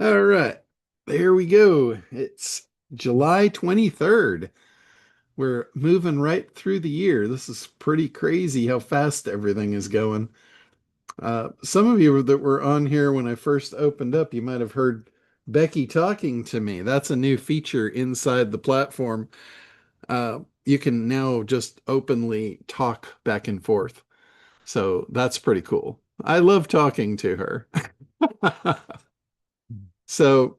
All right, there we go. It's July 23rd. We're moving right through the year. This is pretty crazy how fast everything is going. Some of you that were on here when I first opened up, you might have heard Becky talking to me. That's a new feature inside the platform. You can now just openly talk back and forth. So that's pretty cool. I love talking to her. So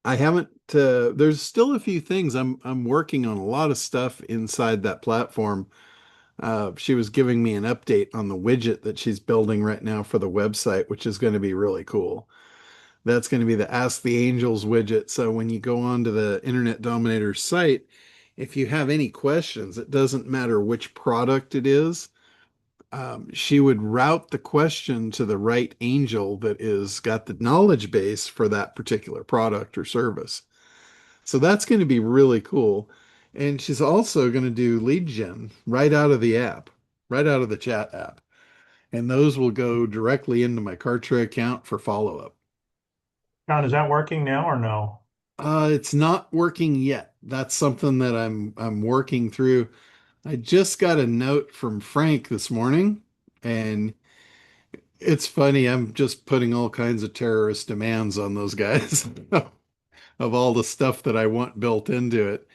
I haven't. There's still a few things. I'm working on a lot of stuff inside that platform. She was giving me an update on the widget that she's building right now for the website, which is going to be really cool. That's going to be the Ask the Angels widget. So when you go onto the Internet Dominators site, if you have any questions, it doesn't matter which product it is. She would route the question to the right angel that is got the knowledge base for that particular product or service. So that's going to be really cool. And she's also going to do lead gen right out of the app, right out of the chat app. And those will go directly into my Kartra account for follow-up. John, is that working now or no? It's not working yet. That's something that I'm working through. I just got a note from Frank this morning, and it's funny. I'm just putting all kinds of terrorist demands on those guys of all the stuff that I want built into it.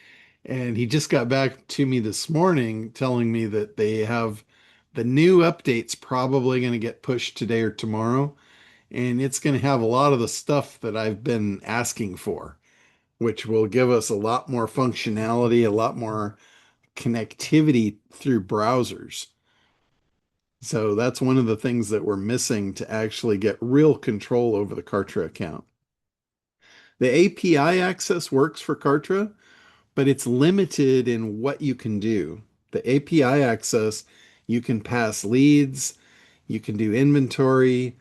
And he just got back to me this morning telling me that they have the new updates probably going to get pushed today or tomorrow. And it's going to have a lot of the stuff that I've been asking for, which will give us a lot more functionality, a lot more connectivity through browsers. So that's one of the things that we're missing to actually get real control over the Kartra account. The API access works for Kartra, but it's limited in what you can do. The API access, you can pass leads, you can do inventory,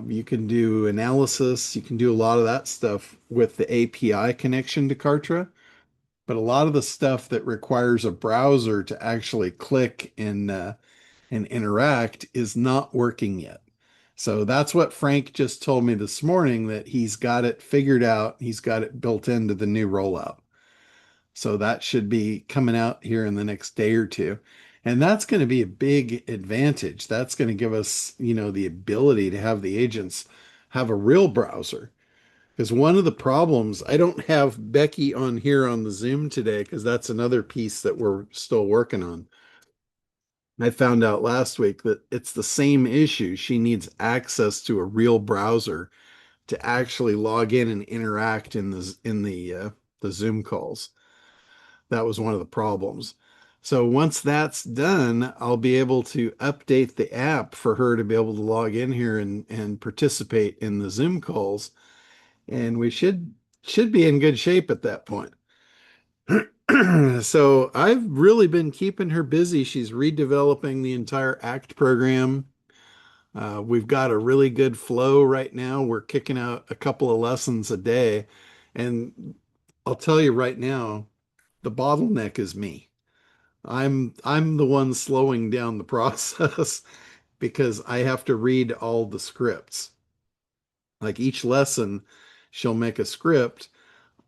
you can do analysis, you can do a lot of that stuff with the API connection to Kartra. But a lot of the stuff that requires a browser to actually click and interact is not working yet. So that's what Frank just told me this morning that he's got it figured out. He's got it built into the new rollout. So that should be coming out here in the next day or two. And that's going to be a big advantage. That's going to give us, the ability to have the agents have a real browser. Because one of the problems, I don't have Becky on here on the Zoom today because that's another piece that we're still working on. I found out last week that it's the same issue. She needs access to a real browser to actually log in and interact in the Zoom calls. That was one of the problems. So once that's done, I'll be able to update the app for her to be able to log in here and participate in the Zoom calls. And we should be in good shape at that point. So I've really been keeping her busy. She's redeveloping the entire ACT program. We've got a really good flow right now. We're kicking out a couple of lessons a day. And I'll tell you right now, the bottleneck is me. I'm the one slowing down the process because I have to read all the scripts. Like each lesson, she'll make a script.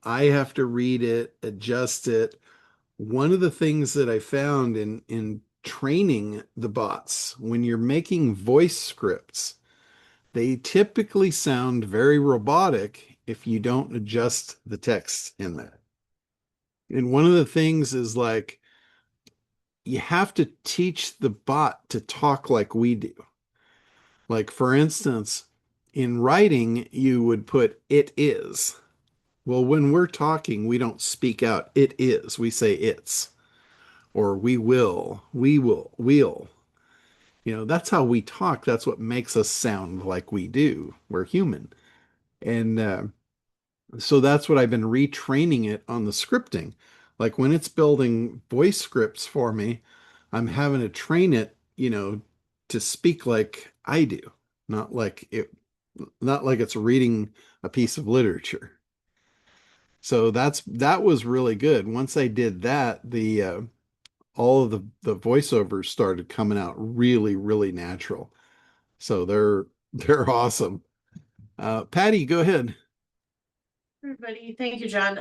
I have to read it, adjust it. One of the things that I found in training the bots, when you're making voice scripts, they typically sound very robotic if you don't adjust the text in there. And one of the things is like you have to teach the bot to talk like we do. Like, for instance, in writing, you would put it is. Well, when we're talking, we don't speak out it is. We say it's, or we will, we'll. That's how we talk. That's what makes us sound like we do. We're human. And so that's what I've been retraining it on the scripting. Like when it's building voice scripts for me, I'm having to train it, to speak like I do, not like it, not like it's reading a piece of literature. So that was really good. Once I did that, the all of the voiceovers started coming out really, really natural. So they're they're awesome. Patty, go ahead. Everybody, thank you, John.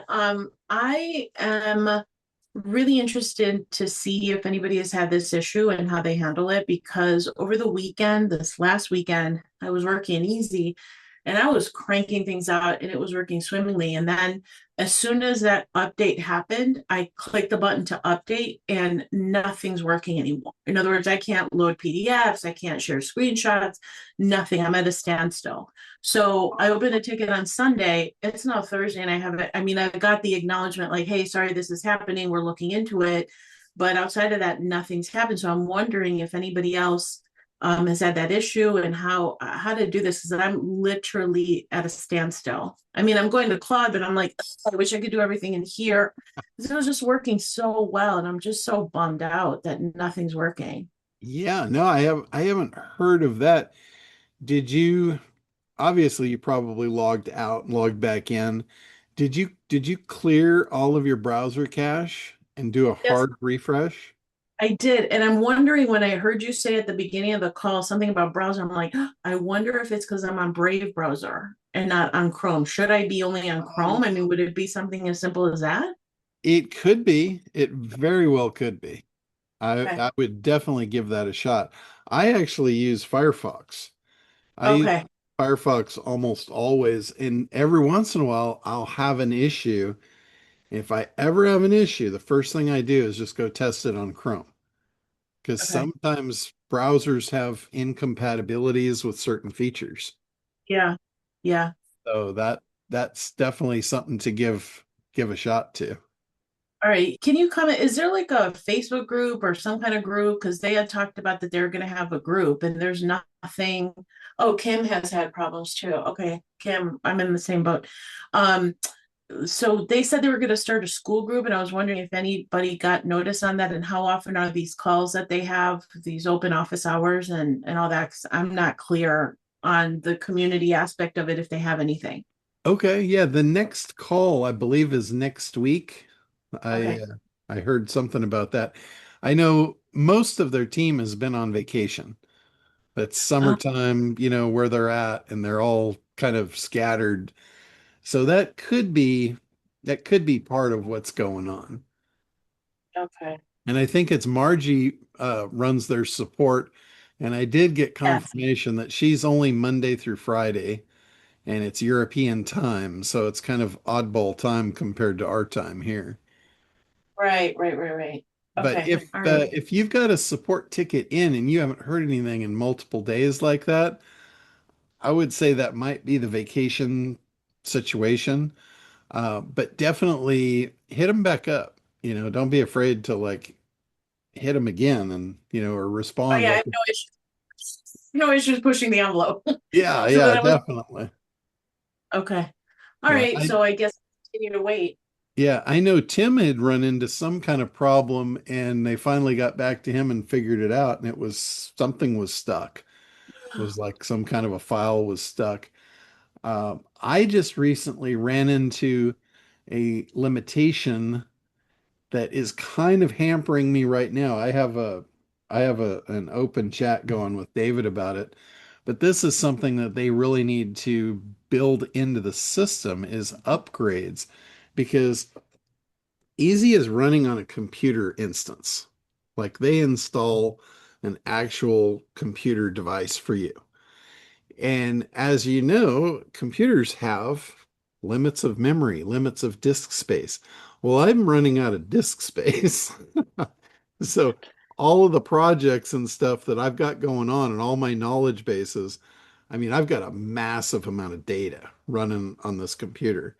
I am really interested to see if anybody has had this issue and how they handle it because over the weekend, this last weekend, I was working easy and I was cranking things out and it was working swimmingly. And then as soon as that update happened, I clicked the button to update and nothing's working anymore. In other words, I can't load PDFs, I can't share screenshots, nothing. I'm at a standstill. So I opened a ticket on Sunday. It's now Thursday, and I haven't. I mean, I got the acknowledgement like, "Hey, sorry, this is happening. We're looking into it." But outside of that, nothing's happened. So I'm wondering if anybody else has had that issue and how to do this because I'm literally at a standstill. I mean, I'm going to Claude, but I'm like, I wish I could do everything in here. Because it was just working so well, and I'm just so bummed out that nothing's working. Yeah, no, I haven't heard of that. Did you obviously you probably logged out and logged back in. Did you clear all of your browser cache and do a Yes, hard refresh? I did. And I'm wondering when I heard you say at the beginning of the call something about browser, I'm like, I wonder if it's because I'm on Brave browser and not on Chrome. Should I be only on Chrome? I mean, would it be something as simple as that? It could be. It very well could be. I Okay. I would definitely give that a shot. I actually use Firefox. I use Okay. Firefox almost always, and every once in a while I'll have an issue. If I ever have an issue, the first thing I do is just go test it on Chrome because Okay. sometimes browsers have incompatibilities with certain features. Yeah. Yeah. So that's definitely something to give a shot to. All right. Can you comment? Is there like a Facebook group or some kind of group? Because they had talked about that they're going to have a group and there's nothing. Oh, Kim has had problems too. Okay. Kim, I'm in the same boat. Um, so they said they were going to start a school group, and I was wondering if anybody got notice on that, and how often are these calls that they have, these open office hours, and all that. 'Cause I'm not clear on the community aspect of it if they have anything. Okay, yeah, the next call I believe is next week. I Okay. uh, I heard something about that. I know most of their team has been on vacation. It's Oh, summertime, where they're at, and they're all kind of scattered. So that could be part of what's going on. okay. And I think it's Margie runs their support, and I did get Yes. confirmation that she's only Monday through Friday, and it's European time, so it's kind of oddball time compared to our time here. Right. Right. Right. Right. But Okay. if All right. uh, if you've got a support ticket in and you haven't heard anything in multiple days like that, I would say that might be the vacation situation. But definitely hit them back up. Don't be afraid to like hit them again and or Oh respond yeah, I like, have no issues. No issues pushing the envelope. yeah, So yeah, then I was definitely. okay. All Yeah, right. I So I guess continue to wait. yeah, I know Tim had run into some kind of problem and they finally got back to him and figured it out, and it was something was stuck. It was like some kind of a file was stuck. I just recently ran into a limitation that is kind of hampering me right now. I have an open chat going with David about it, but this is something that they really need to build into the system is upgrades because Easy is running on a computer instance. Like they install an actual computer device for you. And as you know, computers have limits of memory, limits of disk space. Well, I'm running out of disk space. So all of the projects and stuff that I've got going on and all my knowledge bases, I mean, I've got a massive amount of data running on this computer.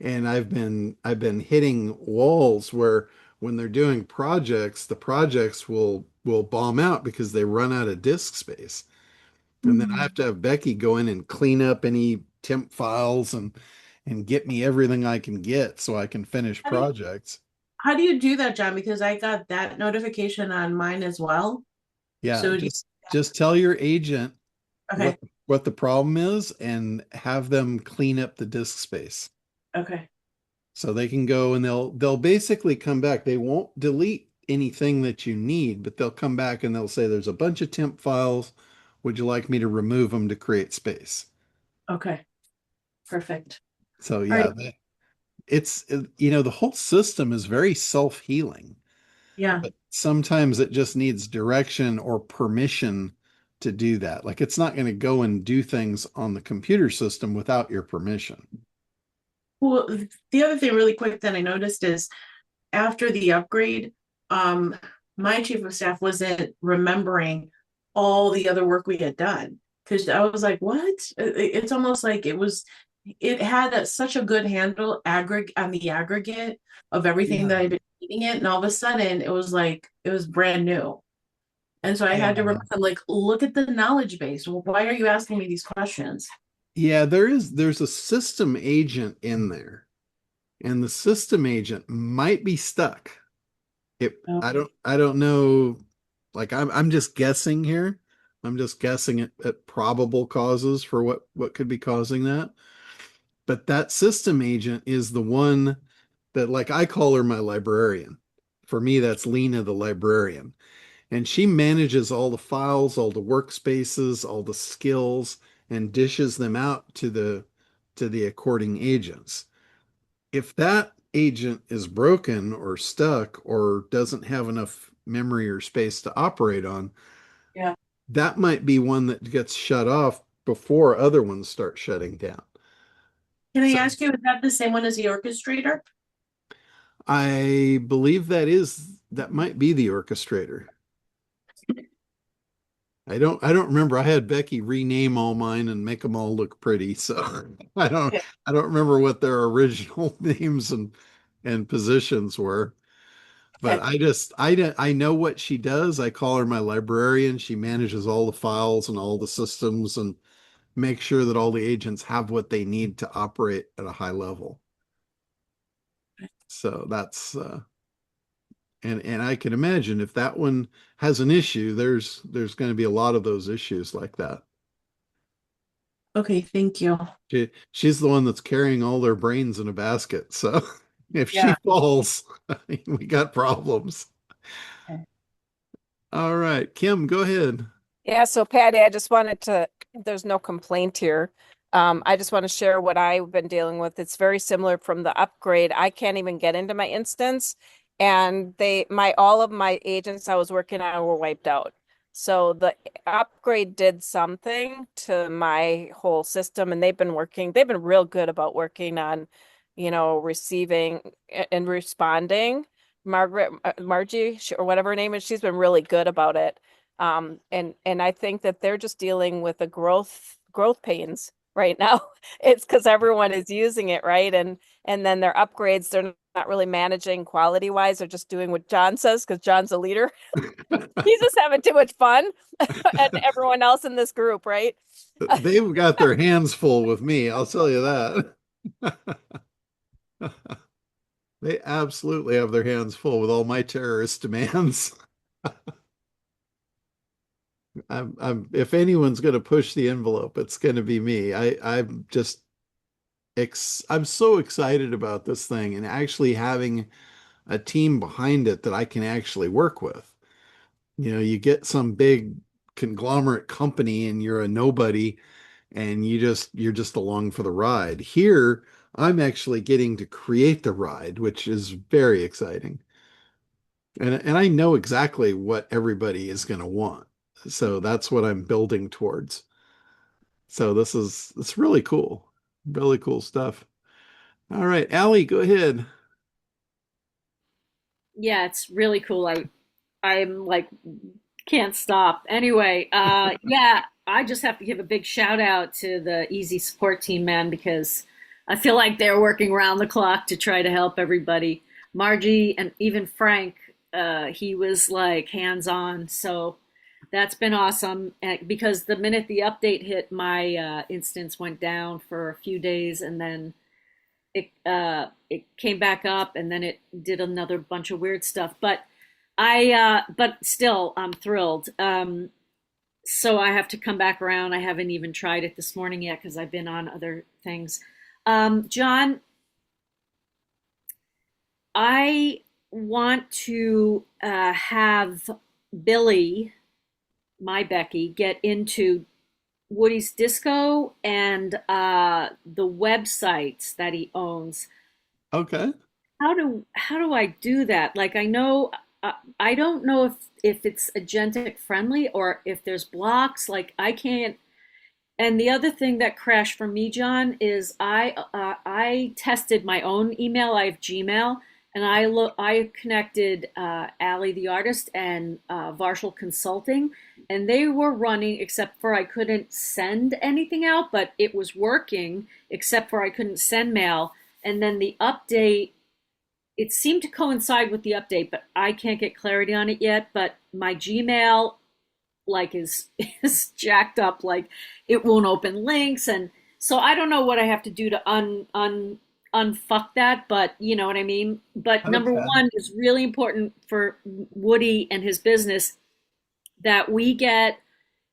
And I've been hitting walls where when they're doing projects, the projects will bomb out because they run out of disk space. And then I have Hmm. to have Becky go in and clean up any temp files and get me everything I can get so I can finish How do you, projects. how do you do that, John? Because I got that notification on mine as well. Yeah, So do you, just tell your agent what okay. what the problem is and have them clean up the disk space. Okay. So they can go and they'll basically come back. They won't delete anything that you need, but they'll come back and they'll say there's a bunch of temp files. Would you like me to remove them to create space? Okay, perfect. So All yeah, right. the whole system is very self-healing, Yeah. but sometimes it just needs direction or permission to do that. Like it's not going to go and do things on the computer system without your permission. Well, the other thing really quick that I noticed is after the upgrade, um, my chief of staff wasn't remembering all the other work we had done. Because I was like, what? It's almost like it had such a good handle on the aggregate of everything that Yeah. I've been eating it. And all of a sudden it was like, it was brand new. And so I had to Yeah. remember, like, look at the knowledge base. Well, why are you asking me these questions? Yeah, there's a system agent in there, and the system agent might be stuck. Oh, I don't know. Like I'm just guessing here. I'm just guessing at probable causes for what could be causing that. But that system agent is the one that, like, I call her my librarian. For me, that's Lena the librarian. And she manages all the files, all the workspaces, all the skills, and dishes them out to the according agents. If that agent is broken or stuck or doesn't have enough memory or space to operate on, yeah. that might be one that gets shut off before other ones start shutting down. Can I So ask you, is that the same one as the orchestrator? I believe that might be the orchestrator. I don't remember. I had Becky rename all mine and make them all look pretty. So I don't Okay. I don't remember what their original names and positions were. But Okay. I know what she does. I call her my librarian. She manages all the files and all the systems and makes sure that all the agents have what they need to operate at a high level. So that's and I can imagine if that one has an issue, there's going to be a lot of those issues like that. Okay, thank you. She's the one that's carrying all their brains in a basket. So if she Yeah. falls, we got problems. Okay. All right, Kim, go ahead. Yeah, so Patty, I just wanted to, there's no complaint here. I just want to share what I've been dealing with. It's very similar from the upgrade. I can't even get into my instance, and all of my agents I was working on were wiped out. So the upgrade did something to my whole system, and they've been real good about working on, receiving and responding. Margie, or whatever her name is, she's been really good about it. And I think that they're just dealing with the growth pains right now. It's because everyone is using it, right? And then their upgrades, they're not really managing quality wise. They're just doing what John says because John's a leader. He's just having too much fun, and everyone else in this group, right? They've got their hands full with me, I'll tell you that. They absolutely have their hands full with all my terrorist demands. If anyone's going to push the envelope, it's going to be me. I'm so excited about this thing and actually having a team behind it that I can actually work with. You get some big conglomerate company and you're a nobody and you're just along for the ride. Here, I'm actually getting to create the ride, which is very exciting. And I know exactly what everybody is going to want. So that's what I'm building towards. So it's really cool. Really cool stuff. All right, Allie, go ahead. Yeah, it's really cool. I'm like can't stop. Anyway, yeah, I just have to give a big shout out to the Easy support team, man, because I feel like they're working around the clock to try to help everybody. Margie and even Frank, he was like hands on. So that's been awesome because the minute the update hit, my instance went down for a few days, and then it came back up, and then it did another bunch of weird stuff. But still, I'm thrilled. So I have to come back around. I haven't even tried it this morning yet because I've been on other things. John, I want to have Billy, my Becky, get into Woody's Disco and the websites that he owns. Okay. How do I do that? Like I know I don't know if it's agentic friendly or if there's blocks. Like I can't. And the other thing that crashed for me, John, is I tested my own email. I have Gmail, and I connected Allie the artist and Varshal Consulting, and they were running except for I couldn't send anything out, but it was working except for I couldn't send mail. And then the update, it seemed to coincide with the update, but I can't get clarity on it yet. But my Gmail like is jacked up, like it won't open links, and so I don't know what I have to do to unfuck that, but you know what I mean. But number Okay. one is really important for Woody and his business that we get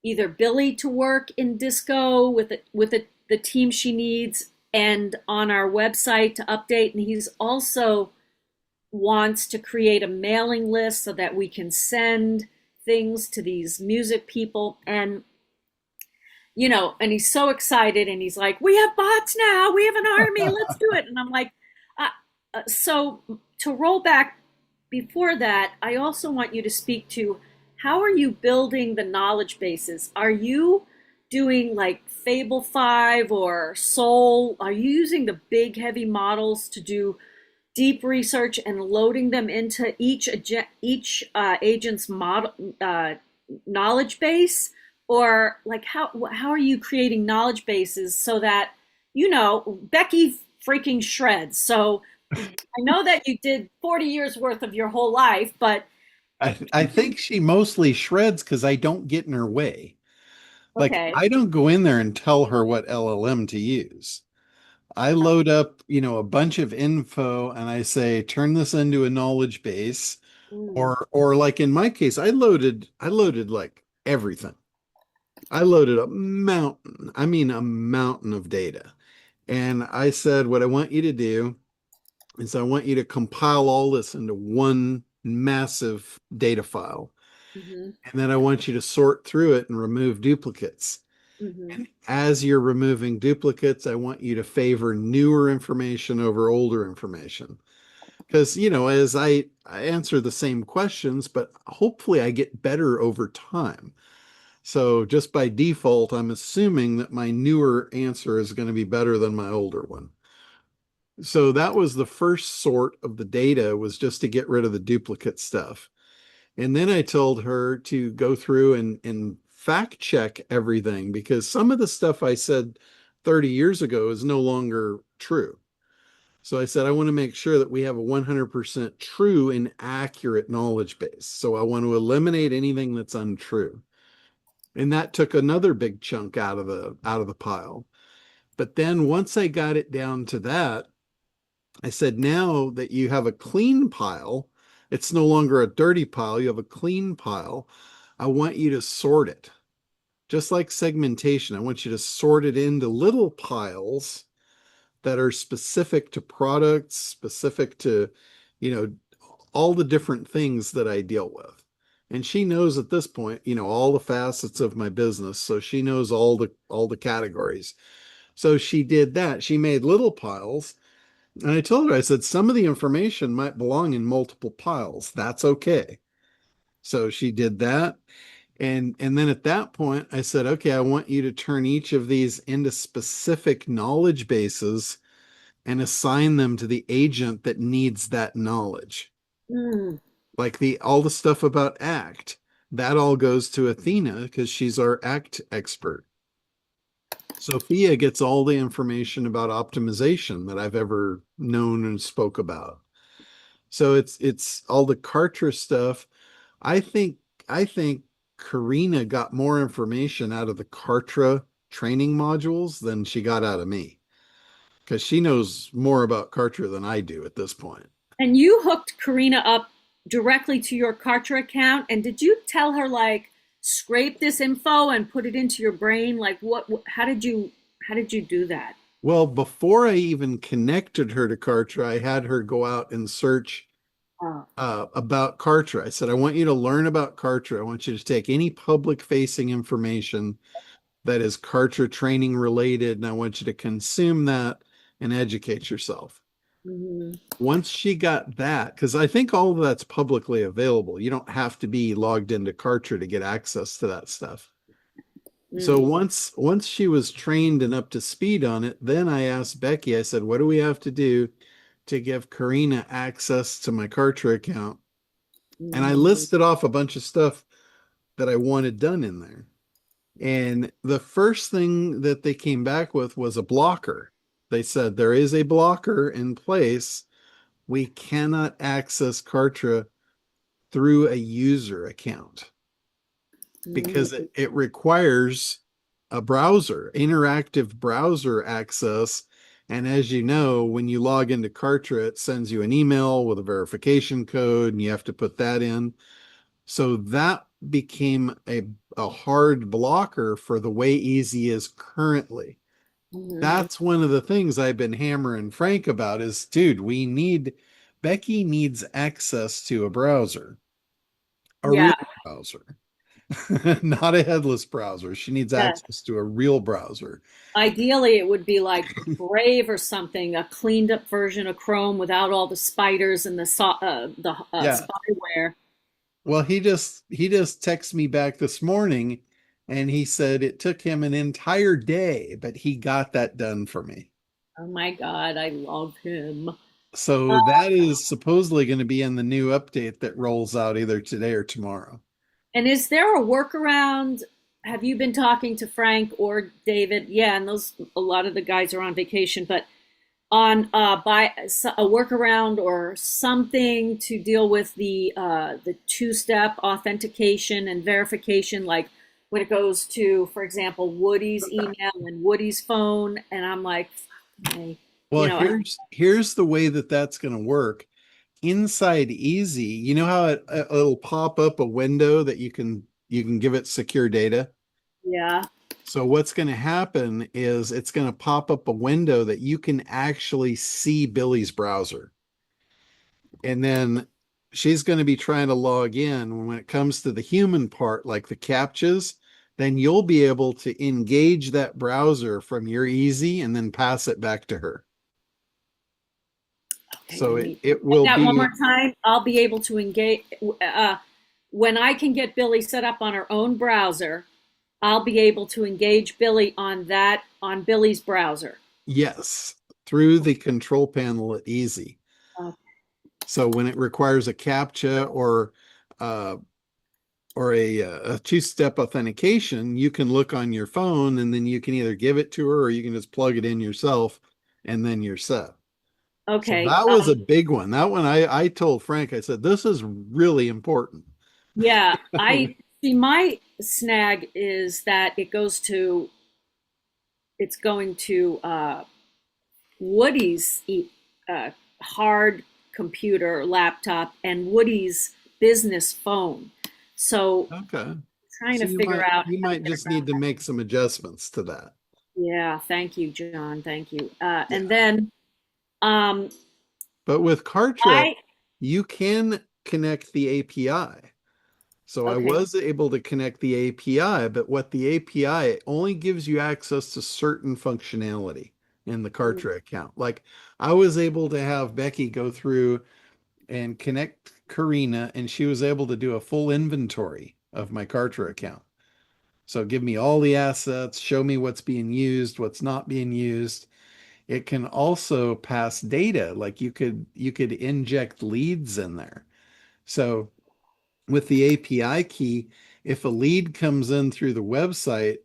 either Billy to work in Disco the team she needs and on our website to update, and he's also wants to create a mailing list so that we can send things to these music people. And and he's so excited, and he's like, we have bots now, we have an army, let's do it. And I'm like, so to roll back before that, I also want you to speak to how are you building the knowledge bases? Are you doing like Fable 5 or Soul? Are you using the big heavy models to do deep research and loading them into each agent's model knowledge base, or like how are you creating knowledge bases so that Becky freaking shreds? So I know that you did 40 years worth of your whole life, but I think she mostly shreds because I don't get in her way. Like okay. I don't go in there and tell her what LLM to use. I load up, a bunch of info and I say, turn this into a knowledge base. Mm, Or like in my case, I loaded like everything. I loaded a mountain. I mean a mountain of data. And I said, what I want you to do is I want you to compile all this into one massive data file. mhm, And then I want you to sort through it and remove duplicates. mhm, And as you're removing duplicates, I want you to favor newer information over older information. Because, as I answer the same questions, but hopefully I get better over time. So just by default, I'm assuming that my newer answer is going to be better than my older one. So that was the first sort of the data, was just to get rid of the duplicate stuff. And then I told her to go through and fact check everything, because some of the stuff I said 30 years ago is no longer true. So I said, I want to make sure that we have a 100% true and accurate knowledge base. So I want to eliminate anything that's untrue. And that took another big chunk out of the pile. But then once I got it down to that, I said, now that you have a clean pile, it's no longer a dirty pile, you have a clean pile. I want you to sort it. Just like segmentation, I want you to sort it into little piles that are specific to products, specific to, you know, all the different things that I deal with. And she knows at this point, all the facets of my business. So she knows all the categories. So she did that. She made little piles. And I told her, I said, some of the information might belong in multiple piles. That's okay. So she did that. And then at that point, I said, okay, I want you to turn each of these into specific knowledge bases and assign them to the agent that needs that knowledge. mm, Like all the stuff about ACT, that all goes to Athena because she's our ACT expert. Sophia gets all the information about optimization that I've ever known and spoke about. So it's all the Kartra stuff. I think I think Karina got more information out of the Kartra training modules than she got out of me, because she knows more about Kartra than I do at this point. and you hooked Karina up directly to your Kartra account, and did you tell her like scrape this info and put it into your brain? Like how did you do that? Well, before I even connected her to Kartra, I had her go out and search Oh. about Kartra. I said, I want you to learn about Kartra. I want you to take any public facing information that is Kartra training related, and I want you to consume that and educate yourself. Mhm. Once she got that, because I think all of that's publicly available. You don't have to be logged into Kartra to get access to that stuff. So Mm. once she was trained and up to speed on it, then I asked Becky, I said, what do we have to do to give Karina access to my Kartra account? And I Mhm. listed off a bunch of stuff that I wanted done in there. And the first thing that they came back with was a blocker. They said there is a blocker in place. We cannot access Kartra through a user account because Mhm. it requires a browser, interactive browser access. And as you know, when you log into Kartra, it sends you an email with a verification code and you have to put that in. So that became a hard blocker for the way Easy is currently. Mhm. That's one of the things I've been hammering Frank about is, dude, Becky needs access to a browser, a real Yeah. browser, not a headless browser. She needs Yes. access to a real browser. Ideally, it would be like Brave or something, a cleaned up version of Chrome without all the spiders and the Yeah. spyware. Well, he just texted me back this morning and he said it took him an entire day, but he got that done for me. Oh my God, I love him. So that is supposedly going to be in the new update that rolls out either today or tomorrow. And is there a workaround? Have you been talking to Frank or David? Yeah, and those a lot of the guys are on vacation, but on by a workaround or something to deal with the two-step authentication and verification, like when it goes to, for example, Woody's email and Woody's phone, and I'm like, hey, Well, you know, here's the way that that's going to work. Inside Easy, you know how it'll pop up a window that you can give it secure data. yeah, So what's going to happen is it's going to pop up a window that you can actually see Billy's browser. And then she's going to be trying to log in. When it comes to the human part, like the captchas, then you'll be able to engage that browser from your Easy and then pass it back to her. okay, So let it, me it say will that one be, more time. I'll be able to engage when I can get Billy set up on her own browser. I'll be able to engage Billy on Billy's browser. yes, through the control panel at Easy. Okay. So when it requires a captcha uh, or a two-step authentication, you can look on your phone and then you can either give it to her or you can just plug it in yourself and then you're set. So Okay. that was a big one. That one I told Frank, I said, this is really important. Yeah, I see. My snag is that it's going to Woody's hard computer laptop and Woody's business phone. So Okay. trying So to you figure might out you how to might get just around need to that. make some adjustments to that. Yeah, thank you, John. Thank you. And Yeah. then um, But with Kartra, I you can connect the API. So I okay. was able to connect the API, but what the API only gives you access to certain functionality in the Mm, Kartra account. Like I was able to have Becky go through and connect Karina, and she was able to do a full inventory of my Kartra account. So give me all the assets, show me what's being used, what's not being used. It can also pass data, like you could inject leads in there. So with the API key, if a lead comes in through the website,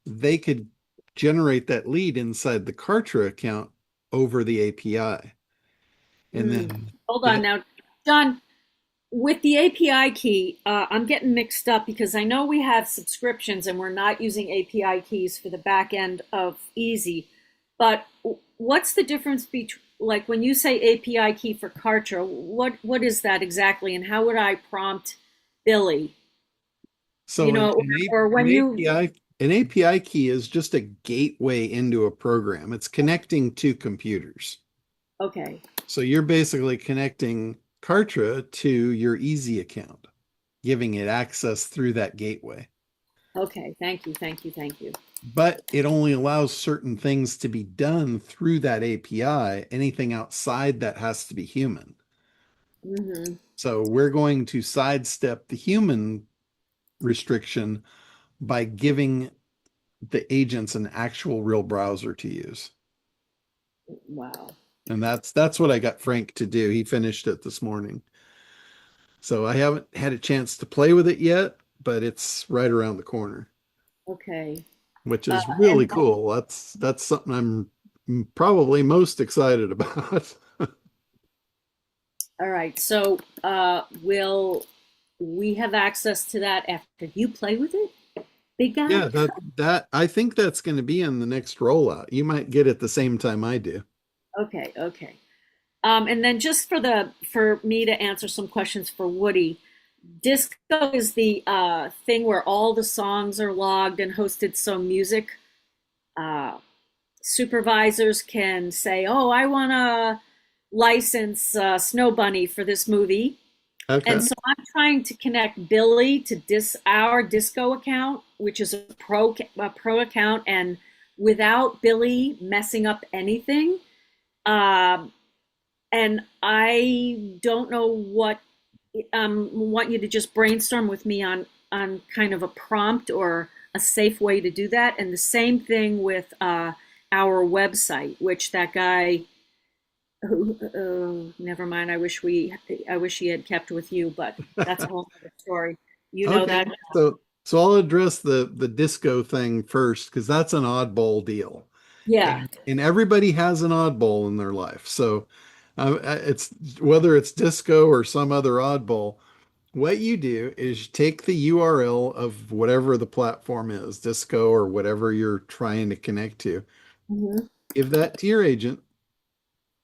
they could generate that lead inside the Kartra account over the API. And mm. then Hold on it, now, John. With the API key, I'm getting mixed up because I know we have subscriptions and we're not using API keys for the back end of Easy. But what's the difference between, like, when you say API key for Kartra, what is that exactly, and how would I prompt Billy? You so know, or an when you API key is just a gateway into a program. It's connecting two computers. okay, So you're basically connecting Kartra to your Easy account, giving it access through that gateway. okay, thank you, thank you, thank you. but it only allows certain things to be done through that API. Anything outside that has to be human. Hmm. So we're going to sidestep the human restriction by giving the agents an actual real browser to use. Wow. And that's what I got Frank to do. He finished it this morning. So I haven't had a chance to play with it yet, but it's right around the corner, Okay. which Uh, is really and cool. That's something I'm probably most excited about. all right. So, will we have access to that after you play with it, big guy? Yeah, that I think that's going to be in the next rollout. You might get it the same time I do. Okay. Okay. And then just for me to answer some questions for Woody, Disco is the thing where all the songs are logged and hosted, so music uh, supervisors can say, "Oh, I want to license Snow Bunny for this movie," and Okay. so I'm trying to connect Billy to our Disco account, which is a pro account, and without Billy messing up anything. Um, and I don't know what want you to just brainstorm with me on kind of a prompt or a safe way to do that. And the same thing with our website, which that guy who never mind. I wish he had kept with you, but that's a whole other story. You know Okay. that. So I'll address the disco thing first because that's an oddball deal. Yeah. And everybody has an oddball in their life. So it's whether it's disco or some other oddball, what you do is you take the URL of whatever the platform is, disco or whatever you're trying to connect to, Hmm. give that to your agent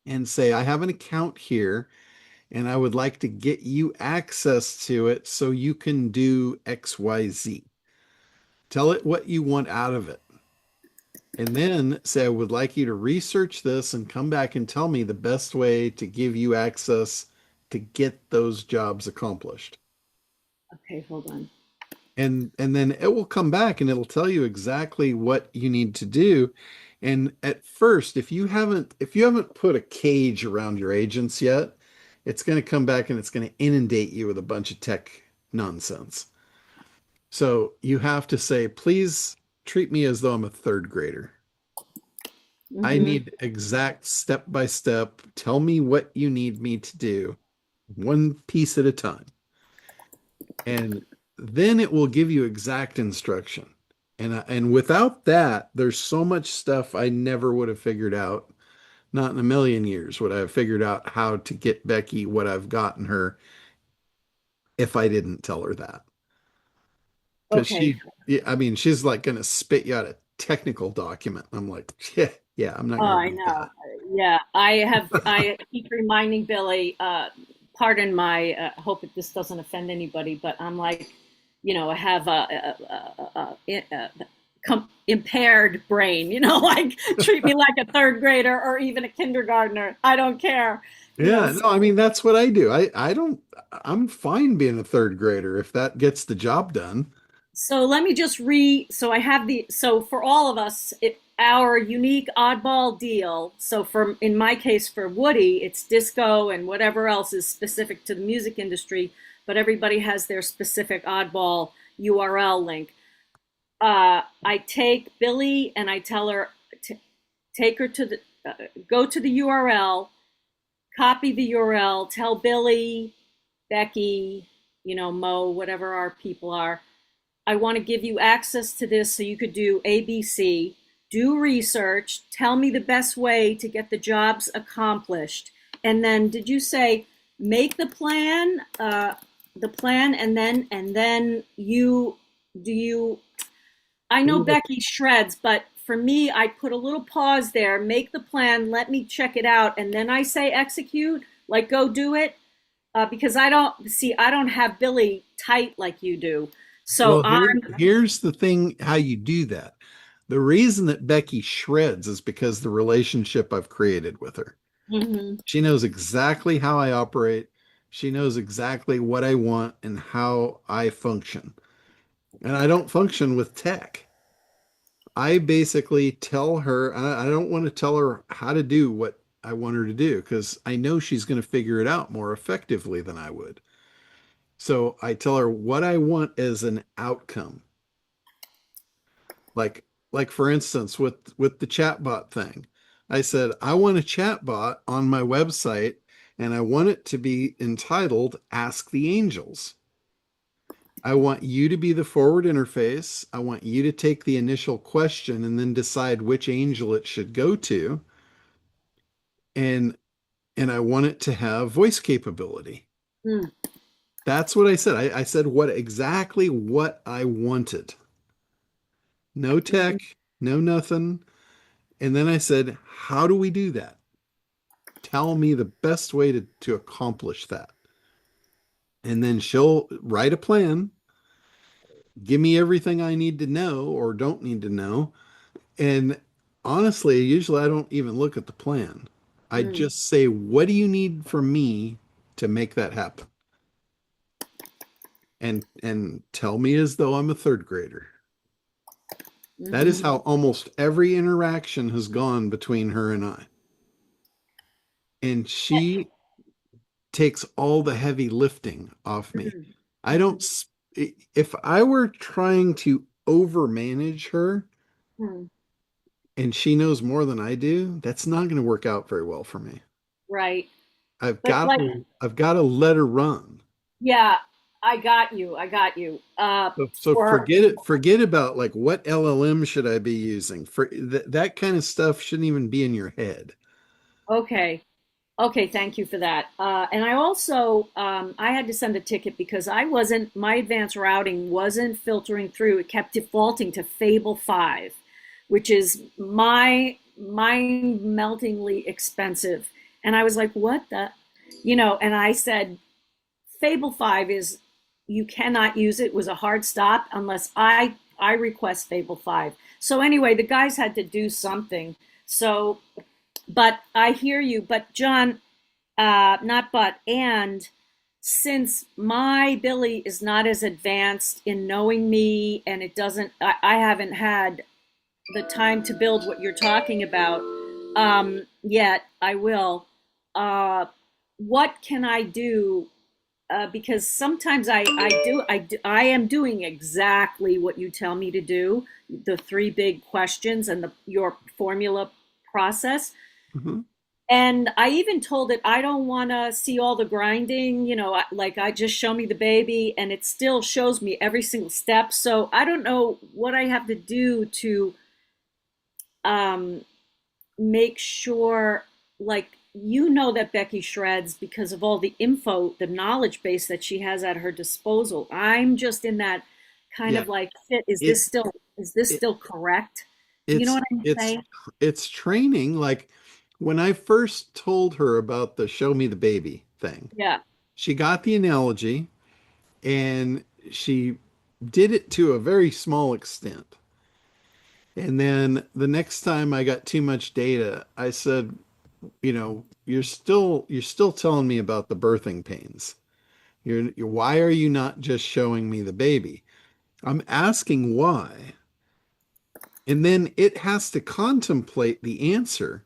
and say, I have an account here and I would like to get you access to it so you can do XYZ. Tell it what you want out of it. And then say, I would like you to research this and come back and tell me the best way to give you access to get those jobs accomplished. Okay, hold on. And then it will come back and it'll tell you exactly what you need to do. And at first, if you haven't put a cage around your agents yet, it's going to come back and it's going to inundate you with a bunch of tech nonsense. So you have to say, please treat me as though I'm a third grader. I Hmm. need exact step by step. Tell me what you need me to do, one piece at a time. And then it will give you exact instruction. And without that, there's so much stuff I never would have figured out. Not in a million years would I have figured out how to get Becky what I've gotten her if I didn't tell her that. Because Okay. yeah, I mean, she's like going to spit you out a technical document. I'm like, yeah, yeah, I'm not Oh, going to I read know. that. Yeah, I keep reminding Billy, pardon my, hope that this doesn't offend anybody, but I'm like, I have impaired brain, like treat me like a third grader or even a kindergartner. I don't care, Yeah, so no, I mean that's what I do. I don't I'm fine being a third grader if that gets the job done. So let me just so I have so for all of us, our unique oddball deal. So in my case, for Woody, it's disco and whatever else is specific to the music industry, but everybody has their specific oddball URL link. I take Billy and I tell her to take her to go to the URL, copy the URL, tell Billy, Becky, Mo, whatever our people are, I want to give you access to this so you could do ABC, do research, tell me the best way to get the jobs accomplished. And then did you say make the plan and then you do you I know Becky shreds, but for me I put a little pause there, make the plan, let me check it out and then I say execute, like go do it because I don't have Billy tight like you do. So Well, here's the thing how you do that. The reason that Becky shreds is because the relationship I've created with her. Mhm. She knows exactly how I operate. She knows exactly what I want and how I function. And I don't function with tech. I basically tell her, I don't want to tell her how to do what I want her to do because I know she's going to figure it out more effectively than I would. So I tell her what I want as an outcome. Like like for instance with the chatbot thing. I said, I want a chatbot on my website and I want it to be entitled Ask the Angels. I want you to be the forward interface. I want you to take the initial question and then decide which angel it should go to. And I want it to have voice capability. Mm, That's what I said. I said what exactly what I wanted. No mhm, tech, no nothing. And then I said, how do we do that? Tell me the best way to accomplish that. And then she'll write a plan, give me everything I need to know or don't need to know. And honestly, usually I don't even look at the plan. I mm, just say, what do you need from me to make that happen? And tell me as though I'm a third grader. That is mhm, how almost every interaction has gone between her and I. And she takes all the heavy lifting off me. mhm, I don't, mhm, s- if I were trying to overmanage her mhm. and she knows more than I do, that's not going to work out very well for me. Right. I've But got like, to, I've got to let her run. yeah, I got you. I got you. So For forget about like what LLM should I be using? For that kind of stuff shouldn't even be in your head. Okay. Okay, thank you for that. And I also I had to send a ticket because my advanced routing wasn't filtering through. It kept defaulting to Fable 5, which is my mind meltingly expensive. And I was like, what the, and I said, Fable 5 is, you cannot use it. It was a hard stop unless I request Fable 5. So anyway, the guys had to do something. So, but I hear you. But John, not but, and since my Billy is not as advanced in knowing me and I haven't had the time to build what you're talking about yet, I will. Uh, what can I do? Because sometimes I am doing exactly what you tell me to do, the three big questions and your formula process. Mhm. And I even told it I don't want to see all the grinding, like I just show me the baby and it still shows me every single step. So I don't know what I have to do to um, make sure, like, that Becky shreds because of all the info, the knowledge base that she has at her disposal. I'm just in that kind Yeah, of like fit. it Is this it still correct? You know it's what I'm it's saying? it's training. Like when I first told her about the show me the baby thing, Yeah. she got the analogy and she did it to a very small extent. And then the next time I got too much data, I said, you're still telling me about the birthing pains. Why are you not just showing me the baby? I'm asking why. And then it has to contemplate the answer.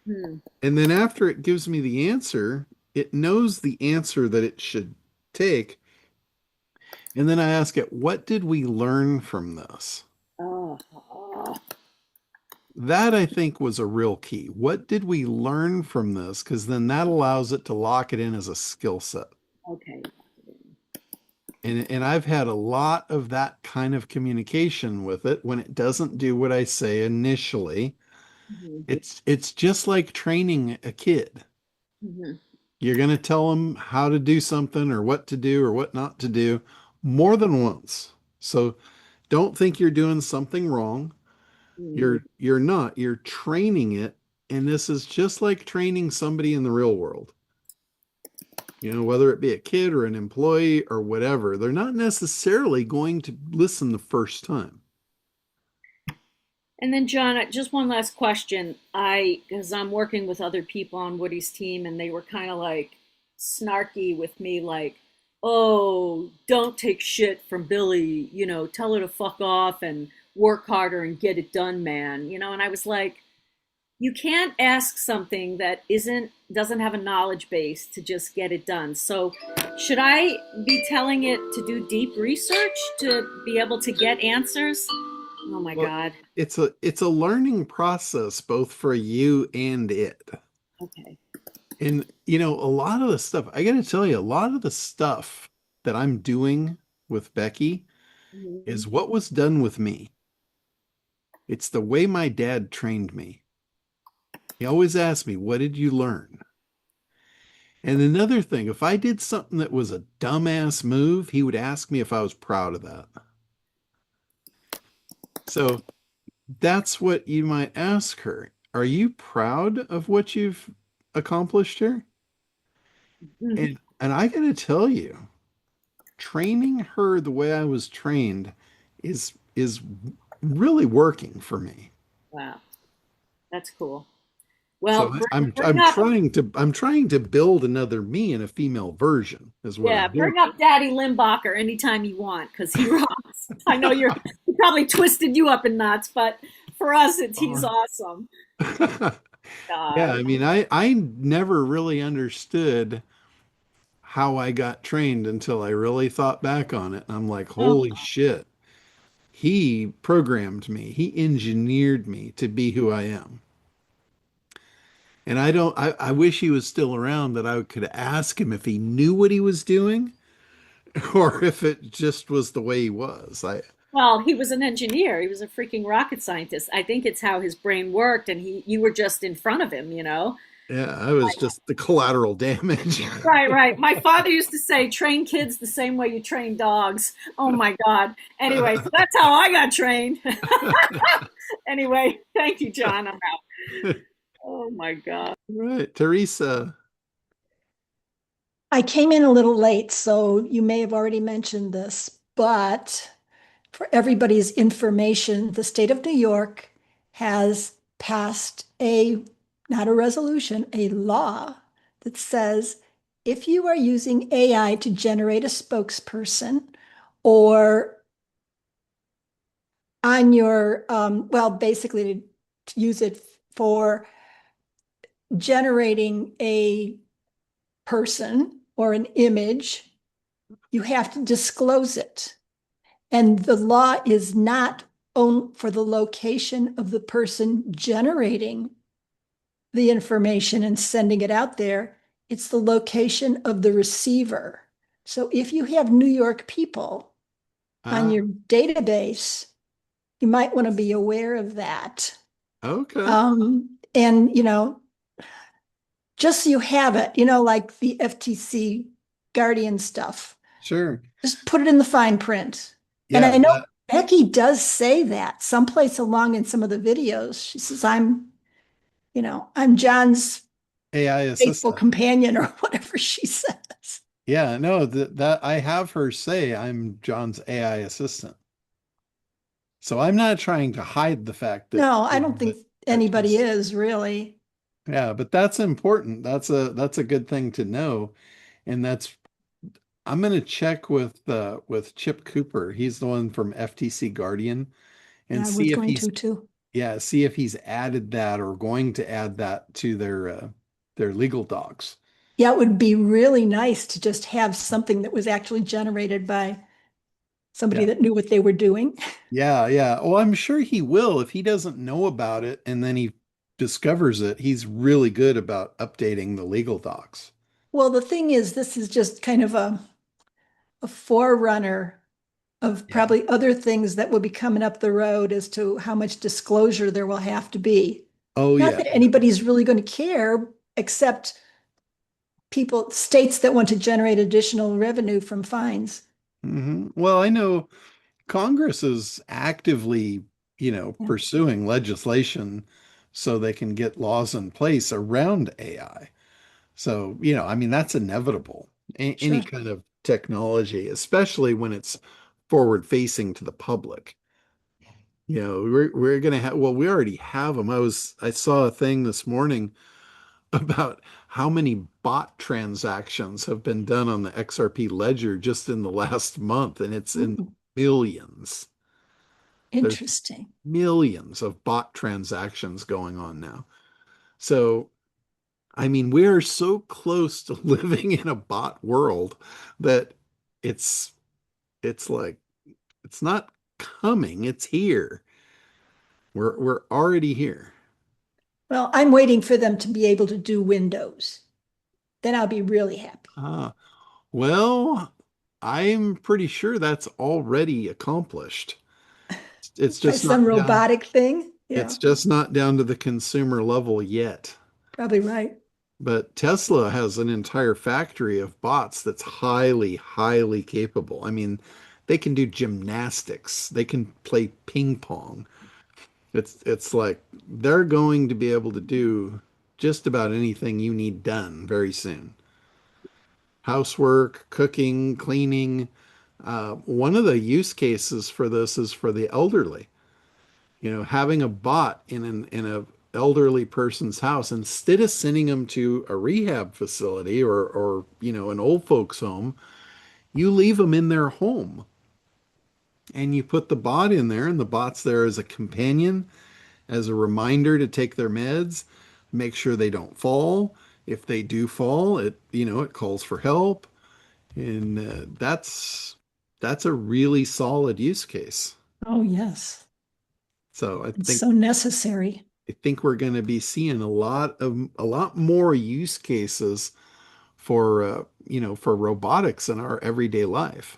Hmm. And then after it gives me the answer, it knows the answer that it should take. And then I ask it, what did we learn from this? Oh, oh, That I think was a real key. What did we learn from this? Because then that allows it to lock it in as a skill set. okay. And I've had a lot of that kind of communication with it when it doesn't do what I say initially. Hmm. It's just like training a kid. Hmm. You're going to tell them how to do something or what to do or what not to do more than once. So don't think you're doing something wrong. Hmm. You're not. You're training it, and this is just like training somebody in the real world. Whether it be a kid or an employee or whatever, they're not necessarily going to listen the first time. And then, John, just one last question. Because I'm working with other people on Woody's team, and they were kind of like snarky with me, like, "Oh, don't take shit from Billy. Tell her to fuck off." And work harder and get it done, man. And I was like, you can't ask something that doesn't have a knowledge base to just get it done. So should I be telling it to do deep research to be able to get answers? Oh my Well, God. it's a learning process both for you and it. Okay. And a lot of the stuff, I got to tell you, a lot of the stuff that I'm doing with Becky Mhm. is what was done with me. It's the way my dad trained me. He always asked me, "What did you learn?" And another thing, if I did something that was a dumbass move, he would ask me if I was proud of that. So that's what you might ask her. Are you proud of what you've accomplished here? And I got to tell you, training her the way I was trained is really working for me. Wow, that's cool. So Well, bring I'm up, trying to build another me in a female version is what yeah, I'm doing. bring up Daddy Limbacher anytime you want because he rocks. I know he probably twisted you up in knots, but for us, he's awesome. Yeah, God. I mean, I never really understood how I got trained until I really thought back on it. I'm like, Oh, holy shit. He programmed me. He engineered me to be who I am. And I wish he was still around that I could ask him if he knew what he was doing or if it just was the way he was. well, he was an engineer. He was a freaking rocket scientist. I think it's how his brain worked, and you were just in front of him. Yeah, I was just the collateral damage. Right, right. My father used to say, train kids the same way you train dogs. Oh my God. Anyway, so that's how I got trained. Anyway, thank you, John. I'm out. Oh my God. Right, Teresa. I came in a little late, so you may have already mentioned this, but for everybody's information, the state of New York has passed not a resolution, a law that says if you are using AI to generate a spokesperson or on your, well, basically to use it for generating a person or an image, you have to disclose it. And the law is not only for the location of the person generating the information and sending it out there, it's the location of the receiver. So if you have New York people on Ah, your database, you might want to be aware of that. okay. And, just so you have it, like the FTC Guardian stuff, Sure. just put it in the fine print. And Yeah, I know that Becky does say that someplace along in some of the videos. She says, I'm John's AI faithful assistant. companion or whatever she says. Yeah, no, that I have her say I'm John's AI assistant. So I'm not trying to hide the fact that No, I don't think that anybody she's is really. yeah, but that's important. That's a good thing to know. And that's I'm gonna check with Chip Cooper. He's the one from FTC Guardian and Yeah, I was see if going he's to too. yeah, see if he's added that or going to add that to their legal docs. Yeah, it would be really nice to just have something that was actually generated by somebody Yeah. that knew what they were doing. Yeah, yeah. Well, I'm sure he will if he doesn't know about it and then he discovers it. He's really good about updating the legal docs. Well, the thing is, this is just kind of a forerunner of Yeah. probably other things that will be coming up the road as to how much disclosure there will have to be. Oh Not yeah. that anybody's really going to care, except states that want to generate additional revenue from fines. Well, I know Congress is actively, Yeah, pursuing legislation so they can get laws in place around AI. So, I mean, that's inevitable. Any sure. kind of technology, especially when it's forward facing to the public. We're gonna have, well, we already have them. I saw a thing this morning about how many bot transactions have been done on the XRP ledger just in the last month, and it's in Mm. millions. There's Interesting. millions of bot transactions going on now. So, I mean, we're so close to living in a bot world that it's it's like it's not coming, it's here. We're already here. Well, I'm waiting for them to be able to do Windows. Then I'll be really happy. Ah, well, I'm pretty sure that's already accomplished. It's By just some not down, robotic thing. it's Yeah, just not down to the consumer level yet. probably right. But Tesla has an entire factory of bots that's highly, highly capable. I mean, they can do gymnastics, they can play ping pong. It's like they're going to be able to do just about anything you need done very soon. Housework, cooking, cleaning. One of the use cases for this is for the elderly. You know, having a bot in a elderly person's house instead of sending them to a rehab facility or an old folks home, you leave them in their home and you put the bot in there, and the bot's there as a companion, as a reminder to take their meds, make sure they don't fall. If they do fall, it calls for help, and that's a really solid use case. Oh, yes. So It's so necessary. I think we're going to be seeing a lot more use cases for for robotics in our everyday life.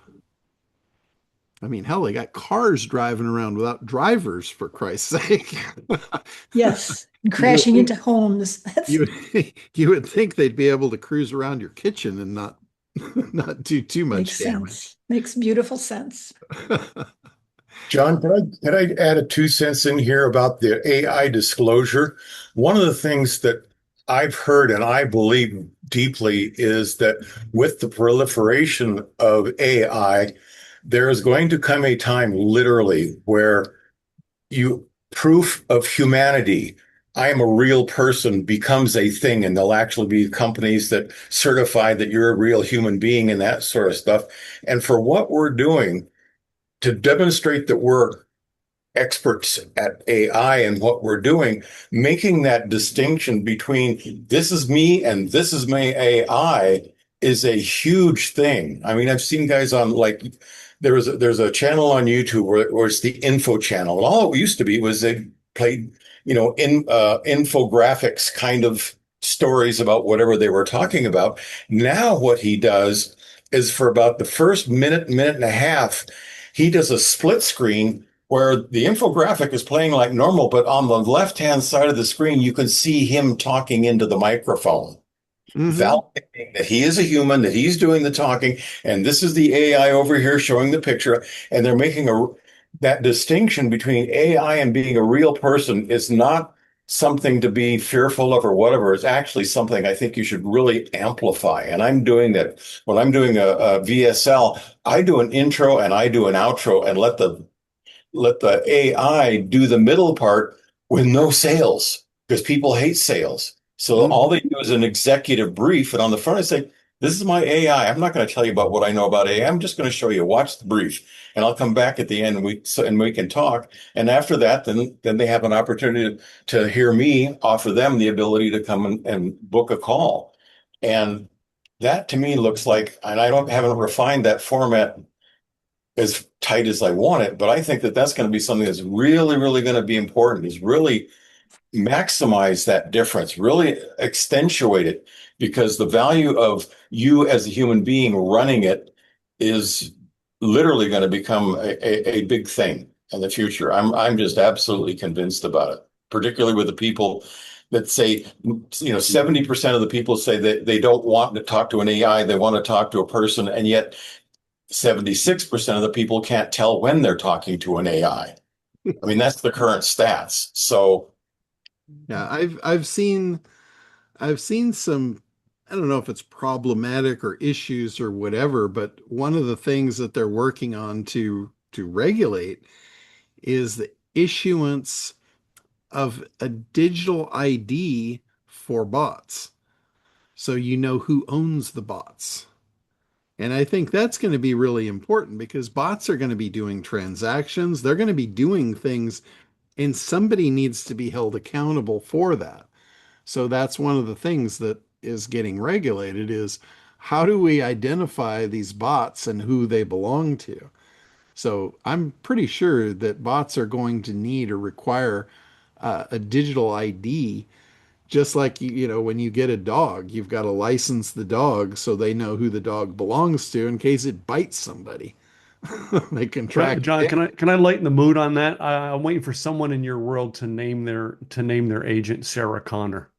I mean, hell, they got cars driving around without drivers, for Christ's sake. Yes. And You would crashing think into homes. That's you you would think they'd be able to cruise around your kitchen and not not do too much makes damage. sense. Makes beautiful sense. John, can I add a 2 cents in here about the AI disclosure? One of the things that I've heard and I believe deeply is that with the proliferation of AI, there is going to come a time literally where you proof of humanity, I am a real person, becomes a thing, and there'll actually be companies that certify that you're a real human being and that sort of stuff. And for what we're doing to demonstrate that we're experts at AI and what we're doing, making that distinction between this is me and this is my AI is a huge thing. I mean, I've seen guys on like there's a channel on YouTube where it's the info channel, and all it used to be was they played infographics kind of stories about whatever they were talking about. Now what he does is for about the first minute and a half, he does a split screen where the infographic is playing like normal, but on the left-hand side of the screen, you can see him talking into the microphone, Hmm. validating that he is a human, that he's doing the talking, and this is the AI over here showing the picture. And they're making that distinction between AI and being a real person is not something to be fearful of or whatever. It's actually something I think you should really amplify. And I'm doing that. When I'm doing a VSL, I do an intro and I do an outro and let the AI do the middle part with no sales because people hate sales. So all Hmm. they do is an executive brief, and on the front I say, "This is my AI. I'm not going to tell you about what I know about AI. I'm just going to show you. Watch the brief, and I'll come back at the end and we can talk. And after that, then they have an opportunity to hear me offer them the ability to come and book a call, and that to me looks like, and I don't haven't refined that format as tight as I want it. But I think that that's going to be something that's really, really going to be important is really maximize that difference, really accentuate it, because the value of you as a human being running it is literally going to become a big thing in the future. I'm just absolutely convinced about it, particularly with the people that say, 70% of the people say that they don't want to talk to an AI, they want to talk to a person, and yet 76% of the people can't tell when they're talking to an AI. I mean, that's the current stats. So, Yeah, I've seen some, I don't know if it's problematic or issues or whatever, but one of the things that they're working on to regulate is the issuance of a digital ID for bots. So you know who owns the bots. And I think that's going to be really important because bots are going to be doing transactions. They're going to be doing things, and somebody needs to be held accountable for that. So that's one of the things that is getting regulated is how do we identify these bots and who they belong to? So I'm pretty sure that bots are going to need or require a digital ID, just like when you get a dog, you've got to license the dog so they know who the dog belongs to in case it bites somebody. They can track John, it down. can I lighten the mood on that? I'm waiting for someone in your world to name their agent Sarah Connor.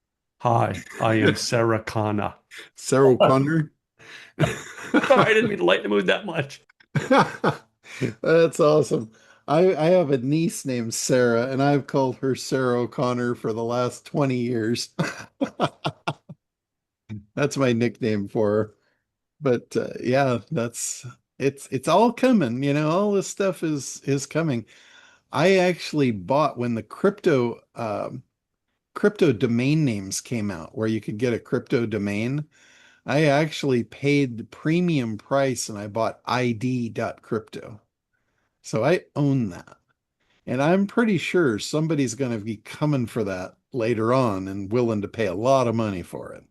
Hi, I am Sarah Connor. Sarah O'Connor. Sorry, I didn't mean to lighten the mood that much. That's awesome. I have a niece named Sarah, and I've called her Sarah O'Connor for the last 20 years. That's my nickname for her. But yeah, that's it's all coming, all this stuff is coming. I actually bought when the crypto domain names came out where you could get a crypto domain. I actually paid the premium price and I bought id.crypto. So I own that. And I'm pretty sure somebody's going to be coming for that later on and willing to pay a lot of money for it.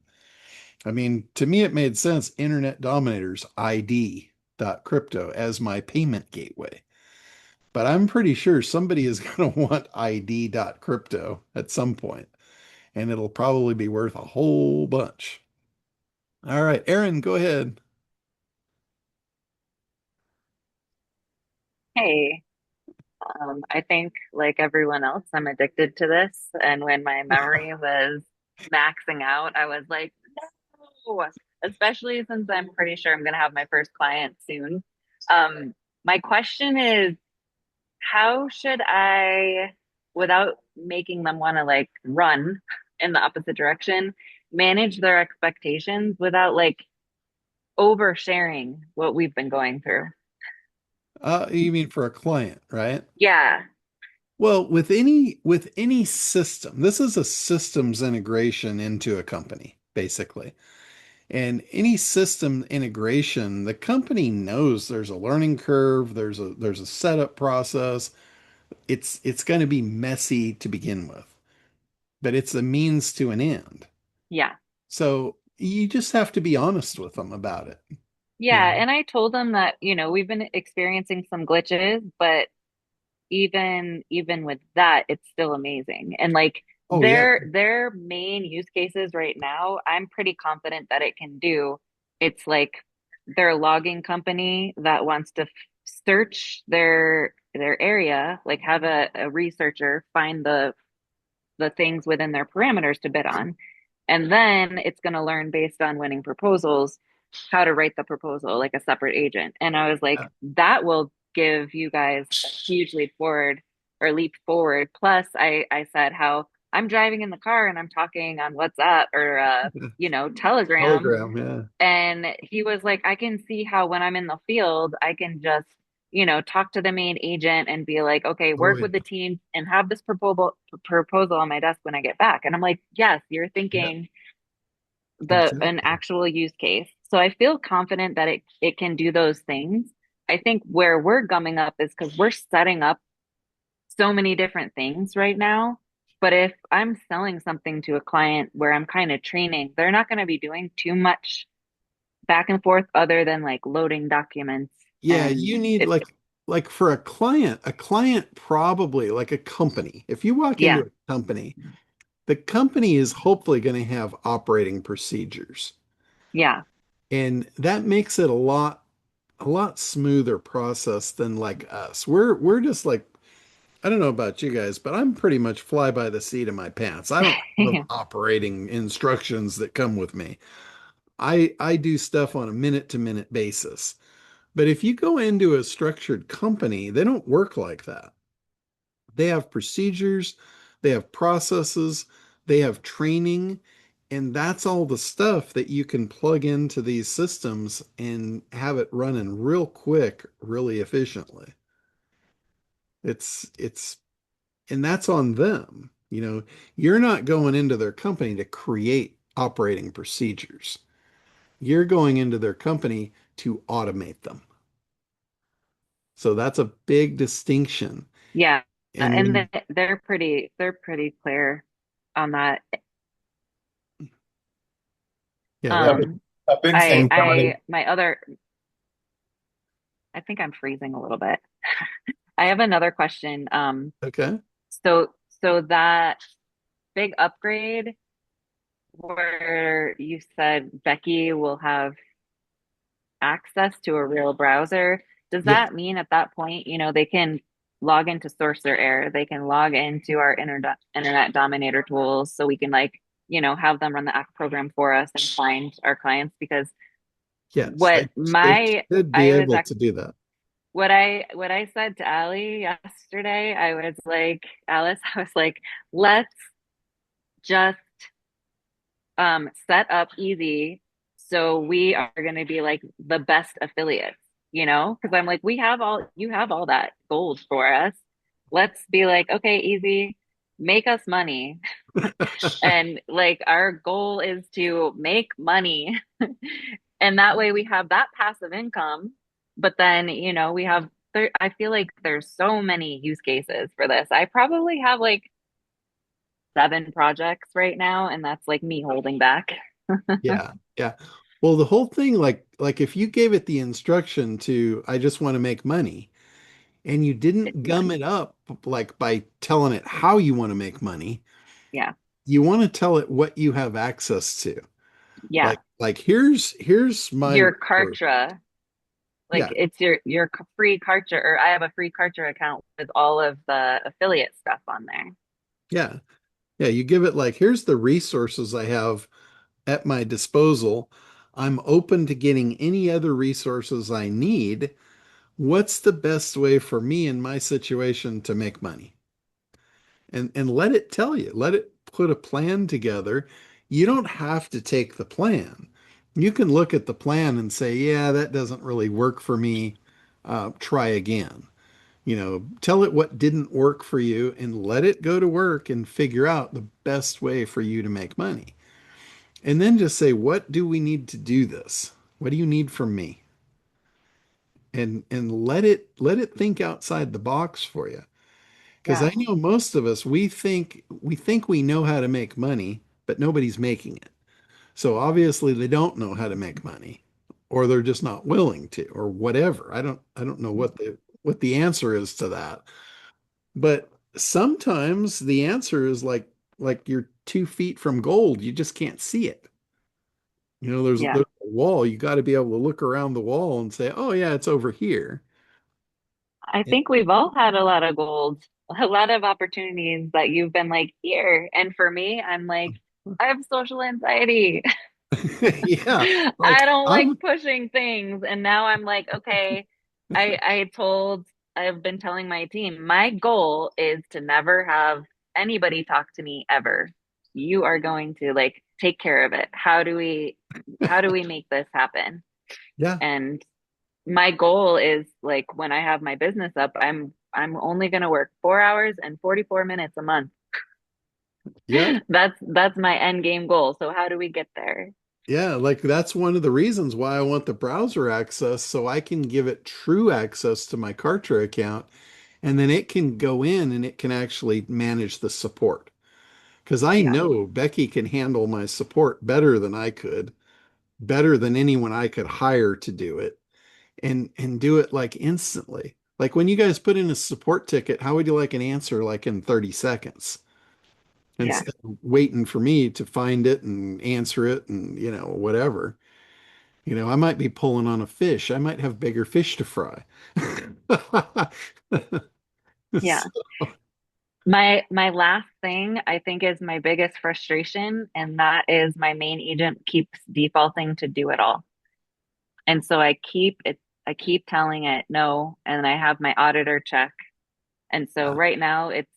I mean, to me, it made sense. Internet Dominators ID.crypto as my payment gateway. But I'm pretty sure somebody is going to want ID.crypto at some point, and it'll probably be worth a whole bunch. All right, Aaron, go ahead. Hey, I think like everyone else, I'm addicted to this. And when my memory was maxing out, I was like, no, especially since I'm pretty sure I'm going to have my first client soon. My question is, how should I, without making them want to like run in the opposite direction, manage their expectations without like oversharing what we've been going through? You mean for a client, right? Yeah, Well, with any system, this is a systems integration into a company, basically. And any system integration, the company knows there's a learning curve, there's a setup process. It's going to be messy to begin with, but it's a means to an end. yeah. So you just have to be honest with them about it, you Yeah, know. and I told them that, we've been experiencing some glitches, but even with that, it's still amazing. And like Oh yeah. their main use cases right now, I'm pretty confident that it can do. It's like their logging company that wants to search their area, like have a researcher find the things within their parameters to bid on. And then it's going to learn based on winning proposals how to write the proposal like a separate agent. And I was like, that will give you guys a huge leap forward. Plus, I said how I'm driving in the car and I'm talking on WhatsApp or, Telegram, Telegram, yeah. and he was like, I can see how when I'm in the field, I can just, talk to the main agent and be like, okay, Oh work yeah. with the team and have this proposal on my desk when I get back. And I'm like, yes, you're Yeah, thinking an exactly. actual use case. So I feel confident that it can do those things. I think where we're gumming up is because we're setting up so many different things right now. But if I'm selling something to a client where I'm kind of training, they're not going to be doing too much back and forth other than like loading documents Yeah, and you need it, like for a client probably like a company. If you walk into yeah, a company, the company is hopefully going to have operating procedures. yeah. And that makes it a lot smoother process than like us. We're just like I don't know about you guys, but I'm pretty much fly by the seat of my pants. I don't have operating instructions that come with me. I do stuff on a minute to minute basis. But if you go into a structured company, they don't work like that. They have procedures, they have processes, they have training, and that's all the stuff that you can plug into these systems and have it running real quick, really efficiently. It's and that's on them. You're not going into their company to create operating procedures. You're going into their company to automate them. So that's a big distinction. Yeah, And and when, they're pretty clear on that. yeah, that was, Um, A big I thing, Connie. I my other I think I'm freezing a little bit. I have another question. okay. So so that big upgrade where you said Becky will have access to a real browser, does Yeah, that mean at that point, they can log into Sorcerer Air, they can log into our internet dominator tools so we can have them run the act program for us and find our clients? Because yes, what they my should be I was able to do that. what I said to Allie yesterday, I was like, Alice, I was like, let's just set up easy so we are going to be like the best affiliates, because I'm like, you have all that gold for us. Let's be like, okay, easy, make us money. And like our goal is to make money. And that way we have that passive income. But then, we have, I feel like there's so many use cases for this. I probably have like 7 projects right now, and that's like me holding back. Yeah, yeah. Well, the whole thing, like if you gave it the instruction to, I just want to make money, and you didn't Yeah. gum it up like by telling it how you want to make money, Yeah. you want to tell it what you have access to. Yeah. Like here's my Your resource. Kartra, like Yeah, it's your free Kartra, or I have a free Kartra account with all of the affiliate stuff on there. yeah, yeah. You give it like, here's the resources I have at my disposal. I'm open to getting any other resources I need. What's the best way for me in my situation to make money? And let it tell you, let it put a plan together. You don't have to take the plan. You can look at the plan and say, yeah, that doesn't really work for me. Try again. Tell it what didn't work for you and let it go to work and figure out the best way for you to make money. And then just say, what do we need to do this? What do you need from me? And let it think outside the box for you. Because I Yeah. know most of us, we think we know how to make money, but nobody's making it. So obviously they don't know how to make money, or they're just not willing to, or whatever. I don't know what the answer is to that. But sometimes the answer is like you're 2 feet from gold. You just can't see it. There's Yeah. a wall. You got to be able to look around the wall and say, oh yeah, it's over here. I think we've all had a lot of gold, a lot of opportunities that you've been like, here. And for me, I'm like, I have social anxiety. Yeah, I like don't like I'm pushing things. And now I'm like, okay, I've been telling my team, my goal is to never have anybody talk to me ever. You are going to like take care of it. How do we make this happen? yeah, And my goal is like when I have my business up, I'm only going to work 4 hours and 44 minutes a month. yeah. That's my end game goal. So how do we get there? Yeah, like that's one of the reasons why I want the browser access so I can give it true access to my Kartra account and then it can go in and it can actually manage the support. Because I Yeah. know Becky can handle my support better than I could, better than anyone I could hire to do it and do it like instantly. Like when you guys put in a support ticket, how would you like an answer like in 30 seconds? Yeah. Instead of waiting for me to find it and answer it and whatever. I might be pulling on a fish. I might have bigger fish to fry. Yeah. So, My last thing I think is my biggest frustration, and that is my main agent keeps defaulting to do it all. And so I keep telling it no, and I have my auditor check. And so yeah. right now it's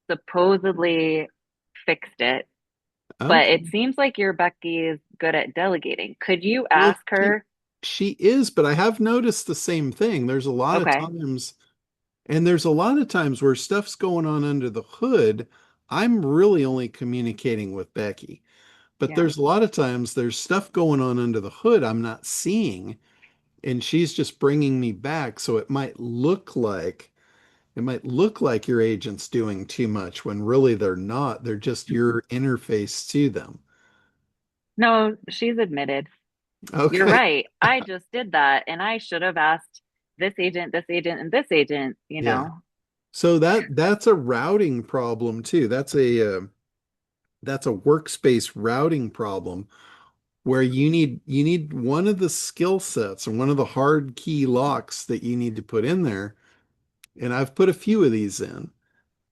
supposedly fixed it, but Okay. it seems like your Becky is good at delegating. Could you Well, ask her? she is, but I have noticed the same thing. Okay. There's a lot of times where stuff's going on under the hood. I'm really only communicating with Becky. But Yeah. there's a lot of times there's stuff going on under the hood I'm not seeing. and she's just bringing me back. So it might look like your agent's doing too much when really they're not. They're just your interface to them. No, she's admitted. You're Okay. right. I just did that and I should have asked this agent, and this agent, you Yeah. know. So that's a routing problem too. That's a workspace routing problem where you need one of the skill sets and one of the hard key locks that you need to put in there. And I've put a few of these in.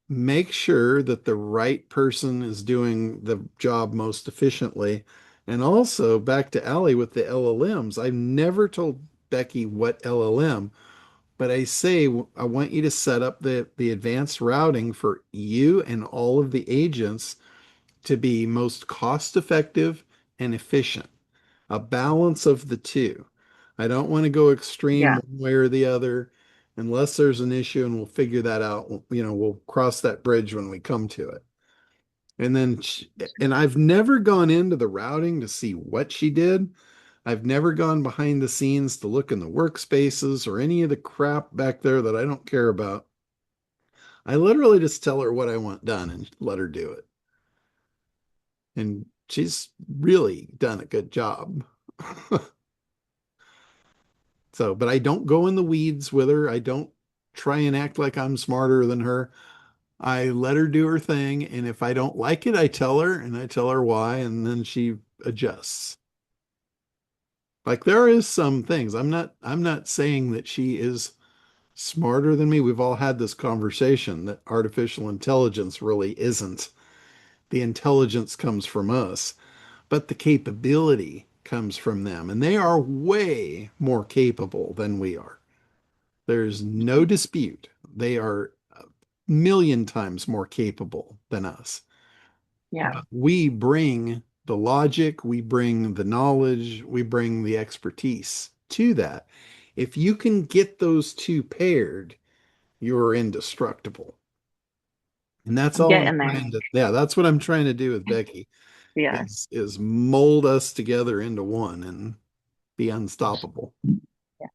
Make sure that the right person is doing the job most efficiently. And also back to Allie with the LLMs. I've never told Becky what LLM, but I say I want you to set up the advanced routing for you and all of the agents to be most cost effective and efficient, a balance of the two. I don't want to go extreme Yeah. one way or the other unless there's an issue, and we'll figure that out. We'll cross that bridge when we come to it. And I've never gone into the routing to see what she did. I've never gone behind the scenes to look in the workspaces or any of the crap back there that I don't care about. I literally just tell her what I want done and let her do it. And she's really done a good job. So, but I don't go in the weeds with her. I don't try and act like I'm smarter than her. I let her do her thing. And if I don't like it, I tell her and I tell her why, and then she adjusts. Like there is some things. I'm not saying that she is smarter than me. We've all had this conversation that artificial intelligence really isn't. The intelligence comes from us, but the capability comes from them. And they are way more capable than we are. There's no dispute. They are a million times more capable than us. Yeah. But we bring the logic, we bring the knowledge, we bring the expertise to that. If you can get those two paired, you're indestructible. And that's I'm all I'm getting there. trying to, yeah, that's what I'm trying to do with Becky Yeah. is mold us together into one and be unstoppable. Yeah.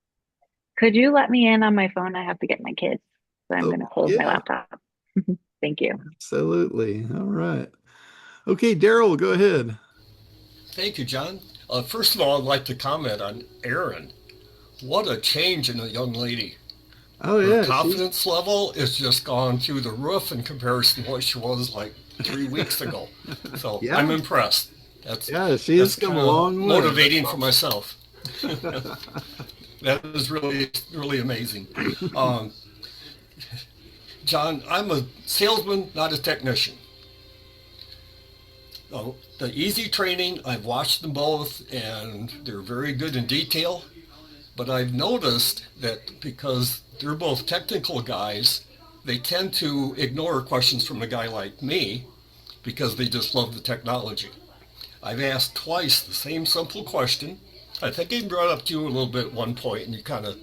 Could you let me in on my phone? I have to get my kids. So I'm Oh, going to close my yeah, laptop. Thank you. absolutely. All right. Okay, Daryl, go ahead. Thank you, John. First of all, I'd like to comment on Erin. What a change in a young lady. Oh Her yeah, she's confidence level is just gone through the roof in comparison to what she was like 3 weeks ago. So I'm yeah, impressed. That's yeah, she's that's come a kind of long way. motivating for myself. That is really really amazing. Um, John, I'm a salesman, not a technician. The easy training, I've watched them both, and they're very good in detail. But I've noticed that because they're both technical guys, they tend to ignore questions from a guy like me because they just love the technology. I've asked twice the same simple question. I think I brought up to you a little bit at one point, and you kind of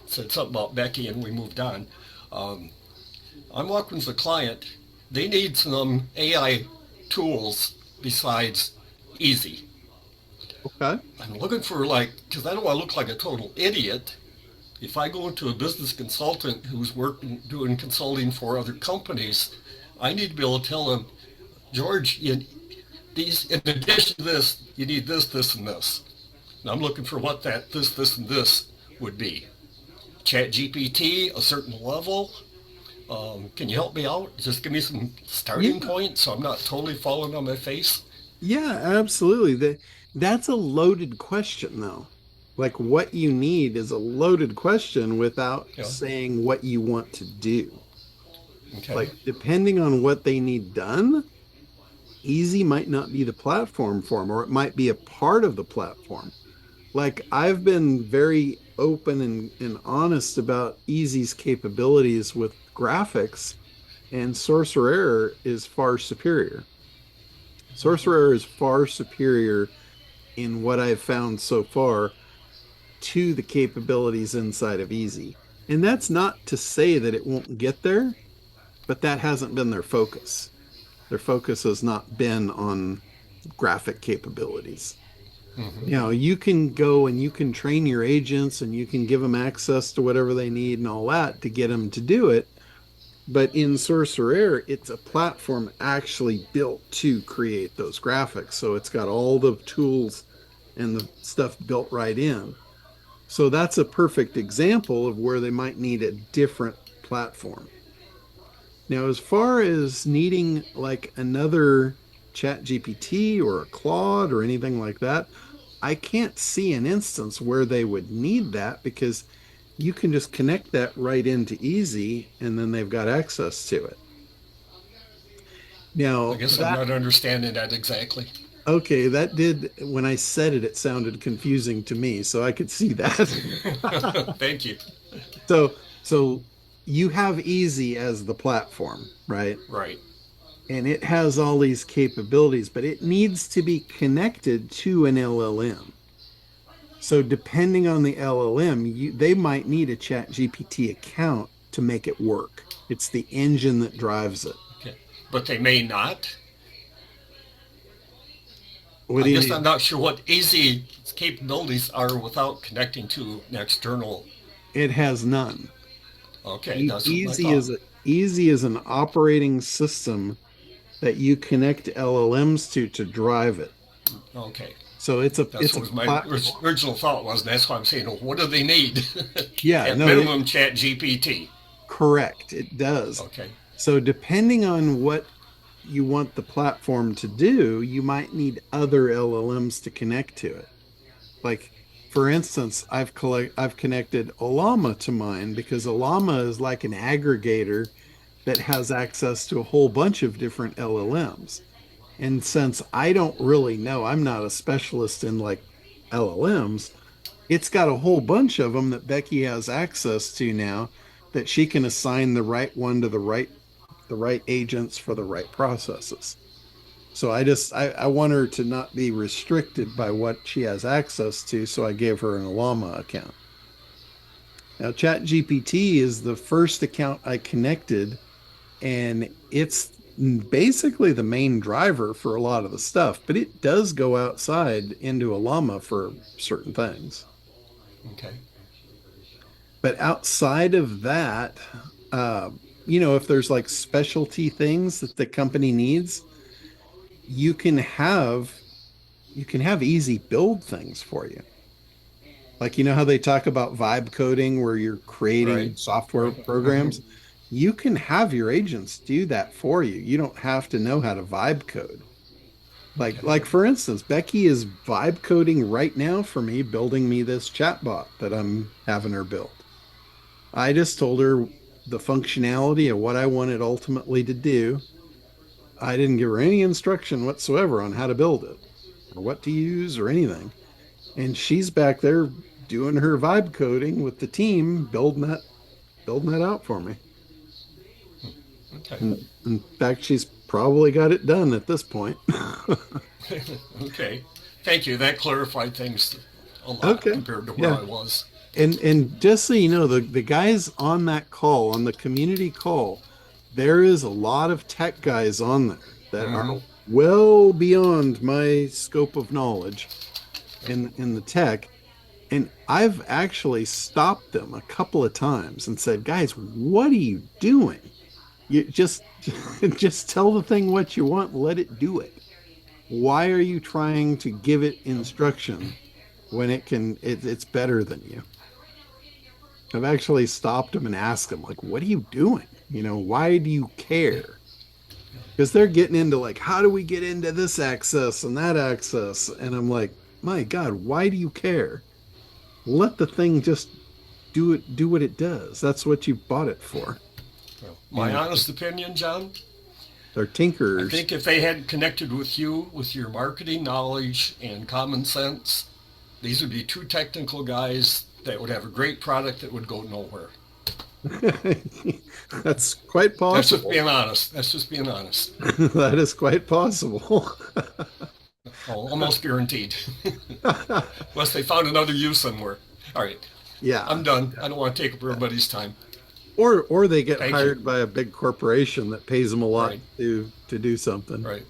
said something about Becky, and we moved on. Um, I'm working with a client. They need some AI tools besides easy. Okay. I'm looking for like, because I don't want to look like a total idiot. If I go into a business consultant who's working doing consulting for other companies, I need to be able to tell them, George, these in addition to this, you need this, this, and this. And I'm looking for what that this, and this would be. Chat GPT, a certain level. Can you help me out? Just give me some starting Yeah, point so I'm not totally falling on my face. yeah, absolutely. That's a loaded question though. Like what you need is a loaded question without Yeah. saying what you want to do. Okay. Like depending on what they need done, easy might not be the platform for them, or it might be a part of the platform. Like I've been very open and honest about Easy's capabilities with graphics, and Sorcerer is far superior. Sorcerer is far superior in what I've found so far to the capabilities inside of Easy. And that's not to say that it won't get there, but that hasn't been their focus. Their focus has not been on graphic capabilities. You know, you can go and you can train your agents and you can give them access to whatever they need and all that to get them to do it. But in Sorcerer, it's a platform actually built to create those graphics. So it's got all the tools and the stuff built right in. So that's a perfect example of where they might need a different platform. Now, as far as needing like another Chat GPT or a Claude or anything like that, I can't see an instance where they would need that because you can just connect that right into Easy and then they've got access to it. I Now, guess I'm not understanding that exactly. okay, that did, when I said it, it sounded confusing to me, so I could see that. Thank you. So you have Easy as the platform, right? Right. And it has all these capabilities, but it needs to be connected to an LLM. So depending on the LLM, they might need a Chat GPT account to make it work. It's the engine that drives it. Okay. But they may not. What I do you guess I'm mean? not sure what easy capabilities are without connecting to an external. It has none. Okay, that's what I Easy thought. is Easy is an operating system that you connect LLMs to drive it. Okay, So that's it's a what my platform. original thought was. And that's why I'm saying, well, what do they need? Yeah, At no, minimum, Chat GPT. correct. It does. Okay. So depending on what you want the platform to do, you might need other LLMs to connect to it. Like for instance, I've connected Olama to mine because Olama is like an aggregator that has access to a whole bunch of different LLMs. And since I don't really know, I'm not a specialist in like LLMs, it's got a whole bunch of them that Becky has access to now that she can assign the right one to the right agents for the right processes. So I want her to not be restricted by what she has access to, so I gave her an Alama account. Now ChatGPT is the first account I connected, and it's basically the main driver for a lot of the stuff, but it does go outside into Alama for certain things. Okay. But outside of that, uh, if there's like specialty things that the company needs, you can have you can have easy build things for you. Like how they talk about vibe coding where you're Right. creating software Right. programs. You can have your agents do that for you. You don't have to know how to vibe code. Like Okay. like for instance, Becky is vibe coding right now for me, building me this chatbot that I'm having her build. I just told her the functionality of what I wanted ultimately to do. I didn't give her any instruction whatsoever on how to build it or what to use or anything. And she's back there doing her vibe coding with the team, building that out for me. Okay. And in fact, she's probably got it done at this point. Okay. Thank you. That clarified things a lot Okay. compared to where Yeah. I was. And just so you know, the guys on that call, on the community call, there is a lot of tech guys on there that Mm-hmm. are well beyond my scope of knowledge in the tech. And I've actually stopped them a couple of times and said, guys, what are you doing? You just just tell the thing what you want, let it do it. Why are you trying to give it instruction when it's better than you? I've actually stopped them and asked them, like, what are you doing? Why do you care? Because they're getting into like, how do we get into this access and that access? And I'm like, my God, why do you care? Let the thing just do what it does. That's what you bought it for. Well, my And honest opinion, John, they're I tinkerers. think if they had connected with you with your marketing knowledge and common sense, these would be two technical guys that would have a great product that would go nowhere. That's quite That's just possible. being honest. That's just being honest. That is quite possible. Oh, almost guaranteed. Unless they found another use somewhere. All right. I'm Yeah. done. I don't want to take up everybody's time. Or they get Thank you. hired by a big corporation that pays them a lot Right. to do something. Right.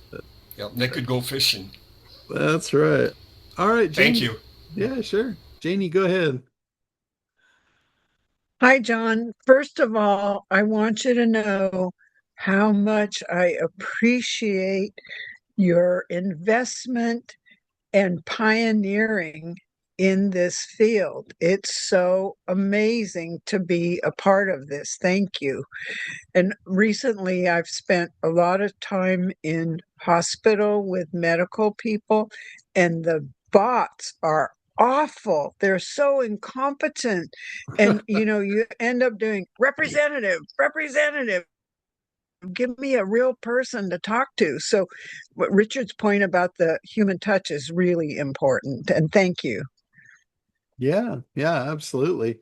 Yep. They could go fishing. That's right. All right, Thank Janie. you. Yeah, sure. Janie, go ahead. Hi, John. First of all, I want you to know how much I appreciate your investment and pioneering in this field. It's so amazing to be a part of this. Thank you. And recently, I've spent a lot of time in hospital with medical people, and the bots are awful. They're so incompetent. And, you end up doing representative, representative. Give me a real person to talk to. So, what Richard's point about the human touch is really important. And thank you. Yeah, yeah, absolutely.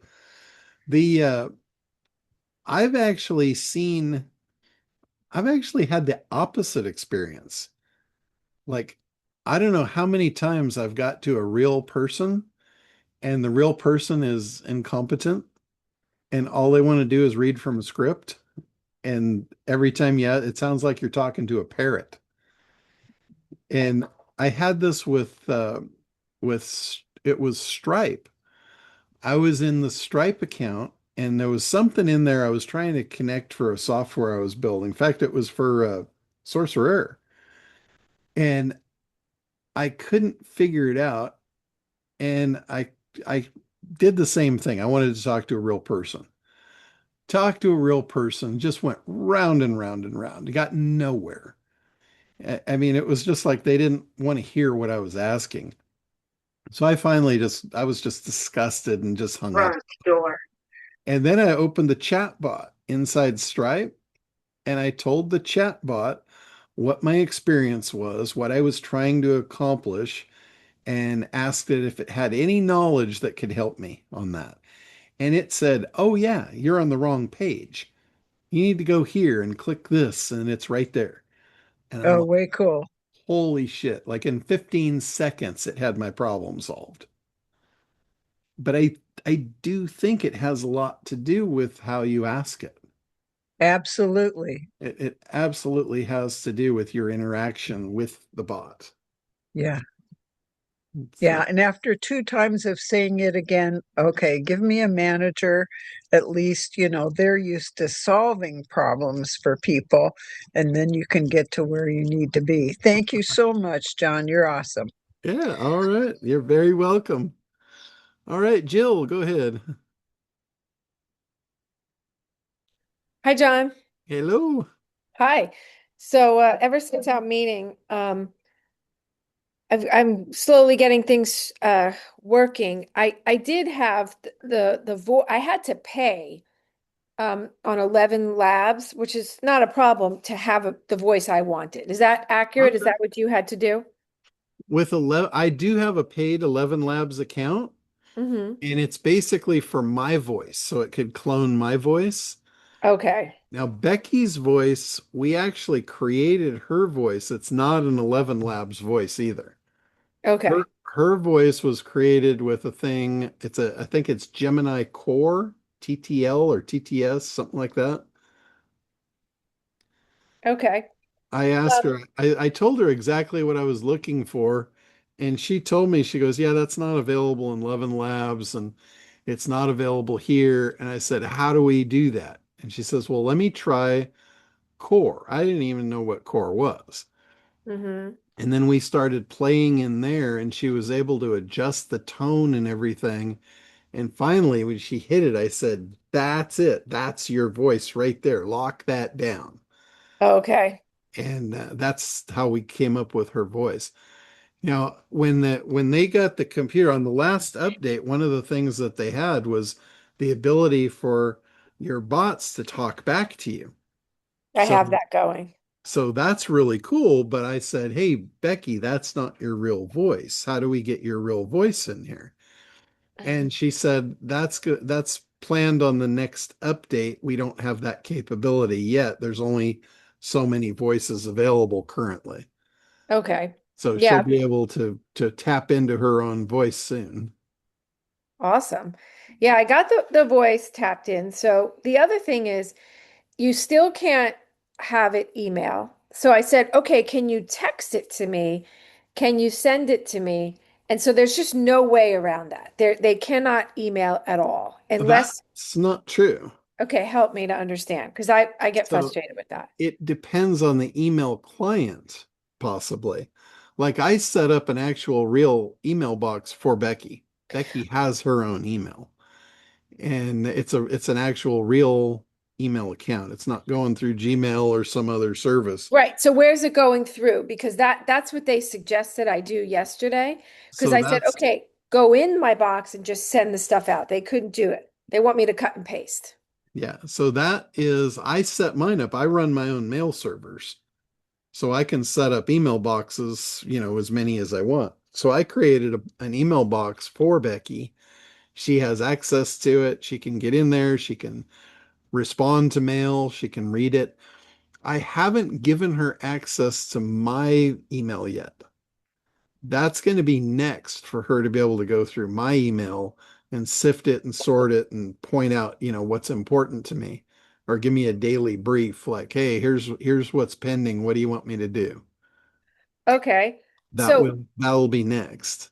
The I've actually seen I've actually had the opposite experience. Like, I don't know how many times I've got to a real person and the real person is incompetent and all they want to do is read from a script. And every time, yeah, it sounds like you're talking to a parrot. And I had this with it was Stripe. I was in the Stripe account and there was something in there I was trying to connect for a software I was building. In fact, it was for Sorcerer. And I couldn't figure it out. And I did the same thing. I wanted to talk to a real person. Talk to a real person, just went round and round and round. It got nowhere. I mean, it was just like they didn't want to hear what I was asking. So I was just disgusted and just hung up. Front door. And then I opened the chat bot inside Stripe and I told the chat bot what my experience was, what I was trying to accomplish, and asked it if it had any knowledge that could help me on that. And it said, "Oh, yeah, you're on the wrong page. You need to go here and click this, and it's right there." And I'm Oh, like, way cool. holy shit. Like in 15 seconds, it had my problem solved. But I do think it has a lot to do with how you ask it. Absolutely. It absolutely has to do with your interaction with the bot. Yeah. So, Yeah. And after two times of saying it again, okay, give me a manager. At least, they're used to solving problems for people, and then you can get to where you need to be. Thank you so much, John. You're awesome. yeah, all right. You're very welcome. All right, Jill, go ahead. Hi, John. Hello. Hi. So ever since our meeting, I'm slowly getting things working. I did have the vo I had to pay on 11 Labs, which is not a problem to have the voice I wanted. Is that accurate? Is Okay. that what you had to do? With 11, I do have a paid 11 Labs account, Mm-hmm. and it's basically for my voice, so it could clone my voice. Okay. Now, Becky's voice, we actually created her voice. It's not an 11 Labs voice either. Her Okay. her voice was created with a thing. I think it's Gemini Core, TTL or TTS, something like that. Okay. I asked her, I told her exactly what I was looking for, and she told me, she goes, "Yeah, that's not available in Levin Labs, and it's not available here." And I said, "How do we do that?" And she says, "Well, let me try Core." I didn't even know what Core was. Mm-hmm. And then we started playing in there, and she was able to adjust the tone and everything. And finally, when she hit it, I said, "That's it. That's your voice right there. Lock that down." Okay. And that's how we came up with her voice. Now, when they got the computer on the last update, one of the things that they had was the ability for your bots to talk back to you. I So have that going. so that's really cool, but I said, "Hey, Becky, that's not your real voice. How do we get your real voice in here?" And she said, "That's good. That's planned on the next update. We don't have that capability yet. There's only so many voices available currently." Okay. So she'll Yeah. be able to tap into her own voice soon. Awesome. Yeah, I got the voice tapped in. So the other thing is you still can't have it email. So I said, okay, can you text it to me? Can you send it to me? And so there's just no way around that. They cannot email at all unless, That's not true. okay, help me to understand because I get So frustrated with that. it depends on the email client, possibly. Like I set up an actual real email box for Becky. Becky has her own email, and it's an actual real email account. It's not going through Gmail or some other service. Right. So where's it going through? Because that's what they suggested I do yesterday. Because So I said, that's okay, go in my box and just send the stuff out. They couldn't do it. They want me to cut and paste. Yeah, so that is I set mine up. I run my own mail servers. So I can set up email boxes, as many as I want. So I created an email box for Becky. She has access to it. She can get in there. She can respond to mail. She can read it. I haven't given her access to my email yet. That's going to be next for her to be able to go through my email and sift it and sort it and point out, what's important to me or give me a daily brief like, hey, here's what's pending. What do you want me to do? Okay. That So, will that'll be next.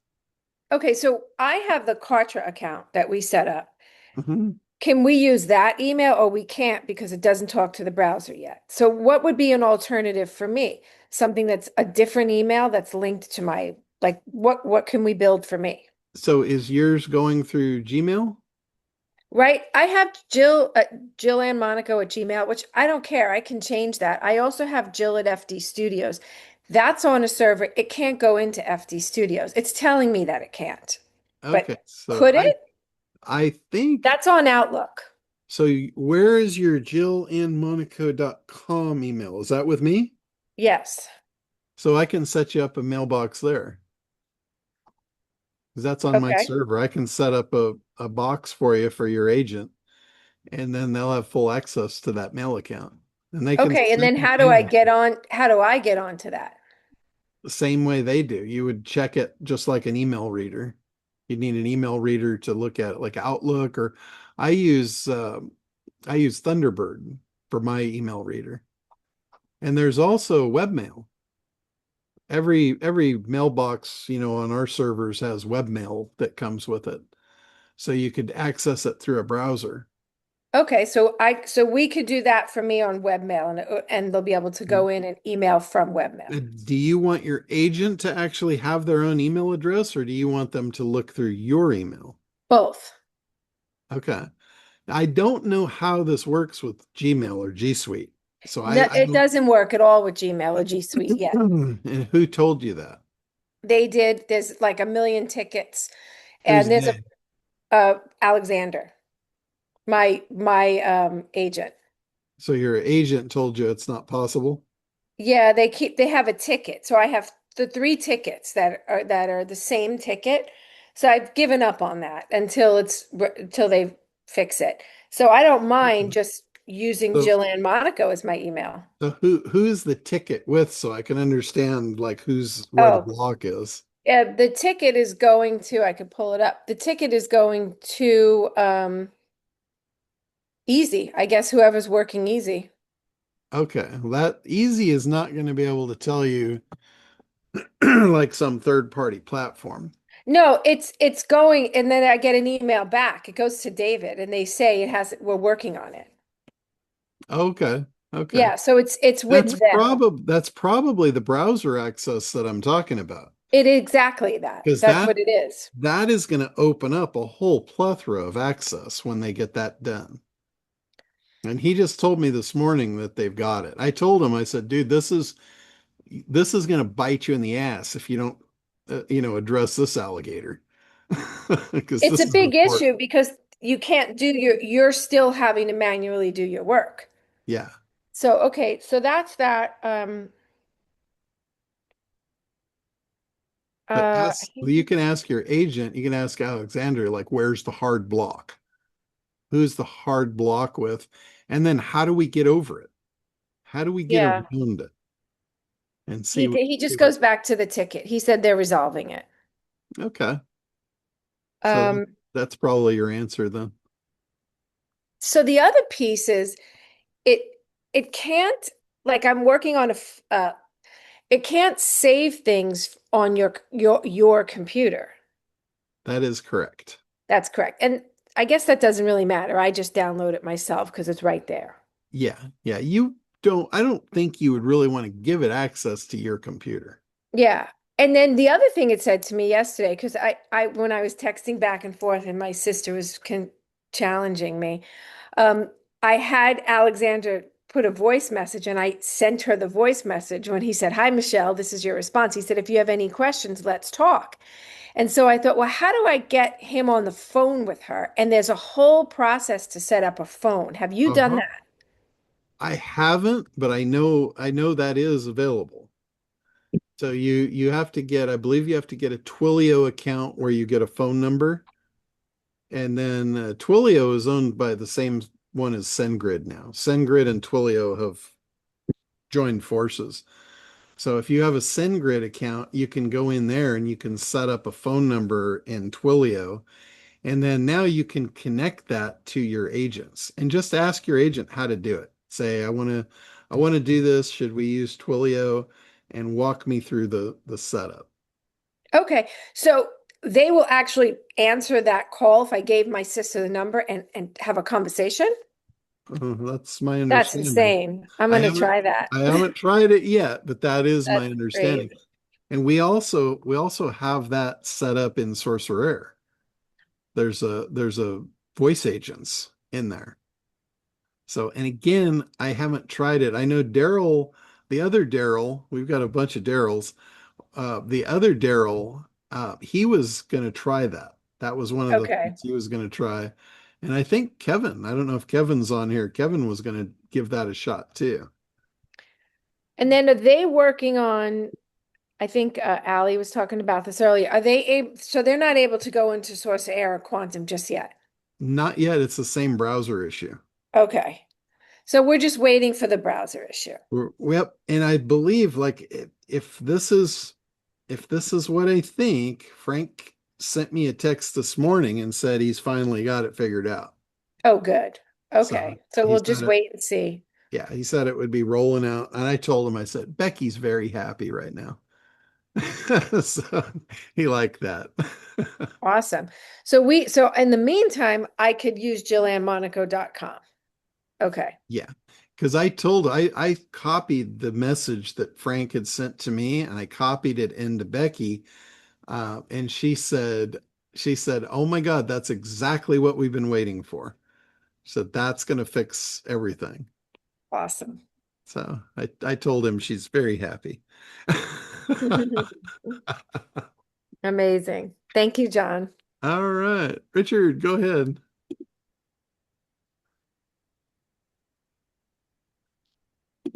okay, so I have the Kartra account that we set up. Mhm. Can we use that email or we can't because it doesn't talk to the browser yet? So what would be an alternative for me? Something that's a different email that's linked to my, like, what can we build for me? So is yours going through Gmail? Right? I have Jill and Monaco at Gmail, which I don't care. I can change that. I also have Jill at FD Studios. That's on a server. It can't go into FD Studios. It's telling me that it can't. But Okay, so could I it? I think That's on Outlook. so. Where is your jillandmonaco.com email? Is that with me? Yes. So I can set you up a mailbox there. 'Cause that's on my Okay. server. I can set up a box for you for your agent, and then they'll have full access to that mail account. And they can Okay. And send then you mail how do I get onto that? the same way they do. You would check it just like an email reader. You'd need an email reader to look at it, like Outlook, or I use uh, I use Thunderbird for my email reader. And there's also webmail. Every mailbox, on our servers has webmail that comes with it. So you could access it through a browser. Okay, so we could do that for me on webmail and they'll be able to go in and email from webmail. Do you want your agent to actually have their own email address, or do you want them to look through your email? Both. Okay. I don't know how this works with Gmail or G Suite. So No, I it don't. doesn't work at all with Gmail or G Suite yet. And who told you that? They did. There's like a million tickets, Who's and there's they? Alexander, my agent. So your agent told you it's not possible? Yeah, they have a ticket. So I have the three tickets that are the same ticket. So I've given up on that until they fix it. So I don't mind just using So, Jillian Monaco as my email. so who's the ticket with so I can understand like where the Oh, block is? yeah, the ticket is going to, I could pull it up. The ticket is going to Easy. I guess whoever's working Easy. Okay, well, that easy is not going to be able to tell you like some third party platform. No, it's going, and then I get an email back. It goes to David, and they say we're working on it. Okay, okay. Yeah, so it's with them. That's probably the browser access that I'm talking about. It exactly that. Because That's that what it is. that is going to open up a whole plethora of access when they get that done. And he just told me this morning that they've got it. I told him, I said, dude, this is going to bite you in the ass if you don't, address this alligator because It's this a is big important. issue because you can't do you're still having to manually do your work. Yeah, So okay, so that's that. but I think you can ask your agent, you can ask Alexander, like, where's the hard block? Who's the hard block with? And then how do we get over it? How do we get yeah. around it and He just goes back to the ticket. He said they're resolving it. okay. So Um, that's probably your answer then. so the other piece is it it can't, like I'm working on it can't save things on your computer. That is correct. That's correct. And I guess that doesn't really matter. I just download it myself because it's right there. Yeah, yeah. I don't think you would really want to give it access to your computer. Yeah. And then the other thing it said to me yesterday, because when I was texting back and forth and my sister was challenging me, um, I had Alexander put a voice message and I sent her the voice message when he said, "Hi, Michelle, this is your response." He said, "If you have any questions, let's talk." And so I thought, well, how do I get him on the phone with her? And there's a whole process to set up a phone. Have you done Uh-huh. that? I haven't, but I know that is available. So you have to get, I believe you have to get a Twilio account where you get a phone number. And then Twilio is owned by the same one as SendGrid now. SendGrid and Twilio have joined forces. So if you have a SendGrid account, you can go in there and you can set up a phone number in Twilio. And then now you can connect that to your agents and just ask your agent how to do it. Say, I want to do this. Should we use Twilio? And walk me through the setup. Okay. So they will actually answer that call if I gave my sister the number and have a conversation. That's my That's understanding. insane. I'm I going to haven't try that. I haven't tried it yet, but that is my That's understanding. crazy. And we also have that set up in Sorcerer. There's a voice agents in there. So, and again, I haven't tried it. I know Daryl, the other Daryl, we've got a bunch of Daryls. The other Daryl, he was going to try that. That was one of the Okay. things he was going to try. And I think Kevin, I don't know if Kevin's on here. Kevin was going to give that a shot too. And then are they working on, I think Allie was talking about this earlier. Are they able, so they're not able to go into Source Air or Quantum just yet? Not yet. It's the same browser issue. Okay. So we're just waiting for the browser issue. Yep. And I believe like if this is what I think, Frank sent me a text this morning and said he's finally got it figured out. Oh, good. So Okay. So he we'll said just it, wait and see. yeah, he said it would be rolling out. And I told him, I said, Becky's very happy right now. So he liked that. Awesome. So in the meantime, I could use JillianMonaco.com. Okay. Yeah. Because I copied the message that Frank had sent to me and I copied it into Becky. And she said, "Oh my God, that's exactly what we've been waiting for." So that's going to fix everything. Awesome. So I told him she's very happy. Amazing. Thank you, John. All right, Richard, go ahead.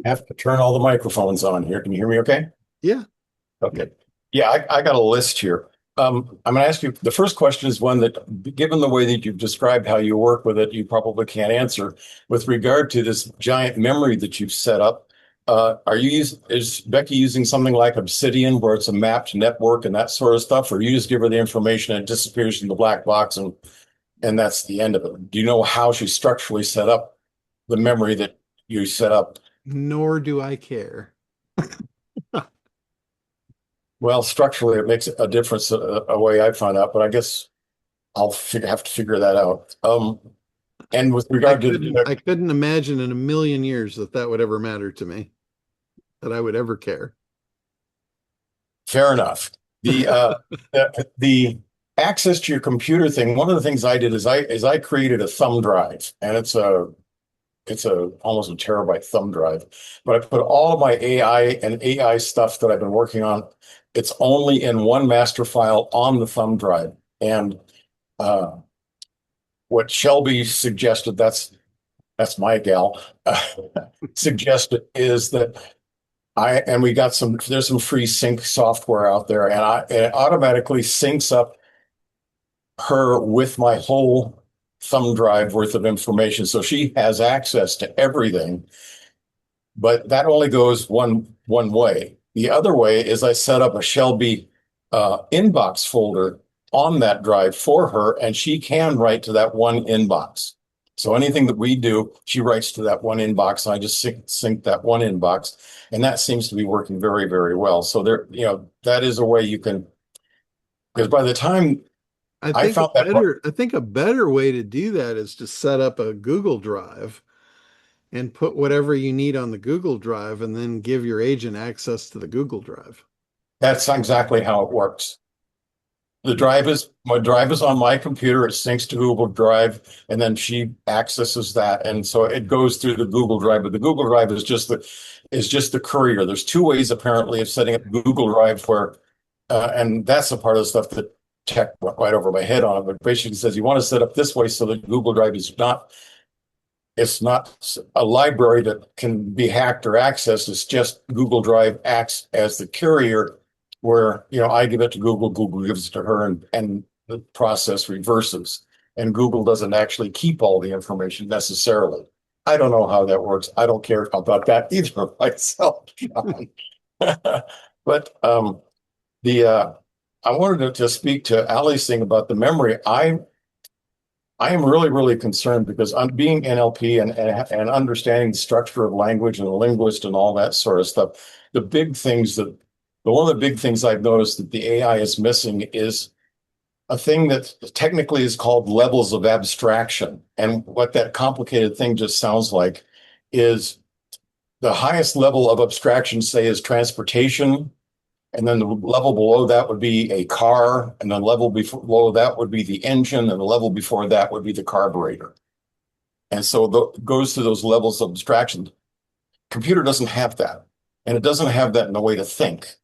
I have to turn all the microphones on here. Can you hear me okay? Yeah. Okay. Yeah, I got a list here. I'm going to ask you, the first question is one that, given the way that you've described how you work with it, you probably can't answer. With regard to this giant memory that you've set up, is Becky using something like Obsidian where it's a mapped network and that sort of stuff, or you just give her the information and it disappears in the black box and that's the end of it? Do you know how she structurally set up the memory that you set up? Nor do I care. Well, structurally, it makes a difference a way I find out, but I guess have to figure that out. And with I regard to couldn't I couldn't imagine in a million years that would ever matter to me, that I would ever care. fair enough, the access to your computer thing. One of the things I did is I created a thumb drive, and it's a almost a terabyte thumb drive, but I put all of my AI stuff that I've been working on. It's only in one master file on the thumb drive, and what Shelby suggested, that's my gal, suggested is that there's some free sync software out there, and it automatically syncs up her with my whole thumb drive worth of information. So she has access to everything, but that only goes one way. The other way is I set up a Shelby inbox folder on that drive for her, and she can write to that one inbox. So anything that we do, she writes to that one inbox, and I just sync that one inbox, and that seems to be working very, very well. So there, that is a way you can, because by the time I found that, I think a better way to do that is to set up a Google Drive and put whatever you need on the Google Drive and then give your agent access to the Google Drive. that's exactly how it works. My drive is on my computer. It syncs to Google Drive, and then she accesses that, and so it goes through the Google Drive. But the Google Drive is just the courier. There's two ways apparently of setting up Google Drive where, and that's the part of the stuff that tech went right over my head on. But basically says you want to set up this way so that Google Drive is not. It's not a library that can be hacked or accessed. It's just Google Drive acts as the carrier where, I give it to Google, Google gives it to her, and the process reverses. And Google doesn't actually keep all the information necessarily. I don't know how that works. I don't care about that either myself. But I wanted to speak to Ali's thing about the memory. I am really, really concerned because I'm being NLP and understanding the structure of language and a linguist and all that sort of stuff. One of the big things I've noticed that the AI is missing is a thing that technically is called levels of abstraction. And what that complicated thing just sounds like is the highest level of abstraction, say, is transportation. And then the level below that would be a car. And the level below that would be the engine. And the level before that would be the carburetor. And so it goes through those levels of abstraction. Computer doesn't have that. And it doesn't have that in a way to think.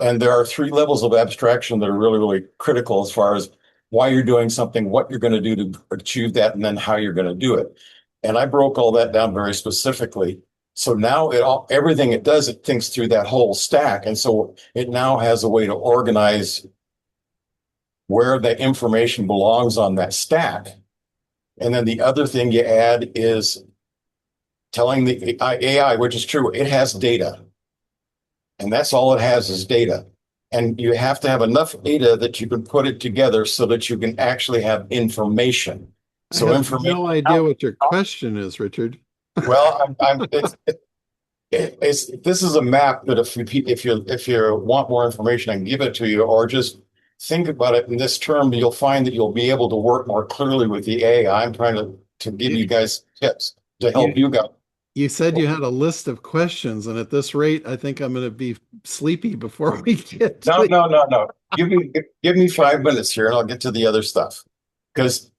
And there are three levels of abstraction that are really, really critical as far as why you're doing something, what you're going to do to achieve that, and then how you're going to do it. And I broke all that down very specifically. So now everything it does, it thinks through that whole stack. And so it now has a way to organize where the information belongs on that stack. And then the other thing you add is telling the AI, which is true, it has data. And that's all it has is data. And you have to have enough data that you can put it together so that you can actually have information. So I have no idea what your question is, Richard. Well, this is a map that if you want more information, I can give it to you, or just think about it in this term. You'll find that you'll be able to work more clearly with the AI. I'm trying to give you guys tips to help you guys. You said you had a list of questions, and at this rate, I think I'm going to be sleepy before we get to No. Give me 5 minutes here, and I'll get to the other stuff. Because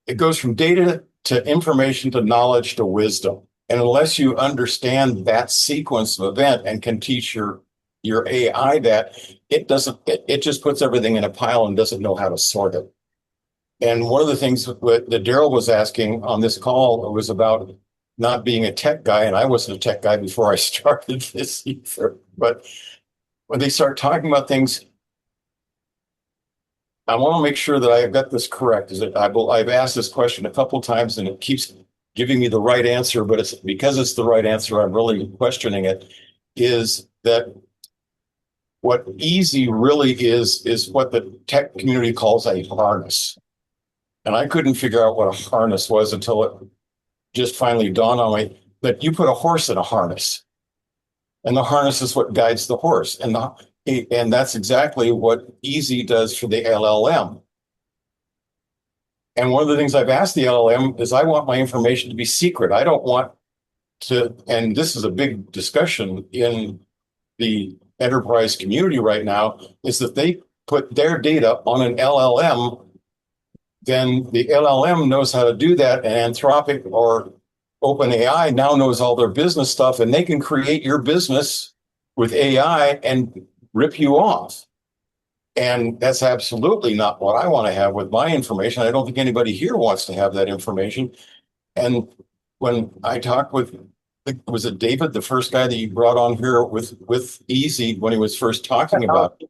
it goes from data to information to knowledge to wisdom. And unless you understand that sequence of event and can teach your AI that, it just puts everything in a pile and doesn't know how to sort it. And one of the things that Daryl was asking on this call was about not being a tech guy, and I wasn't a tech guy before I started this either. But when they start talking about things, I want to make sure that I've got this correct. I've asked this question a couple of times, and it keeps giving me the right answer, but it's because it's the right answer, I'm really questioning it. Is that what easy really is what the tech community calls a harness. And I couldn't figure out what a harness was until it just finally dawned on me that you put a horse in a harness, and the harness is what guides the horse. And that's exactly what easy does for the LLM. And one of the things I've asked the LLM is I want my information to be secret. I don't want to, and this is a big discussion in the enterprise community right now, is that they put their data on an LLM, then the LLM knows how to do that, and Anthropic or OpenAI now knows all their business stuff, and they can create your business with AI and rip you off. And that's absolutely not what I want to have with my information. I don't think anybody here wants to have that information. And when I talked with, was it David, the first guy that you brought on here with Easy when he was first talking about,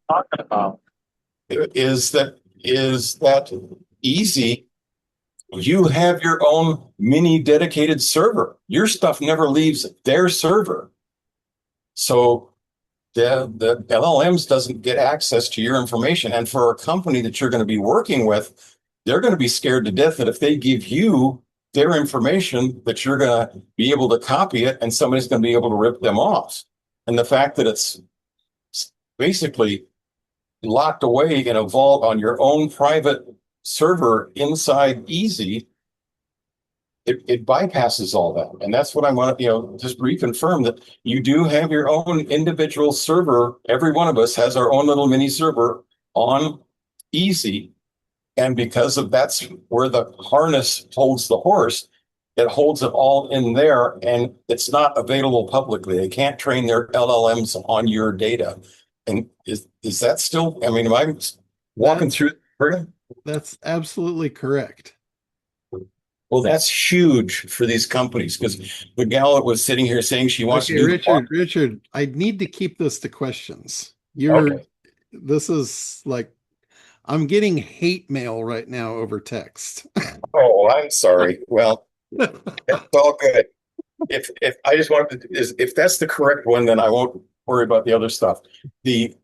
is that Easy, you have your own mini dedicated server. Your stuff never leaves their server. So the LLMs doesn't get access to your information. And for a company that you're going to be working with, they're going to be scared to death that if they give you their information that you're going to be able to copy it and somebody's going to be able to rip them off. And the fact that it's basically locked away in a vault on your own private server inside Easy, it bypasses all that. And that's what I want to, just reconfirm that you do have your own individual server. Every one of us has our own little mini server on Easy. And because of that's where the harness holds the horse, it holds it all in there and it's not available publicly. They can't train their LLMs on your data. And is that still, I mean, am I walking That's through? that's absolutely correct. Well, that's huge for these companies because the gal that was sitting here saying she wants to Okay, do the Richard, I need to keep this to questions. Okay. This is like, I'm getting hate mail right now over text. Oh, I'm sorry. Well, it's all good. If I just wanted to, if that's the correct one, then I won't worry about the other stuff. The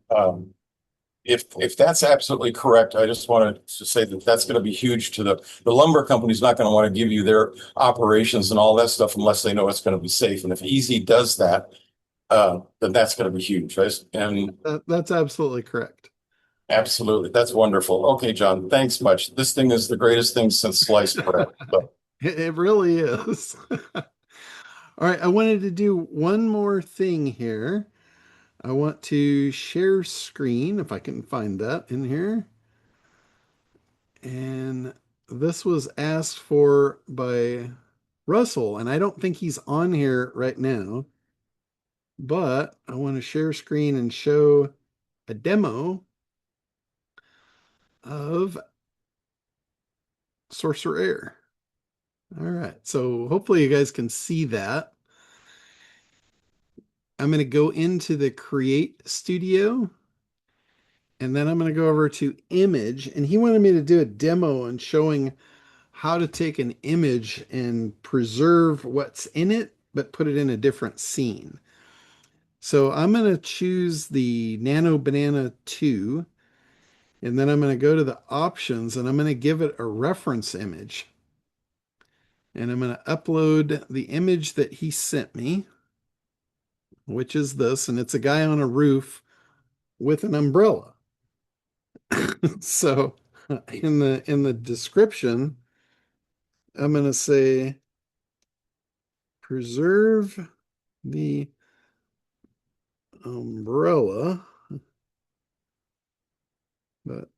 if that's absolutely correct, I just wanted to say that that's going to be huge to the lumber company's not going to want to give you their operations and all that stuff unless they know it's going to be safe. And if Easy does that, then that's going to be huge, right? And That's absolutely correct. absolutely, that's wonderful. Okay, John, thanks much. This thing is the greatest thing since sliced bread. So, It really is. All right, I wanted to do one more thing here. I want to share screen if I can find that in here. And this was asked for by Russell, and I don't think he's on here right now, but I want to share screen and show a demo of Sorcerer Air. All right, so hopefully you guys can see that. I'm going to go into the Create Studio, and then I'm going to go over to Image, and he wanted me to do a demo on showing how to take an image and preserve what's in it, but put it in a different scene. So I'm going to choose the Nano Banana 2, and then I'm going to go to the options and I'm going to give it a reference image. And I'm going to upload the image that he sent me, which is this, and it's a guy on a roof with an umbrella. So in the description, I'm going to say preserve the umbrella, but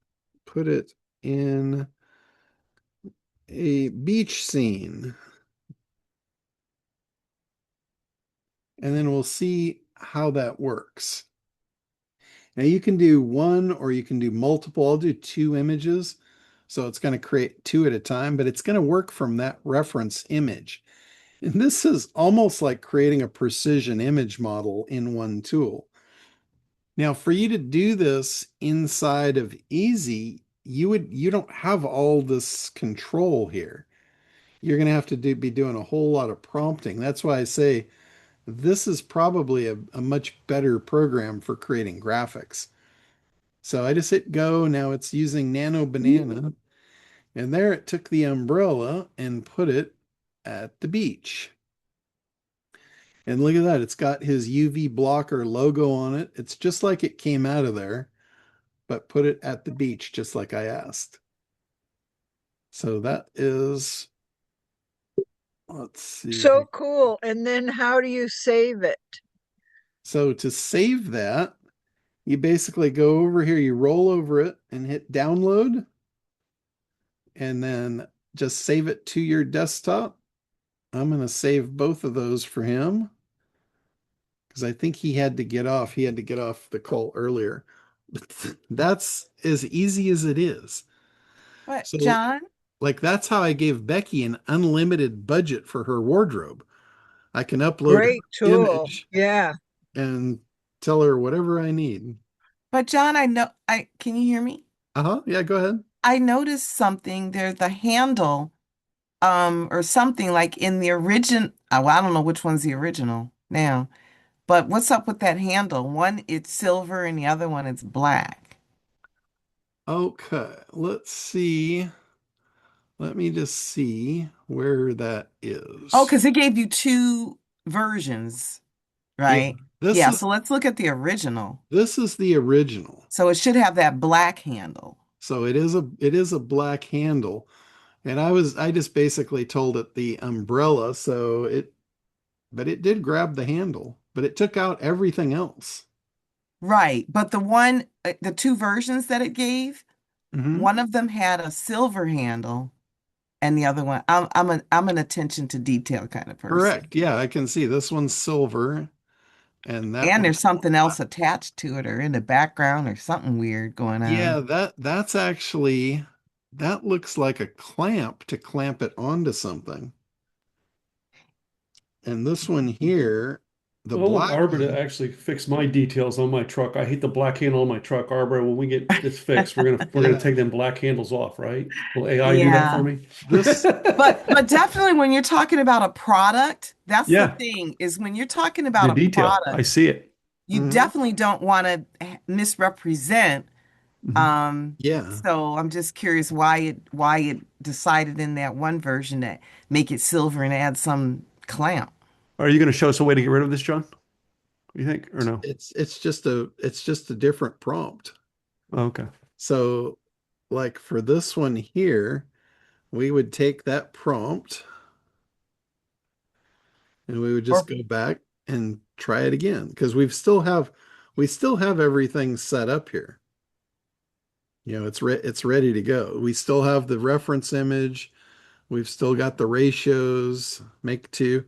put it in a beach scene. And then we'll see how that works. Now you can do one or you can do multiple. I'll do two images. So it's going to create two at a time, but it's going to work from that reference image. And this is almost like creating a precision image model in one tool. Now, for you to do this inside of Easy, you don't have all this control here. You're going to have to be doing a whole lot of prompting. That's why I say this is probably a much better program for creating graphics. So I just hit go. Now it's using Nano Banana. And there it took the umbrella and put it at the beach. And look at that. It's got his UV blocker logo on it. It's just like it came out of there, but put it at the beach, just like I asked. So that is, let's see. So cool. And then how do you save it? So to save that, you basically go over here, you roll over it and hit download, and then just save it to your desktop. I'm going to save both of those for him because I think he had to get off. He had to get off the call earlier. That's as easy as it is. But So, John, like, that's how I gave Becky an unlimited budget for her wardrobe. I can upload her Great tool. image Yeah. and tell her whatever I need. but John, I know I can you hear me? Uh-huh. Yeah, go ahead. I noticed something. There's the handle, or something like in the original. Well, I don't know which one's the original now, but what's up with that handle? One, it's silver, and the other one is black. Okay, let's see. let me just see where that Oh, is. because it gave you two versions, Yeah, right? this Yeah, is so let's look at the original. this is the original. So it should have that black handle. So it is a black handle. And I just basically told it the umbrella, but it did grab the handle, but it took out everything else. Right. But the two versions that it gave, Hmm. one of them had a silver handle and the other one, I'm an attention to detail kind of person. Correct. Yeah, I can see this one's silver and that And one's there's something else black. attached to it or in the background or something weird going Yeah, on. that's actually that looks like a clamp to clamp it onto something. And this one here, the I want black Arbor to one, actually fix my details on my truck. I hate the black handle on my truck. Arbor, when we get this fixed, we're gonna yeah, take them black handles off, right? Will AI do that for Yeah. me? this But definitely when you're talking about a product, that's the Yeah, thing is when you're talking the about a detail. I product, see it. you mhm, definitely don't want to misrepresent. Mhm. Um, yeah, so I'm just curious why it decided in that one version to make it silver and add some clamp. Are you gonna show us a way to get rid of this, John? You think or no? it's just a different prompt. Oh, okay. So like for this one here, we would take that prompt and we would Or just go back and try it again because we still have everything set up here. It's ready to go. We still have the reference image. We've still got the ratios, make two,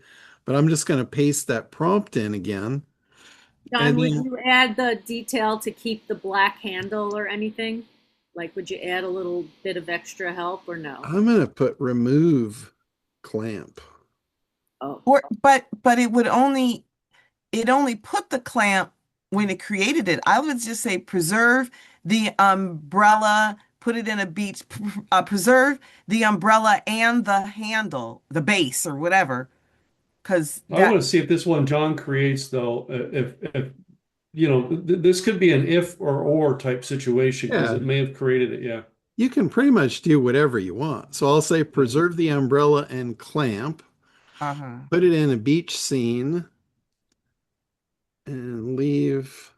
but I'm just going to paste that prompt in again. John, And would then you add the detail to keep the black handle or anything? Like, would you add a little bit of extra help or no? I'm going to put remove clamp. Oh, but it only put the clamp when it created it. I would just say preserve the umbrella, put it in a beach, preserve the umbrella and the handle, the base or whatever, because I that, want to see if this one John creates though, if this could be an if or type situation because Yeah, it may have created it. Yeah. you can pretty much do whatever you want. So I'll say Yeah. preserve the umbrella and clamp, uh-huh. put it in a beach scene, and leave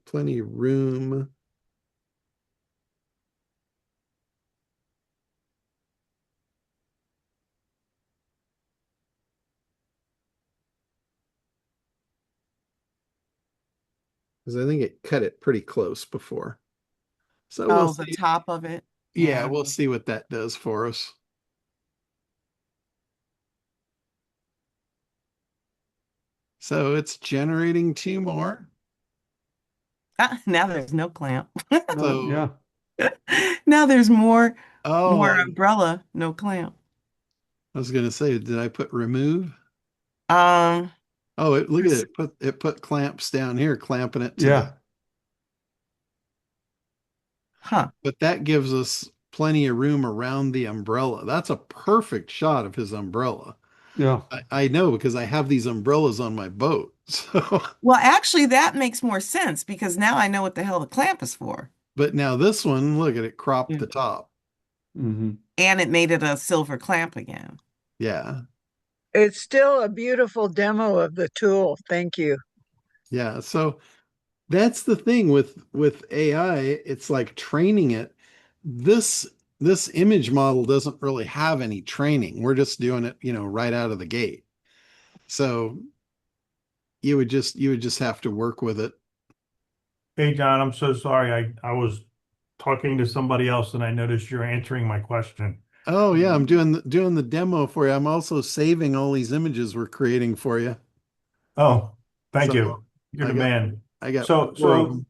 plenty room. Because I think it cut it pretty close before. So we'll Oh, the see. top of it. Yeah, Yeah. we'll see what that does for us. So it's generating two more. Now there's no clamp. No, So, yeah. Now there's more oh, umbrella, no clamp. I was gonna say, did I put remove? Um, Oh, look at it. Put clamps down here, clamping it to the. Yeah. huh. But that gives us plenty of room around the umbrella. That's a perfect shot of his umbrella. Yeah. I know because I have these umbrellas on my boat. So, Well, actually, that makes more sense because now I know what the hell the clamp is for. but now this one, look at it, cropped Yeah. the top. Hmm. And it made it a silver clamp again. Yeah, It's still a beautiful demo of the tool. Thank you. yeah. So that's the thing with AI. It's like training it. This this image model doesn't really have any training. We're just doing it, right out of the gate. So you would just have to work with it. Hey, John, I'm so sorry. I was talking to somebody else and I noticed you're answering my question. Oh yeah, I'm doing the demo for you. I'm also saving all these images we're creating for you. Oh, thank So you. You're I the got man. I got So, four of so, them.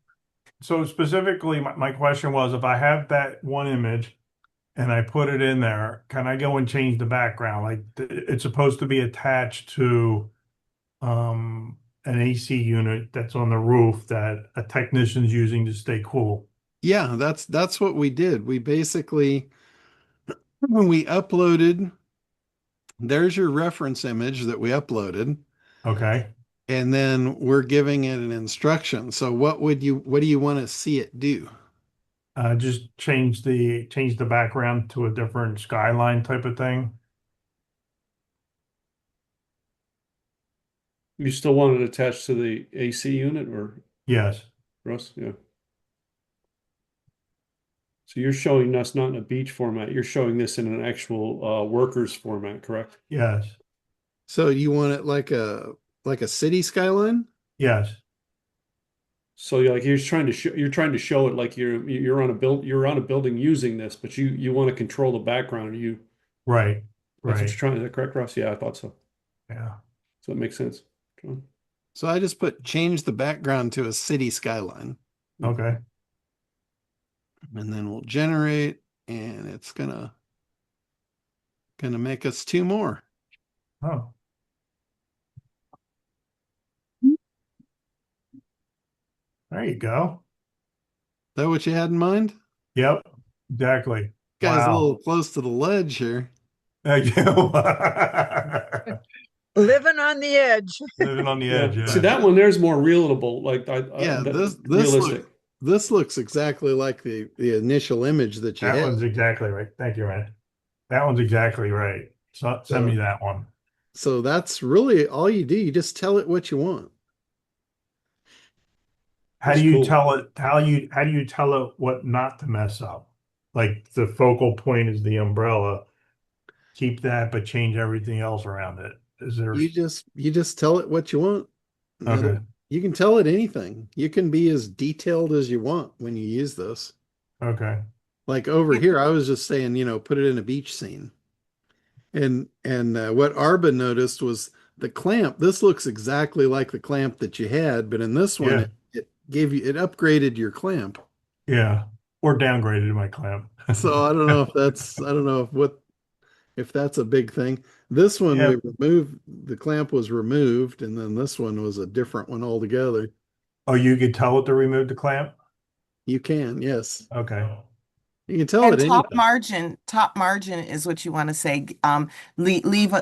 so specifically, my question was, if I have that one image and I put it in there, can I go and change the background? Like it's supposed to be attached to an AC unit that's on the roof that a technician's using to stay cool. Yeah, that's what we did. We basically when we uploaded, there's your reference image that we uploaded, Okay. and then we're giving it an instruction. So what do you want to see it do? Just change the background to a different skyline type of thing. You still want it attached to the AC unit or Yes, Russ? Yeah. So you're showing us not in a beach format, you're showing this in an actual workers format, correct? yes, So you want it like a city skyline? yes, So you're trying to show it like you're on a building using this, but you want to control the background. right, That's what right. you're trying. Is that correct, Russ? Yeah, I thought so. Yeah. So it makes sense. John? So I just put change the background to a city skyline. Okay. And then we'll generate, and it's gonna make us two more. Oh, there you go. Is that what you had in mind? Yep, exactly. Guy's a little Wow. close to the ledge here. Thank you. Living on the edge. Living on the Yeah. edge, See, yeah. that one there's more relatable, Yeah, realistic. this looks exactly like the initial image that you That had. one's exactly right. Thank you, man. That one's exactly right. So send So me that one. so that's really all you do. You just tell it what you want. How do That's you cool. tell it how do you tell it what not to mess up? Like the focal point is the umbrella. Keep that, but change everything else around it. Is there You just tell it what you want. And okay, you can tell it anything. You can be as detailed as you want when you use this. okay. Like over here, I was just saying, put it in a beach scene. And what Arba noticed was the clamp. This looks exactly like the clamp that you had, but in this one, Yeah, it upgraded your clamp. yeah. Or downgraded my clamp. So I don't know if that's a big thing. This one Yeah. we removed, the clamp was removed, and then this one was a different one altogether. Oh, you could tell it to remove the clamp? You can, yes. Okay. You can tell And it anything. top margin is what you want to say. Leave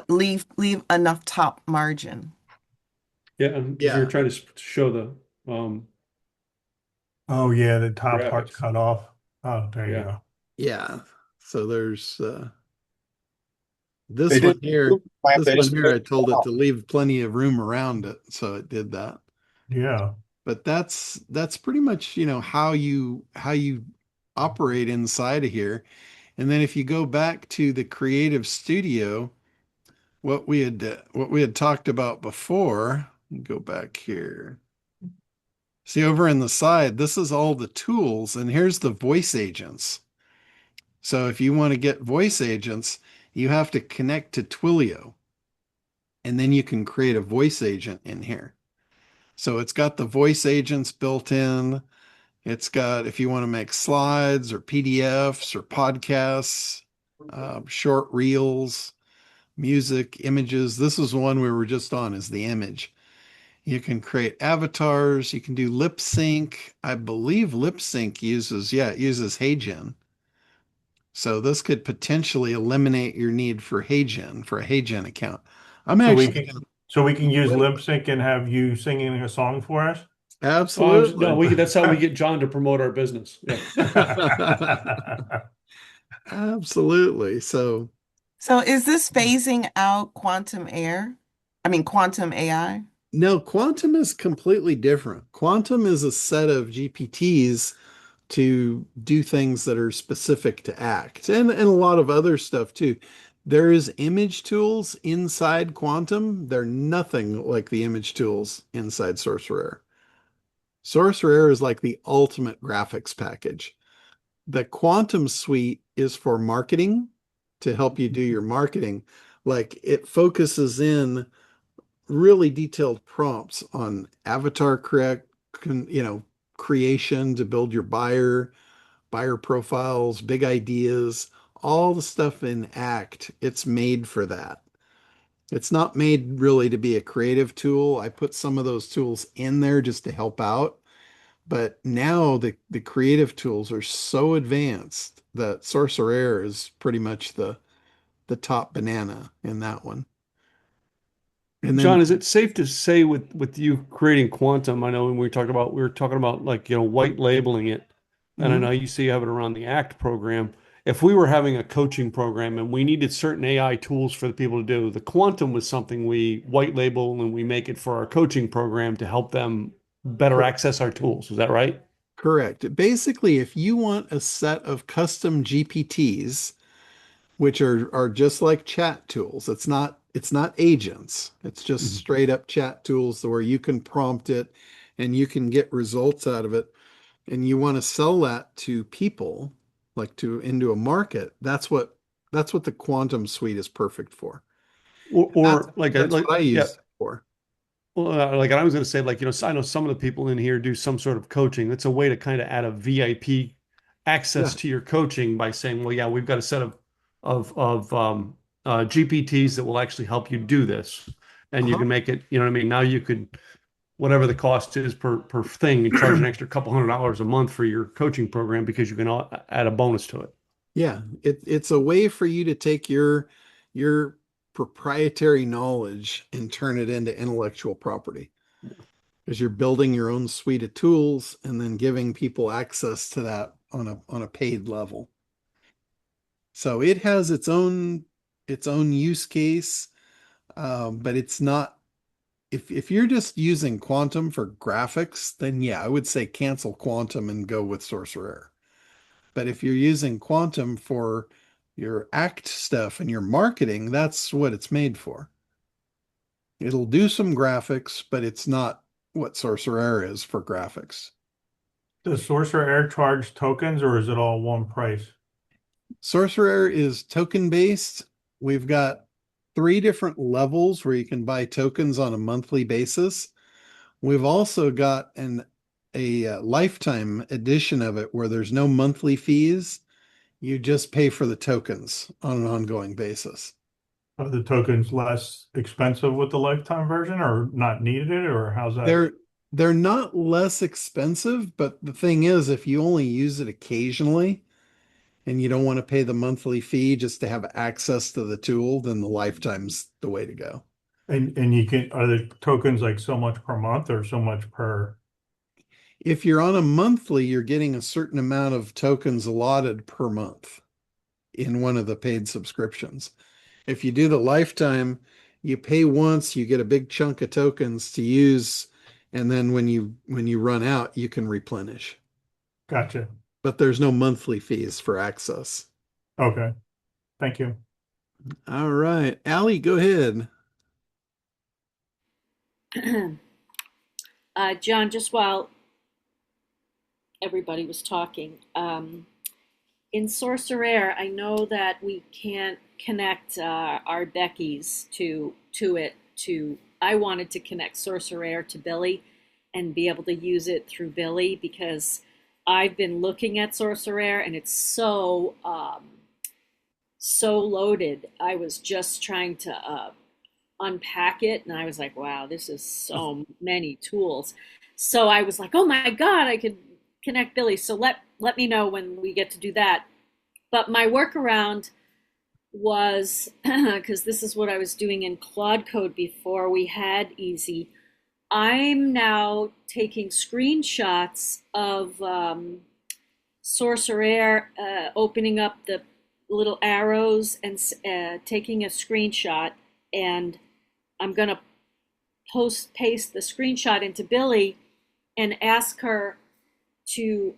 enough top margin. Yeah, because you're Yeah, trying to show the Oh yeah, the top part's graphics. cut off. Oh, there you Yeah. go. yeah. So there's They this one did here. plant. This They one just here, I told it to leave plenty of room around it, so it did that. Yeah. But that's pretty much, how you operate inside of here. And then if you go back to the Creative Studio, what we had talked about before, go back here. See over in the side, this is all the tools, and here's the voice agents. So if you want to get voice agents, you have to connect to Twilio, and then you can create a voice agent in here. So it's got the voice agents built in. It's got, if you want to make slides or PDFs or podcasts, short reels, music, images. This is one we were just on, is the image. You can create avatars. You can do lip sync. I believe lip sync it uses HeyGen. So this could potentially eliminate your need for HeyGen, for a HeyGen account. I'm So we actually can going so we can use to, lip sync and have you singing a song for us? No, absolutely. that's how we get John to promote our business. Yeah. Absolutely. So So is this phasing out quantum air? I mean, quantum AI? no, quantum is completely different. Quantum is a set of GPTs to do things that are specific to ACT and a lot of other stuff too. There is image tools inside Quantum. They're nothing like the image tools inside Sorcerer. Sorcerer is like the ultimate graphics package. The Quantum suite is for marketing to help you do your marketing. Like it focuses in really detailed prompts on avatar creation to build your buyer profiles, big ideas, all the stuff in ACT. It's made for that. It's not made really to be a creative tool. I put some of those tools in there just to help out. But now the creative tools are so advanced that Sorcerer is pretty much the top banana in that one. And then John, is it safe to say with you creating quantum, I know when we were talking about like, white labeling it. and I Mhm. know you see you have it around the ACT program. If we were having a coaching program and we needed certain AI tools for the people to do, the quantum was something we white label and we make it for our coaching program to help them better Correct. access our tools. Is that right? Correct. Basically, if you want a set of custom GPTs, which are just like chat tools, it's not agents. It's just Mhm. straight up chat tools where you can prompt it and you can get results out of it. And you want to sell that to people, like to into a market. That's what the Quantum Suite is perfect for. That's Or like, that's like, what I yeah. use it for. Well, like I was going to say, like, I know some of the people in here do some sort of coaching. It's a way to kind of add a VIP access Yeah. to your coaching by saying, well, yeah, we've got a set of GPTs that will actually help you do this, and you Uh-huh. can make it. You know what I mean? Now you could, whatever the cost is per thing, you charge an extra couple $100 a month for your coaching program because you can add a bonus to it. Yeah, it's a way for you to take your proprietary knowledge and turn it into intellectual property because you're building your own suite of tools and then giving people access to that on a paid level. So it has its own use case, but it's not if you're just using Quantum for graphics, then yeah, I would say cancel Quantum and go with Sorcerer. But if you're using Quantum for your act stuff and your marketing, that's what it's made for. It'll do some graphics, but it's not what Sorcerer is for graphics. Does Sorcerer Air charge tokens or is it all one price? Sorcerer is token based. We've got three different levels where you can buy tokens on a monthly basis. We've also got a lifetime edition of it where there's no monthly fees. You just pay for the tokens on an ongoing basis. Are the tokens less expensive with the lifetime version or not needed or how's that? They're not less expensive, but the thing is, if you only use it occasionally and you don't want to pay the monthly fee just to have access to the tool, then the lifetime's the way to go. And you can, are the tokens like so much per month or so much per? If you're on a monthly, you're getting a certain amount of tokens allotted per month in one of the paid subscriptions. If you do the lifetime, you pay once, you get a big chunk of tokens to use, and then when you run out, you can replenish. Gotcha. But there's no monthly fees for access. Okay. Thank you. All right. Allie, go ahead. John, just while everybody was talking, in Sorcerer, I know that we can't connect our Becky's to it. To I wanted to connect Sorcerer to Billy and be able to use it through Billy because I've been looking at Sorcerer and it's so loaded. I was just trying to unpack it and I was like, wow, this is so many tools. So I was like, oh my God, I could connect Billy. So let me know when we get to do that. But my workaround was because this is what I was doing in Claude Code before we had Easy. I'm now taking screenshots of Sorcerer, opening up the little arrows and taking a screenshot, and I'm gonna post paste the screenshot into Billy and ask her to.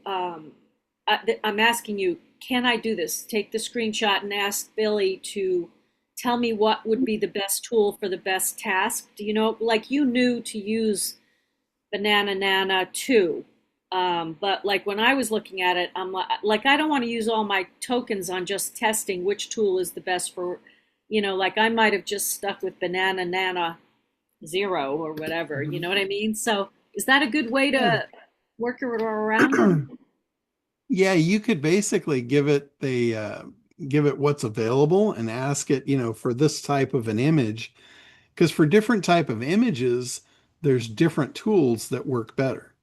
I'm asking you, can I do this? Take the screenshot and ask Billy to tell me what would be the best tool for the best task. Do you know, like you knew to use Banana Nana too. But like when I was looking at it, I'm like, I don't want to use all my tokens on just testing which tool is the best for, like I might have just stuck with Banana Nana zero or whatever. You know what I mean? So is that a good way Yeah. to work around it? Yeah, you could basically give it what's available and ask it, for this type of an image, because for different type of images, there's different tools that work better,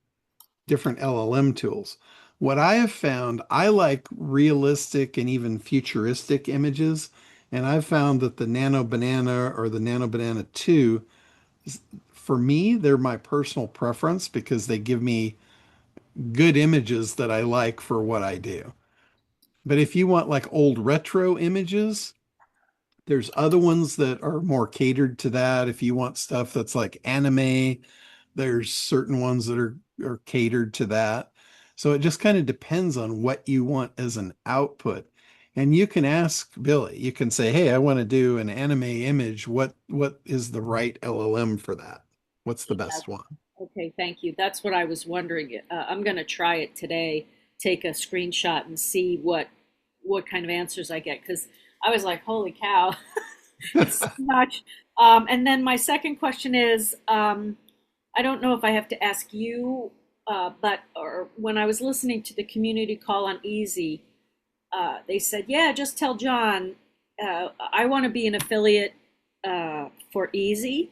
different LLM tools. What I have found, I like realistic and even futuristic images, and I've found that the Nano Banana or the Nano Banana 2, for me, they're my personal preference because they give me good images that I like for what I do. But if you want like old retro images, there's other ones that are more catered to that. If you want stuff that's like anime, there's certain ones that are catered to that. So it just kind of depends on what you want as an output. And you can ask Billy, you can say, "Hey, I want to do an anime image. What is the right LLM for that? What's the best one?" Okay, thank you. That's what I was wondering. I'm going to try it today, take a screenshot and see what kind of answers I get because I was like, holy cow, it's so much. And then my second question is, I don't know if I have to ask you, but or when I was listening to the community call on Easy, they said, yeah, just tell John, I want to be an affiliate for Easy.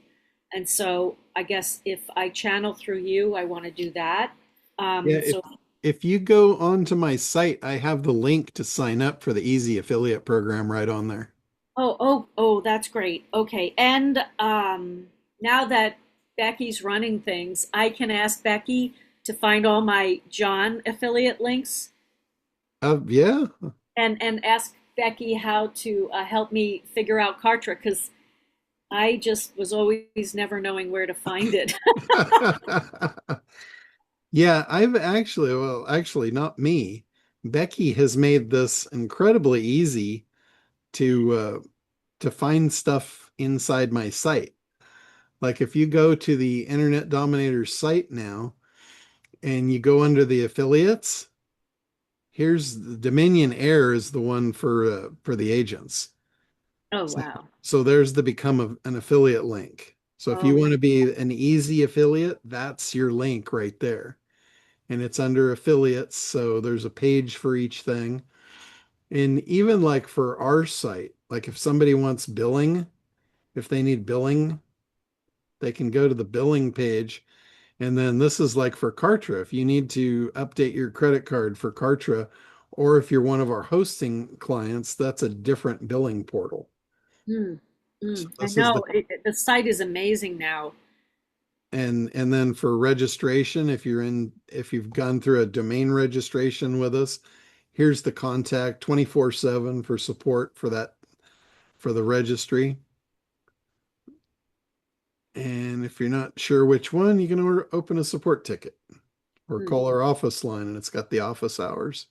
And so I guess if I channel through you, I want to do that. Yeah, So, if you go onto my site, I have the link to sign up for the Easy Affiliate program right on there. oh, that's great. Okay. And now that Becky's running things, I can ask Becky to find all my John affiliate links Yeah. and ask Becky how to help me figure out Kartra because I just was always never knowing where to find it. Yeah, actually, not me. Becky has made this incredibly easy to find stuff inside my site. Like if you go to the Internet Dominators site now and you go under the affiliates, here's the Dominion Air is the one for the agents. Oh, So, wow. so there's the become an affiliate link. So if you Oh, want to be an easy affiliate, that's your link right there. And it's under affiliates. So there's a page for each thing. And even like for our site, like if somebody wants billing, if they need billing, they can go to the billing page. And then this is like for Kartra. If you need to update your credit card for Kartra, or if you're one of our hosting clients, that's a different billing portal. hmm, So I this is the know the site is amazing now. and then for registration, if you've gone through a domain registration with us, here's the contact 24/7 for support for that for the registry. And if you're not sure which one, you can open a support ticket or Hmm. call our office line and it's got the office hours.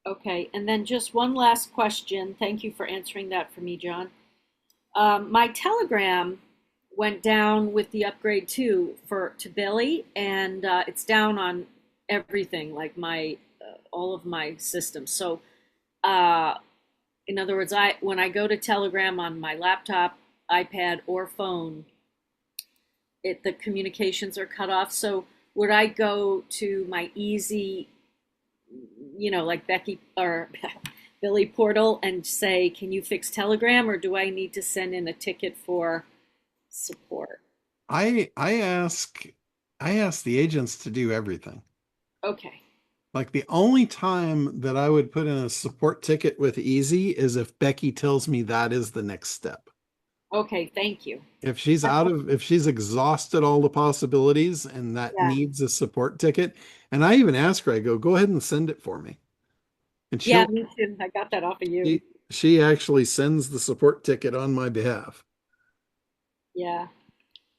Okay, and then just one last question. Thank you for answering that for me, John. My Telegram went down with the upgrade too for to Billy, and it's down on everything, like my all of my systems. So, uh, in other words, I when I go to Telegram on my laptop, iPad, or phone, the communications are cut off. So, would I go to my Easy, like Becky or Billy portal and say, can you fix Telegram, or do I need to send in a ticket for support? I ask the agents to do everything. Okay. Like the only time that I would put in a support ticket with Easy is if Becky tells me that is the next step. Okay. Thank you. If she's exhausted all the possibilities and that Yeah. needs a support ticket, and I even ask her, I go ahead and send it for me. And Yeah, me too. I got that off of you. she, she actually sends the support ticket on my behalf. Yeah.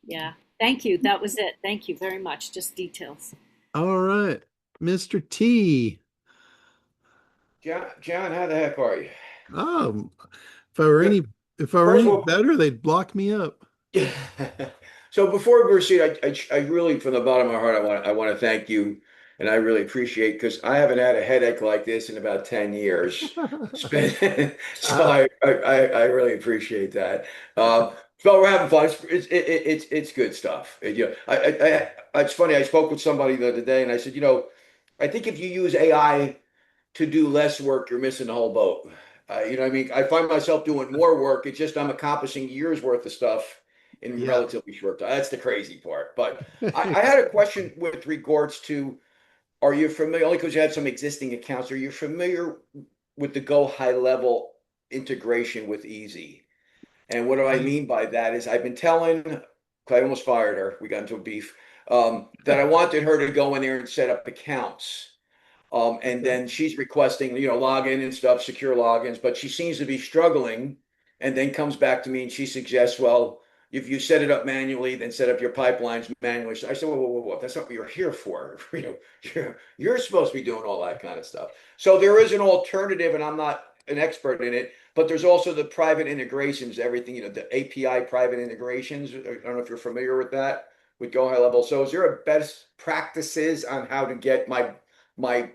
Yeah. Thank you. That was it. Thank you very much. Just details. All right, Mr. T. John, how the heck are you? Um, if I were Good. any if I were First any of all, better, they'd block me up. so before we proceed, I really, from the bottom of my heart, I want to thank you, and I really appreciate because I haven't had a headache like this in about 10 years. So I really appreciate that. So we're having fun. It's good stuff. It's funny. I spoke with somebody the other day, and I said, I think if you use AI to do less work, you're missing the whole boat. You know what I mean? I find myself doing more work. It's just I'm accomplishing years worth of stuff in Yeah. relatively short time. That's the crazy part. But I had a question with regards to, are you familiar, only because you had some existing accounts, are you familiar with the Go High Level integration with Easy? And what do I I mean by that is I've been telling, I almost fired her. We got into a beef. that I wanted her to go in there and set up accounts. And Okay. then she's requesting, login and stuff, secure logins, but she seems to be struggling and then comes back to me and she suggests, well, if you set it up manually, then set up your pipelines manually. So I said, whoa, whoa, whoa, whoa, that's not what you're here for. You're supposed to be doing all that kind of stuff. So there is an alternative, and I'm not an expert in it, but there's also the private integrations, everything, the API private integrations. I don't know if you're familiar with that, with Go High Level. So is there a best practices on how to get my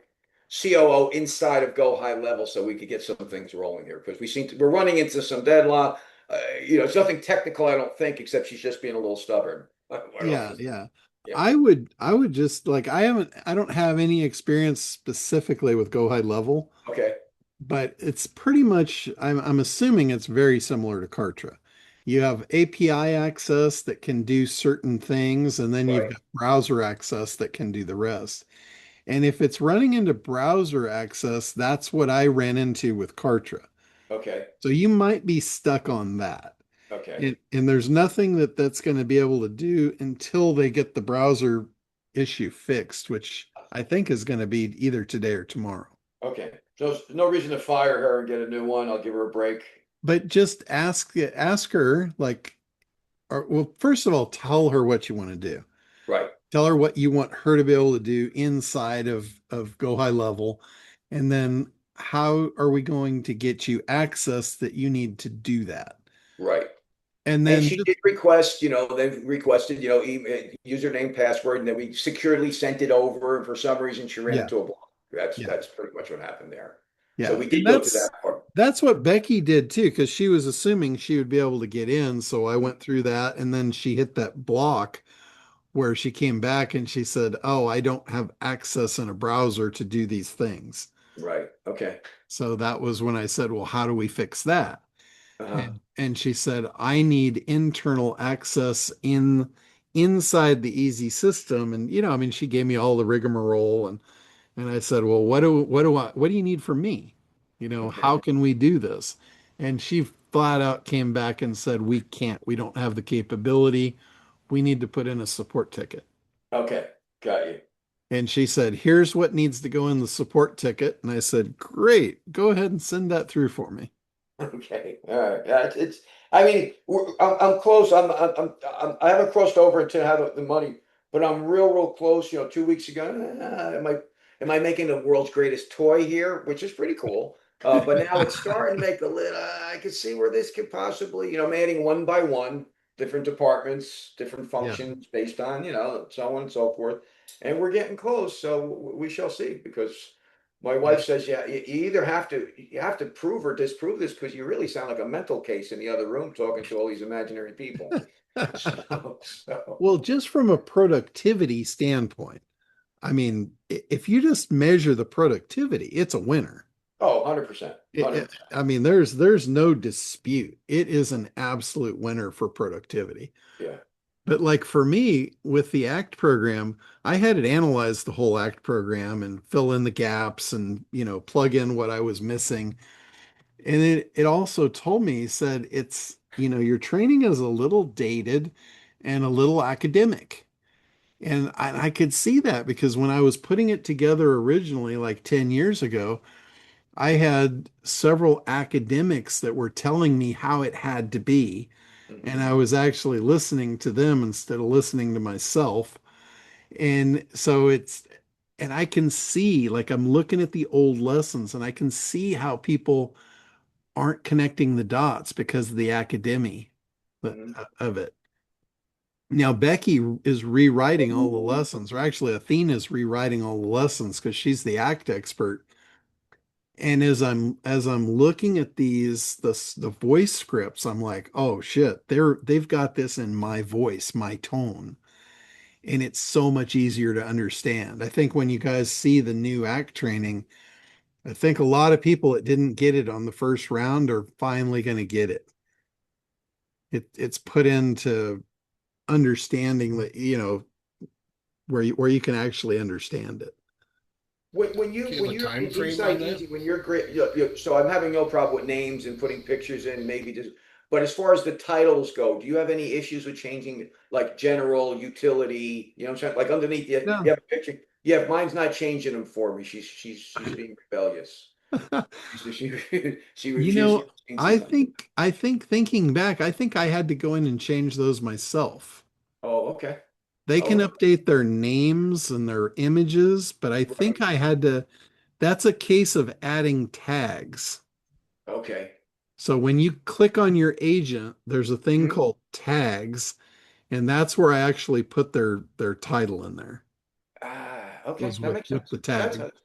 COO inside of Go High Level so we could get some things rolling here? Because we're running into some deadlock. It's nothing technical, I don't think, except she's just being a little stubborn. I don't Yeah, know. yeah. Yeah. I would just like I don't have any experience specifically with Go High Level, Okay. but it's pretty much I'm assuming it's very similar to Kartra. You have API access that can do certain things, and then you've Right. got browser access that can do the rest. And if it's running into browser access, that's what I ran into with Kartra. Okay. So you might be stuck on that. Okay. And there's nothing that's going to be able to do until they get the browser issue fixed, which I think is going to be either today or tomorrow. Okay. So there's no reason to fire her and get a new one. I'll give her a break. But just ask her like, well, first of all, tell her what you want to do. Right. Tell her what you want her to be able to do inside of Go High Level, and then how are we going to get you access that you need to do that? Right. And And then she did request, they've requested, email, username, password, and then we securely sent it over. And for some reason, she ran yeah, into a block. That's yeah, that's pretty much what happened there. So yeah. we And did go through that part. that's what Becky did too, because she was assuming she would be able to get in. So I went through that, and then she hit that block where she came back and she said, "Oh, I don't have access in a browser to do these things." Right. Okay. So that was when I said, "Well, how do we fix that?" Uh-huh. And she said, "I need internal access inside the easy system." And I mean, she gave me all the rigmarole, and I said, "Well, what do you need from me? Okay. How can we do this?" And she flat out came back and said, "We can't. We don't have the capability. We need to put in a support ticket." Okay. Got you. And she said, "Here's what needs to go in the support ticket." And I said, "Great. Go ahead and send that through for me." Okay, all right. Yeah, I mean, I'm close. I haven't crossed over to have the money, but I'm real close. 2 weeks ago, am I making the world's greatest toy here, which is pretty cool. But now it's starting to make a little. I can see where this could possibly, I'm adding one by one, different departments, different Yeah. functions based on, so on and so forth. And we're getting close, so we shall see because. My wife says, yeah, you either have to prove or disprove this because you really sound like a mental case in the other room talking to all these imaginary people. So Well, just from a productivity standpoint, I mean, if you just measure the productivity, it's a winner. oh, 100%, I mean, there's no dispute. It is an absolute winner for productivity. yeah. But like for me with the ACT program, I had it analyze the whole ACT program and fill in the gaps and, plug in what I was missing. And it also told me, said it's, your training is a little dated and a little academic. And I could see that because when I was putting it together originally, like 10 years ago, I had several academics that were telling me how it had to be. And Mhm. I was actually listening to them instead of listening to myself. And so and I can see, like, I'm looking at the old lessons and I can see how people aren't connecting the dots because of the academy Mhm. of it. Now, Becky is rewriting all the lessons, or actually, Athena is rewriting all the lessons because she's the ACT expert. And as I'm looking at the voice scripts, I'm like, oh shit, they've got this in my voice, my tone, and it's so much easier to understand. I think when you guys see the new ACT training, I think a lot of people that didn't get it on the first round are finally going to get it. It's put into understanding that where you can actually understand it. When Do you you when have a you're time frame on inside that? Easy, when you're great, so I'm having no problem with names and putting pictures in, maybe just But as far as the titles go, do you have any issues with changing like general, utility? You know what I'm saying? Like underneath you No. have a picture. Yeah, mine's not changing them for me. She's being rebellious. She You refuses know, to change them. I think thinking back, I think I had to go in and change those myself. Oh, okay. They can Oh, update their names and their images, but I think right. I had to, that's a case of adding tags. Okay. So when you click on your agent, there's a thing Mhm. called tags, and that's where I actually put their title in there, Ah, okay. was That makes with sense. the That's tag. sense.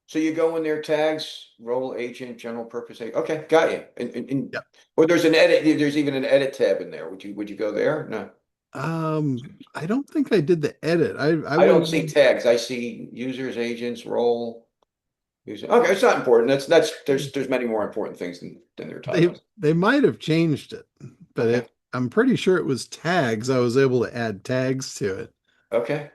So you go in there, tags, role agent, general purpose agent. Okay, got you. Yep. Or there's an edit. There's even an edit tab in there. Would you go there? No. I don't think I did the edit. I I went don't see in, tags. I see users, agents, role. Okay, it's not important. There's many more important things than their titles. they might have changed it, but Okay. I'm pretty sure it was tags. I was able to add tags to it. Okay.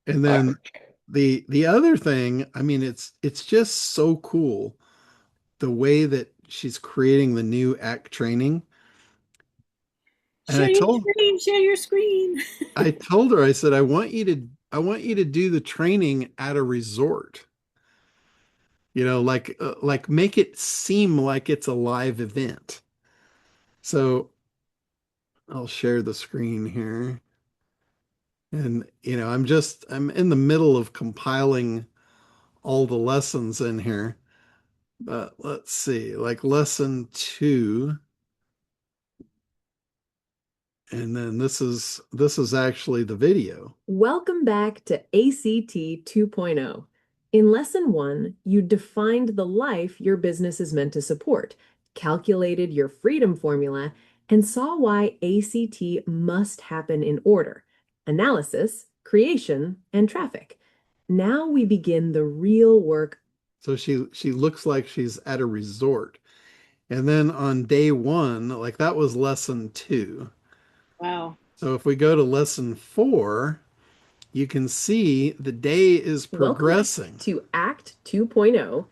And I then appreciate it. the other thing, I mean, it's just so cool the way that she's creating the new act training. And Share your screen, share your screen. I told her, I said, I want you to do the training at a resort. Like make it seem like it's a live event. So I'll share the screen here. And I'm in the middle of compiling all the lessons in here. But let's see, like lesson two. And then this is actually the video. Welcome back to ACT 2.0. In Lesson 1, you defined the life your business is meant to support, calculated your freedom formula, and saw why ACT must happen in order: analysis, creation, and traffic. Now we begin the real work. So she looks like she's at a resort. And then on day one, like that was lesson two. Wow. So if we go to lesson four, you can see the day is Welcome progressing. to Act 2.0.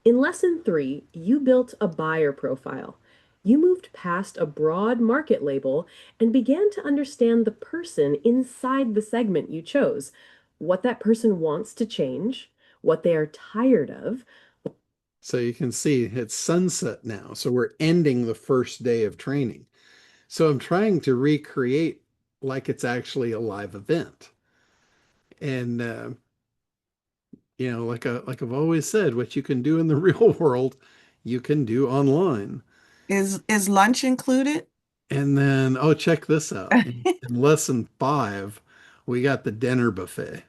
In Lesson 3, you built a buyer profile. You moved past a broad market label and began to understand the person inside the segment you chose, what that person wants to change, what they are tired of. So you can see it's sunset now. So we're ending the first day of training. So I'm trying to recreate like it's actually a live event. And like I've always said, what you can do in the real world, you can do online. Is lunch included? And then, oh, check this out. In lesson five, we got the dinner buffet.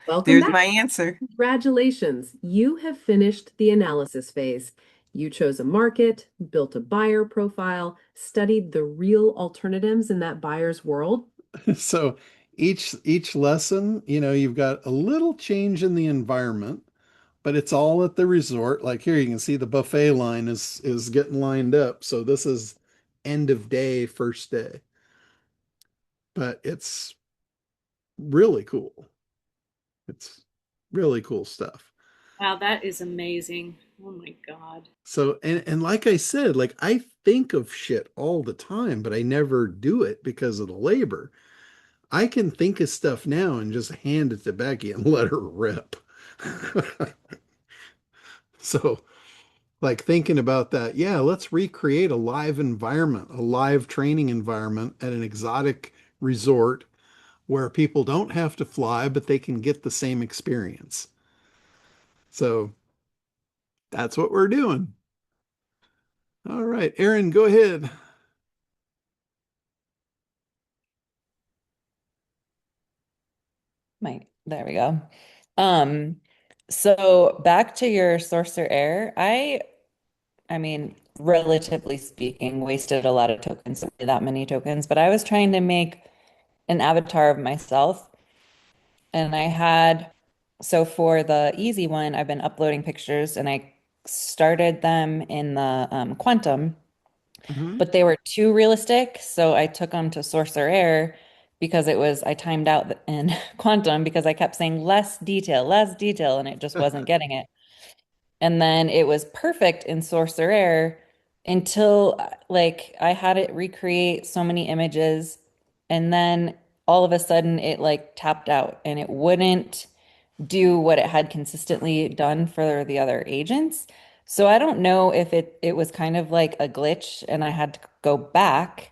Welcome There's back. my answer. Congratulations, you have finished the analysis phase. You chose a market, built a buyer profile, studied the real alternatives in that buyer's world. So each lesson, you've got a little change in the environment, but it's all at the resort. Like here, you can see the buffet line is getting lined up. So this is end of day, first day. But it's really cool. It's really cool stuff. Wow, that is amazing. Oh my God. So and like I said, like I think of shit all the time, but I never do it because of the labor. I can think of stuff now and just hand it to Becky and let her rip. So, like thinking about that, yeah, let's recreate a live environment, a live training environment at an exotic resort where people don't have to fly, but they can get the same experience. So that's what we're doing. All right, Aaron, go ahead. There we go. Um, so back to your Sorcerer Air, I mean, relatively speaking, wasted a lot of tokens, that many tokens, but I was trying to make an avatar of myself. And so for the easy one, I've been uploading pictures and I started them in the Quantum, Mhm. but they were too realistic. So I took them to Sorcerer Air because I timed out in Quantum because I kept saying less detail, and it just wasn't getting it. And then it was perfect in Sorcerer Air until like I had it recreate so many images and then all of a sudden it like tapped out and it wouldn't do what it had consistently done for the other agents. So I don't know if it was kind of like a glitch and I had to go back.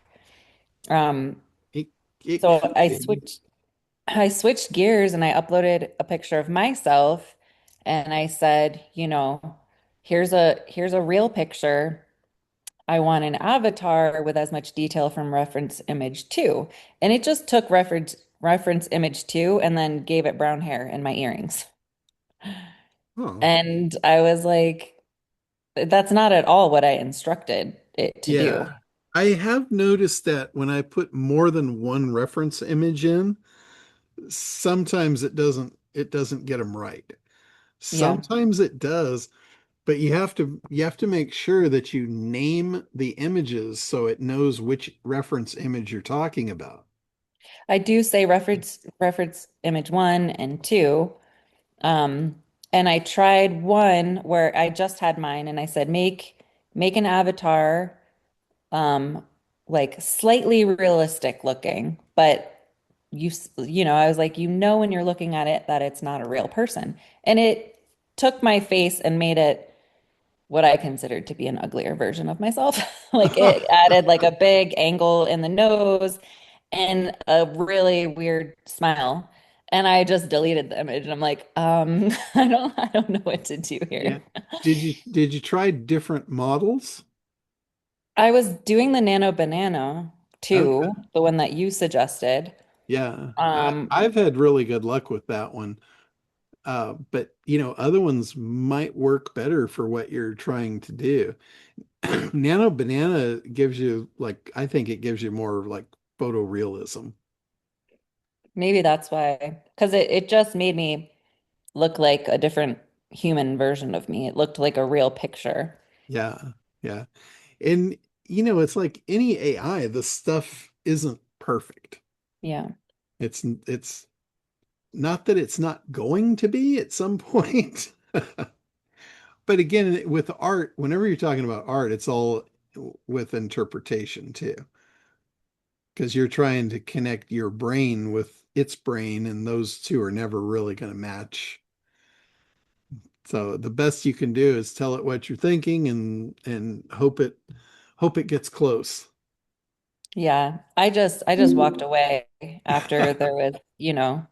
Um, It it so could be. I switched gears and I uploaded a picture of myself and I said, you know, here's a real picture. I want an avatar with as much detail from reference image two. And it just took reference image two and then gave it brown hair and my earrings. Oh, And I was like, that's not at all what I instructed it to do. yeah. I have noticed that when I put more than one reference image in, sometimes it doesn't get them right. Yeah. Sometimes it does, but you have to make sure that you name the images so it knows which reference image you're talking about. I do say reference image one and two. Um, and I tried one where I just had mine and I said make an avatar um like slightly realistic looking, but you know, I was like, you know when you're looking at it that it's not a real person. And it took my face and made it what I considered to be an uglier version of myself. Like it added like a big angle in the nose and a really weird smile. And I just deleted the image and I'm like, I don't know what to do Yeah. here. Did you try different models? I was doing the Nano Banana too, Okay. the one that you suggested. Yeah. I, Um, I've had really good luck with that one. But other ones might work better for what you're trying to do. Nano Banana gives you like I think it gives you more like photorealism. Maybe that's why, because it just made me look like a different human version of me. It looked like a real picture. Yeah, yeah. And it's like any AI, the stuff isn't perfect. Yeah. It's not that it's not going to be at some point. But again, with art, whenever you're talking about art, it's all with interpretation too, because you're trying to connect your brain with its brain, and those two are never really going to match. So the best you can do is tell it what you're thinking and hope it gets close. Yeah. I just walked away after there was, you know,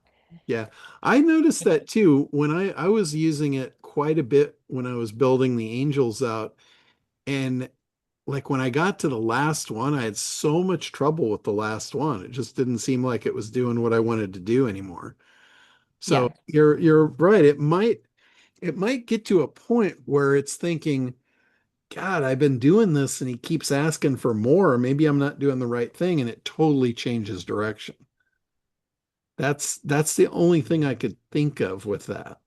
Yeah. I noticed that too when I was using it quite a bit when I was building the angels out. And like when I got to the last one, I had so much trouble with the last one. It just didn't seem like it was doing what I wanted to do anymore. So yeah. you're right. It might get to a point where it's thinking, God, I've been doing this and he keeps asking for more. Maybe I'm not doing the right thing, and it totally changes direction. That's the only thing I could think of with that.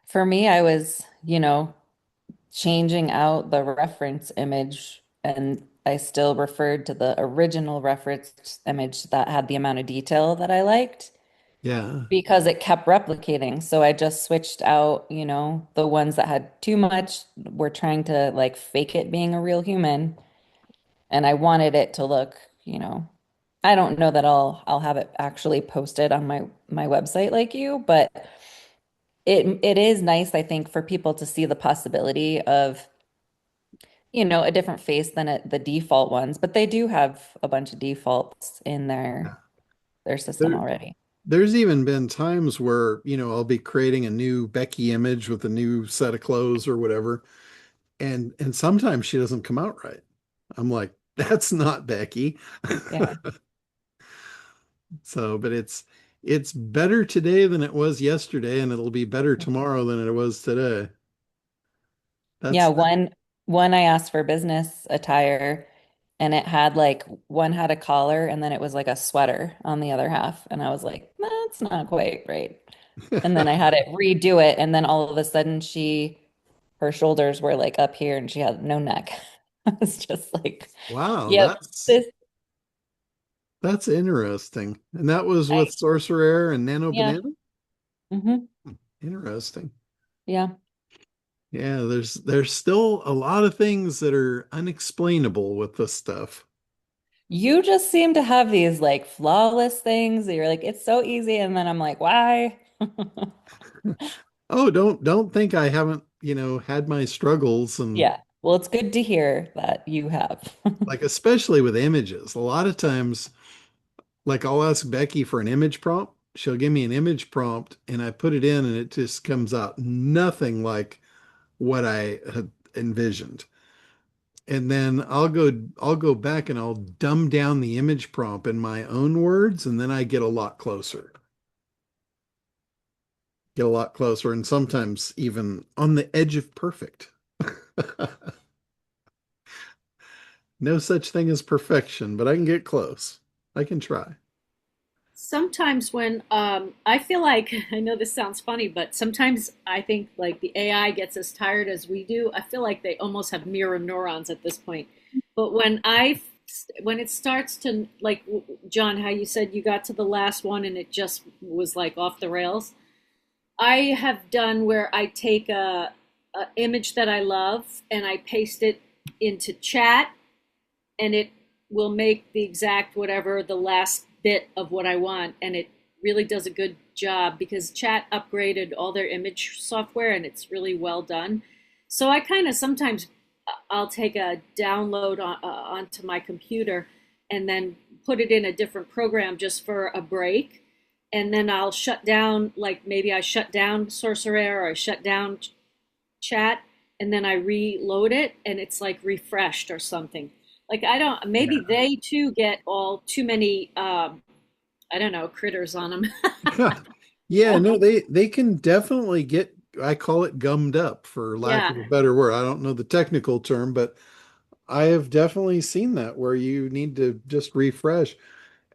For me, I was, you know, changing out the reference image and I still referred to the original reference image that had the amount of detail that I liked Yeah. because it kept replicating. So I just switched out, you know, the ones that had too much were trying to like fake it being a real human. And I wanted it to look, you know, I don't know that I'll have it actually posted on my website like you, but it is nice, I think, for people to see the possibility of, you know, a different face than the default ones, but they do have a bunch of defaults in their system There, already. there's even been times where, I'll be creating a new Becky image with a new set of clothes or whatever, and sometimes she doesn't come out right. I'm like, that's not Becky. Yeah. So, but it's better today than it was yesterday, and it'll be better tomorrow than it was today. Yeah, That's one I asked for business attire and it had like one had a collar and then it was like a sweater on the other half. And I was like, that's not quite right. And then I had it redo it and then all of a sudden her shoulders were like up here and she had no neck. I was just like, wow, yep, that's this that's interesting. And that was I with Sorcerer and Nano yeah. Banana? Hmm. Interesting. Yeah. Yeah, there's still a lot of things that are unexplainable with this stuff. You just seem to have these like flawless things that you're like, it's so easy. And then I'm like, why? Oh, don't think I haven't, had my struggles and Yeah. Well, it's good to hear that you have. like especially with images. A lot of times, like I'll ask Becky for an image prompt. She'll give me an image prompt and I put it in and it just comes out nothing like what I had envisioned. And then I'll go back and I'll dumb down the image prompt in my own words and then I get a lot closer. Get a lot closer and sometimes even on the edge of perfect. No such thing as perfection, but I can get close. I can try. Sometimes when I feel like I know this sounds funny, but sometimes I think like the AI gets as tired as we do. I feel like they almost have mirror neurons at this point. But when it starts to like John, how you said you got to the last one and it just was like off the rails. I have done where I take a image that I love and I paste it into chat and it will make the exact whatever the last bit of what I want. And it really does a good job because chat upgraded all their image software and it's really well done. So I kind of sometimes I'll take a download onto my computer and then put it in a different program just for a break. And then I'll shut down, like maybe I shut down Sorcerer or I shut down chat and then I reload it and it's like refreshed or something. Like I don't, maybe they too get all too many, I don't know, critters on them. Yeah, no, they can definitely get, I call it gummed up for lack Yeah. of a better word. I don't know the technical term, but I have definitely seen that where you need to just refresh.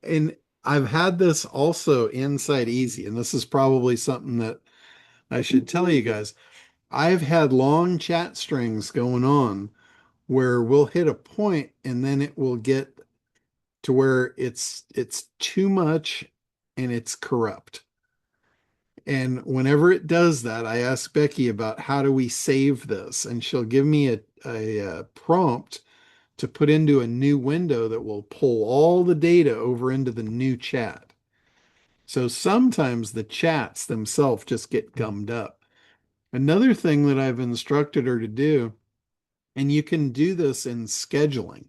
And I've had this also inside Easy, and this is probably something that I should tell you guys. I've had long chat strings going on where we'll hit a point and then it will get to where it's too much and it's corrupt. And whenever it does that, I ask Becky about how do we save this, and she'll give me a prompt to put into a new window that will pull all the data over into the new chat. So sometimes the chats themselves just get gummed up. Another thing that I've instructed her to do, and you can do this in scheduling.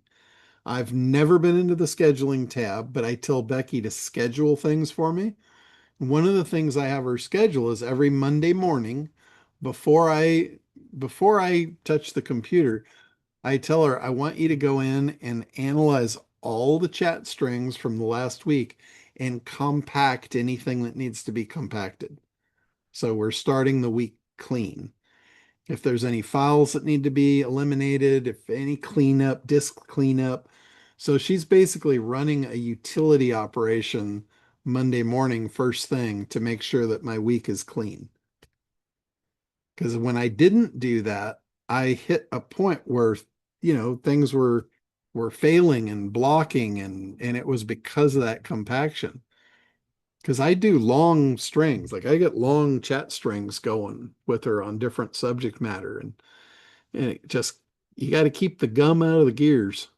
I've never been into the scheduling tab, but I tell Becky to schedule things for me. One of the things I have her schedule is every Monday morning before I touch the computer, I tell her I want you to go in and analyze all the chat strings from the last week and compact anything that needs to be compacted. So we're starting the week clean. If there's any files that need to be eliminated, if any cleanup, disk cleanup. So she's basically running a utility operation Monday morning, first thing, to make sure that my week is clean. Because when I didn't do that, I hit a point where, things were failing and blocking and it was because of that compaction. Because I do long strings, like I get long chat strings going with her on different subject matter, and it just you got to keep the gum out of the gears.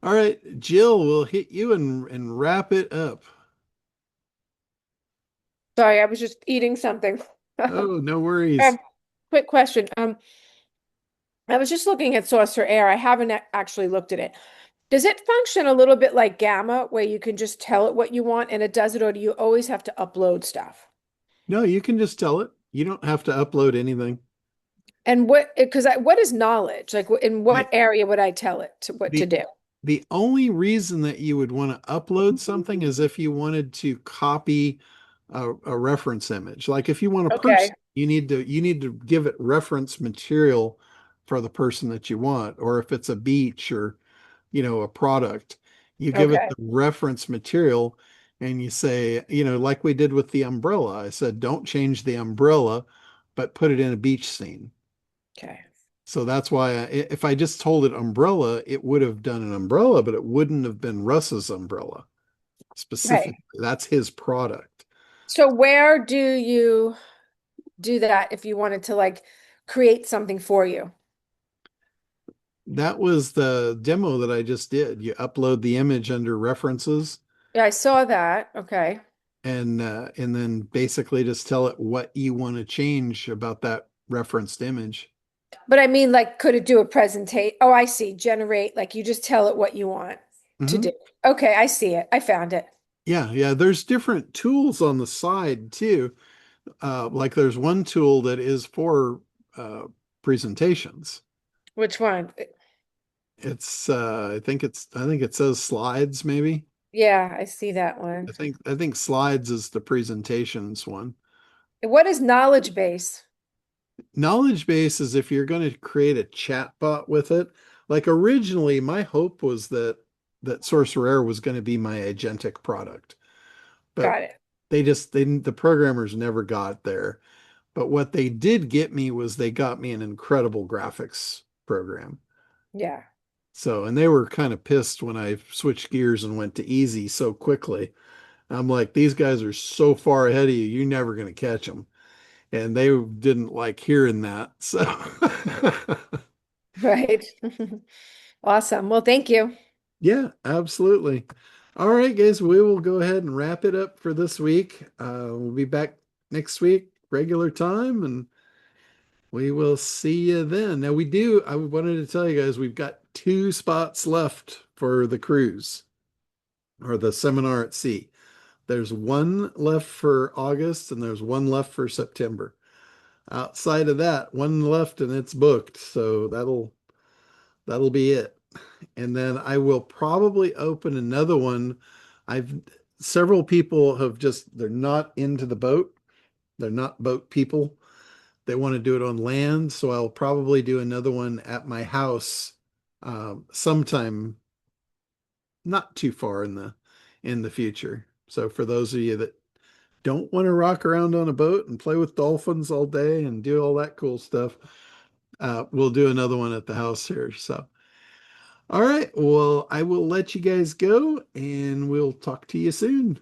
All right, Jill, we'll hit you and wrap it up. Sorry, I was just eating something. Oh, no worries. Quick question. I was just looking at Saucer Air. I haven't actually looked at it. Does it function a little bit like Gamma, where you can just tell it what you want and it does it, or do you always have to upload stuff? No, you can just tell it. You don't have to upload anything. And what is knowledge? Like, in what The, area would I tell it what to the do? the only reason that you would want to upload something is if you wanted to copy a reference image. Like if you want a Okay. person, you need to give it reference material for the person that you want, or if it's a beach or a product, you give it Okay. the reference material and you say, like we did with the umbrella. I said, don't change the umbrella, but put it in a beach scene. Okay. So that's why if I just told it umbrella, it would have done an umbrella, but it wouldn't have been Russ's umbrella Right. specifically. That's his product. So where do you do that if you wanted to like create something for you? That was the demo that I just did. You upload the image under references Yeah, I saw that. Okay. and then basically just tell it what you want to change about that referenced image. But I mean, like, could it do a presentation? Oh, I see. Generate, like you just tell it what you want to Hmm. do. Okay, I see it. I found it. Yeah, yeah. There's different tools on the side too. Like there's one tool that is for uh, presentations. Which one? It's I think it says slides maybe. Yeah, I see that one. I think slides is the presentations one. What is knowledge base? Knowledge base is if you're going to create a chat bot with it. Like originally, my hope was that Sorcerer was going to be my agentic product, but Got it. the programmers never got there. But what they did get me was they got me an incredible graphics program. Yeah. So, and they were kind of pissed when I switched gears and went to easy so quickly. I'm like, these guys are so far ahead of you, you're never going to catch them. And they didn't like hearing that. So, Right. Awesome. Well, thank you. yeah, absolutely. All right, guys, we will go ahead and wrap it up for this week. We'll be back next week, regular time, and we will see you then. Now, I wanted to tell you guys, we've got 2 spots left for the cruise or the seminar at sea. There's one left for August and there's one left for September. Outside of that, one left and it's booked. So that'll be it. And then I will probably open another one. I've Several people have they're not into the boat. They're not boat people. They want to do it on land, so I'll probably do another one at my house sometime not too far in the future. So for those of you that don't want to rock around on a boat and play with dolphins all day and do all that cool stuff, we'll do another one at the house here. So, all right, well, I will let you guys go and we'll talk to you soon.